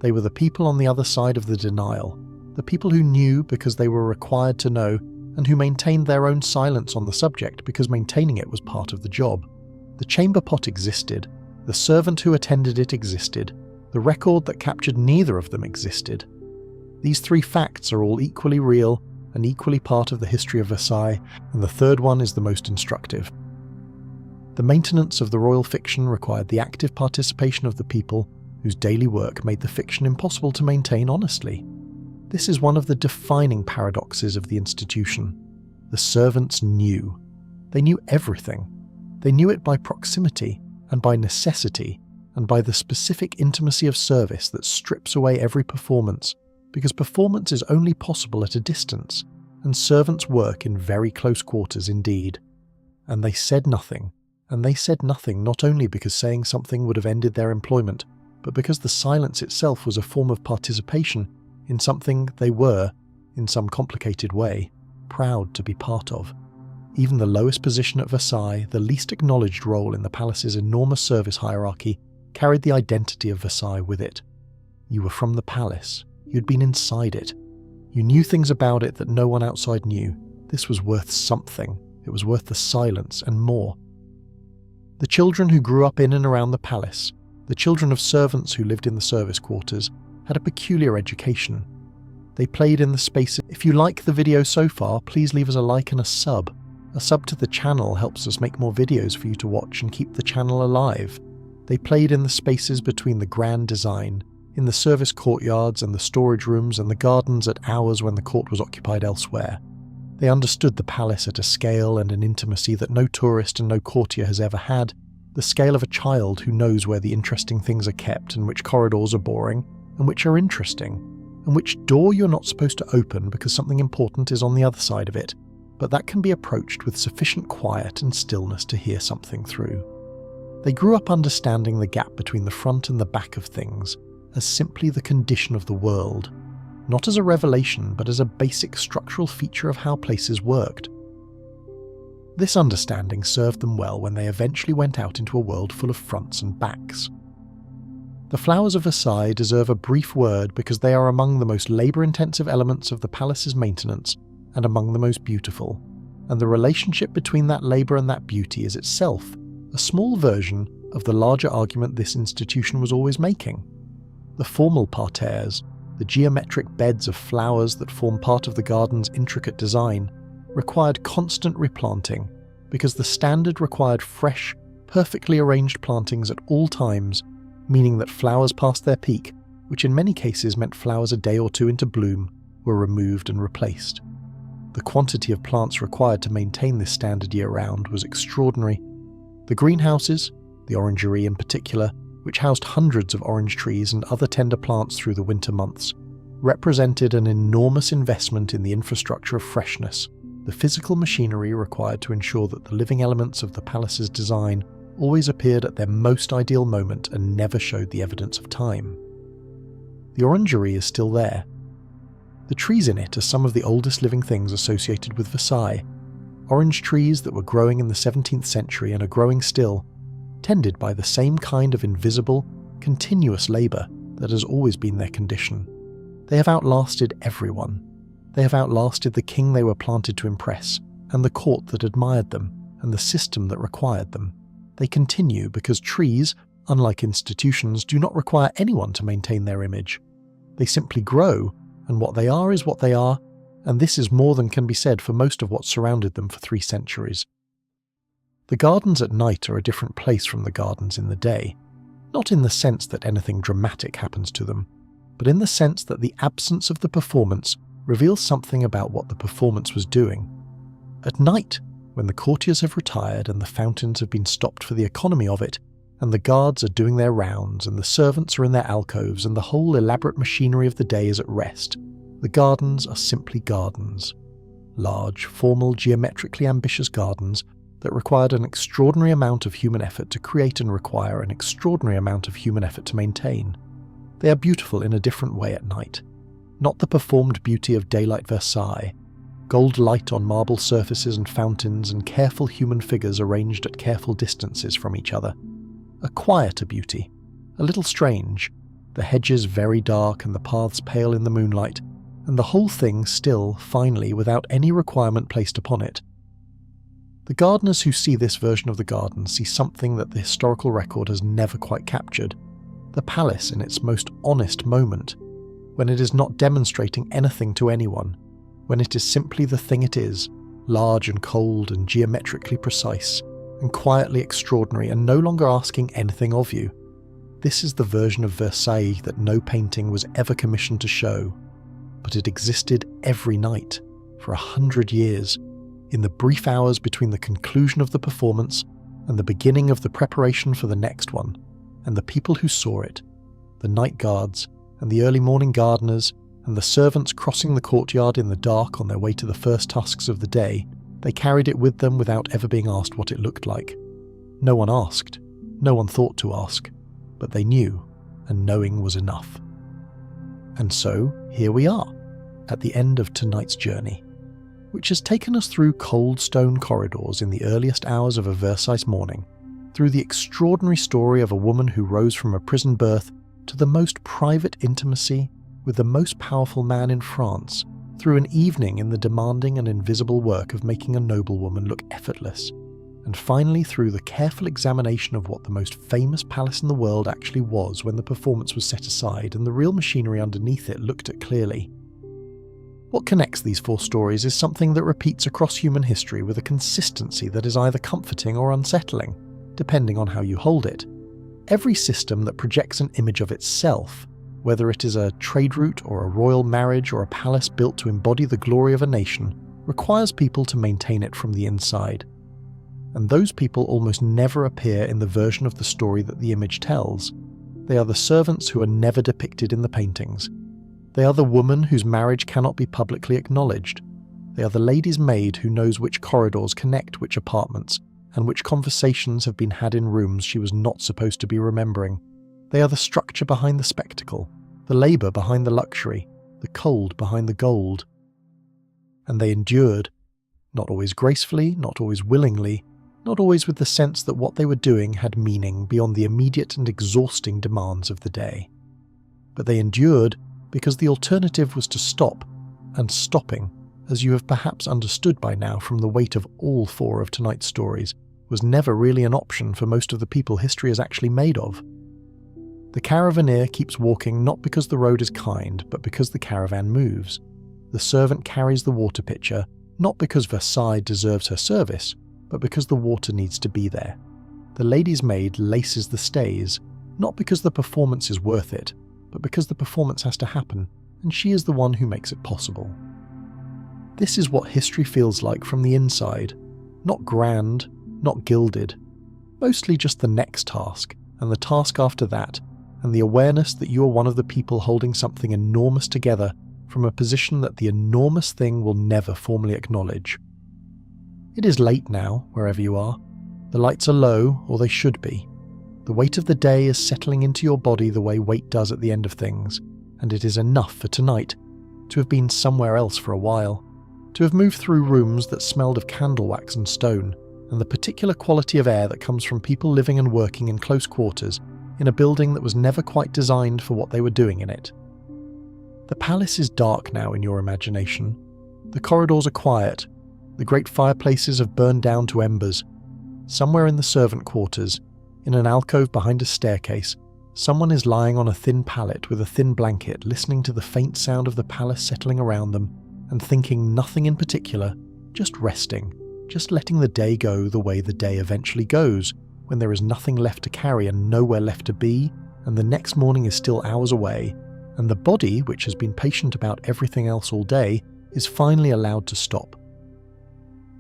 They were the people on the other side of the denial, the people who knew because they were required to know, and who maintained their own silence on the subject because maintaining it was part of the job. The chamber pot existed, The servant who attended it existed. The record that captured neither of them existed. These three facts are all equally real and equally part of the history of Versailles, and the third one is the most instructive. The maintenance of the royal fiction required the active participation of the people whose daily work made the fiction impossible to maintain honestly. This is one of the defining paradoxes of the institution. The servants knew. They knew everything. They knew it by proximity and by necessity and by the specific intimacy of service that strips away every performance, because performance is only possible at a distance, and servants work in very close quarters indeed. And they said nothing. And they said nothing not only because saying something would have ended their employment, but because the silence itself was a form of participation in something they were, in some complicated way, proud to be part of. Even the lowest position at Versailles, the least acknowledged role in the palace's enormous service hierarchy, carried the identity of Versailles with it. You were from the palace. You'd been inside it. You knew things about it that no one outside knew. This was worth something. It was worth the silence and more. The children who grew up in and around the palace, the children of servants who lived in the service quarters, had a peculiar education. They played in the spaces. If you like the video so far, please leave us a like and a sub. A sub to the channel helps us make more videos for you to watch and keep the channel alive. They played in the spaces between the grand design, in the service courtyards and the storage rooms and the gardens at hours when the court was occupied elsewhere. They understood the palace at a scale and an intimacy that no tourist and no courtier has ever had, the scale of a child who knows where the interesting things are kept and which corridors are boring and which are interesting, and which door you're not supposed to open because something important is on the other side of it, but that can be approached with sufficient quiet and stillness to hear something through. They grew up understanding the gap between the front and the back of things as simply the condition of the world, not as a revelation but as a basic structural feature of how places worked. This understanding served them well when they eventually went out into a world full of fronts and backs. The flowers of Versailles deserve a brief word because they are among the most labour-intensive elements of the palace's maintenance and among the most beautiful, and the relationship between that labour and that beauty is itself a small version of the larger argument this institution was always making. The formal parterres, the geometric beds of flowers that form part of the garden's intricate design, required constant replanting because the standard required fresh, perfectly arranged plantings at all times, meaning that flowers past their peak, which in many cases meant flowers a day or two into bloom, were removed and replaced. The quantity of plants required to maintain this standard year-round was extraordinary. The greenhouses, the orangery in particular, which housed hundreds of orange trees and other tender plants through the winter months, represented an enormous investment in the infrastructure of freshness, the physical machinery required to ensure that the living elements of the palace's design always appeared at their most ideal moment and never showed the evidence of time. The orangery is still there. The trees in it are some of the oldest living things associated with Versailles, orange trees that were growing in the 17th century and are growing still, tended by the same kind of invisible, continuous labour that has always been their condition. They have outlasted everyone. They have outlasted the king they were planted to impress, and the court that admired them, and the system that required them. They continue because trees, unlike institutions, do not require anyone to maintain their image. They simply grow, and what they are is what they are, and this is more than can be said for most of what surrounded them for 3 centuries. The gardens at night are a different place from the gardens in the day, not in the sense that anything dramatic happens to them, but in the sense that the absence of the performance reveals something about what the performance was doing. At night, when the courtiers have retired and the fountains have been stopped for the economy of it, and the guards are doing their rounds and the servants are in their alcoves and the whole elaborate machinery of the day is at rest, the gardens are simply gardens. Large, formal, geometrically ambitious gardens that required an extraordinary amount of human effort to create and require an extraordinary amount of human effort to maintain. They are beautiful in a different way at night. Not the performed beauty of daylight Versailles, gold light on marble surfaces and fountains and careful human figures arranged at careful distances from each other. A quieter beauty, a little strange, the hedges very dark and the paths pale in the moonlight, and the whole thing still, finally, without any requirement placed upon it. The gardeners who see this version of the garden see something that the historical record has never quite captured: the palace in its most honest moment, when it is not demonstrating anything to anyone, when it is simply the thing it is, large and cold and geometrically precise, and quietly extraordinary and no longer asking anything of you. This is the version of Versailles that no painting was ever commissioned to show, but it existed every night, for 100 years, in the brief hours between the conclusion of the performance and the beginning of the preparation for the next one, and the people who saw it, the night guards and the early morning gardeners and the servants crossing the courtyard in the dark on their way to the first tasks of the day, they carried it with them without ever being asked what it looked like. No one asked, no one thought to ask, but they knew, and knowing was enough. And so, here we are, at the end of tonight's journey, which has taken us through cold stone corridors in the earliest hours of a Versailles morning, through the extraordinary story of a woman who rose from a prison birth to the most private intimacy with the most powerful man in France, through an evening in the demanding and invisible work of making a noblewoman look effortless, and finally through the careful examination of what the most famous palace in the world actually was when the performance was set aside and the real machinery underneath it looked at clearly. What connects these four stories is something that repeats across human history with a consistency that is either comforting or unsettling, depending on how you hold it. Every system that projects an image of itself, whether it is a trade route or a royal marriage or a palace built to embody the glory of a nation, requires people to maintain it from the inside. And those people almost never appear in the version of the story that the image tells. They are the servants who are never depicted in the paintings. They are the woman whose marriage cannot be publicly acknowledged. They are the lady's maid who knows which corridors connect which apartments, and which conversations have been had in rooms she was not supposed to be remembering. They are the structure behind the spectacle, the labour behind the luxury, the cold behind the gold. And they endured, not always gracefully, not always willingly, not always with the sense that what they were doing had meaning beyond the immediate and exhausting demands of the day. But they endured because the alternative was to stop, and stopping, as you have perhaps understood by now from the weight of all four of tonight's stories, was never really an option for most of the people history is actually made of. The caravaneer keeps walking not because the road is kind, but because the caravan moves. The servant carries the water pitcher, not because Versailles deserves her service, but because the water needs to be there. The lady's maid laces the stays, not because the performance is worth it, but because the performance has to happen, and she is the one who makes it possible. This is what history feels like from the inside, not grand, not gilded, mostly just the next task, and the task after that, and the awareness that you are one of the people holding something enormous together from a position that the enormous thing will never formally acknowledge. It is late now, wherever you are. The lights are low, or they should be. The weight of the day is settling into your body the way weight does at the end of things, and it is enough for tonight to have been somewhere else for a while, to have moved through rooms that smelled of candle wax and stone, and the particular quality of air that comes from people living and working in close quarters in a building that was never quite designed for what they were doing in it. The palace is dark now in your imagination. The corridors are quiet. The great fireplaces have burned down to embers. Somewhere in the servant quarters, in an alcove behind a staircase, someone is lying on a thin pallet with a thin blanket, listening to the faint sound of the palace settling around them, and thinking nothing in particular, just resting, just letting the day go the way the day eventually goes, when there is nothing left to carry and nowhere left to be, and the next morning is still hours away, and the body, which has been patient about everything else all day, is finally allowed to stop.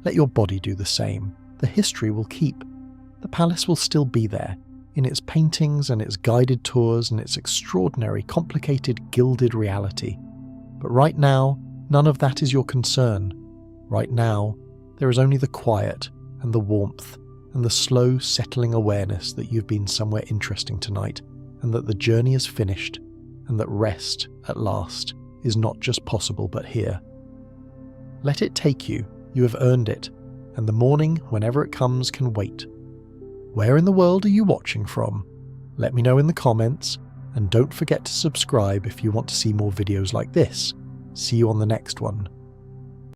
Let your body do the same. The history will keep. The palace will still be there, in its paintings and its guided tours and its extraordinary, complicated, gilded reality. But right now, none of that is your concern. Right now, there is only the quiet and the warmth and the slow, settling awareness that you've been somewhere interesting tonight, and that the journey is finished, and that rest, at last, is not just possible but here. Let it take you. You have earned it, and the morning, whenever it comes, can wait. Where in the world are you watching from? Let me know in the comments, and don't forget to subscribe if you want to see more videos like this. See you on the next one.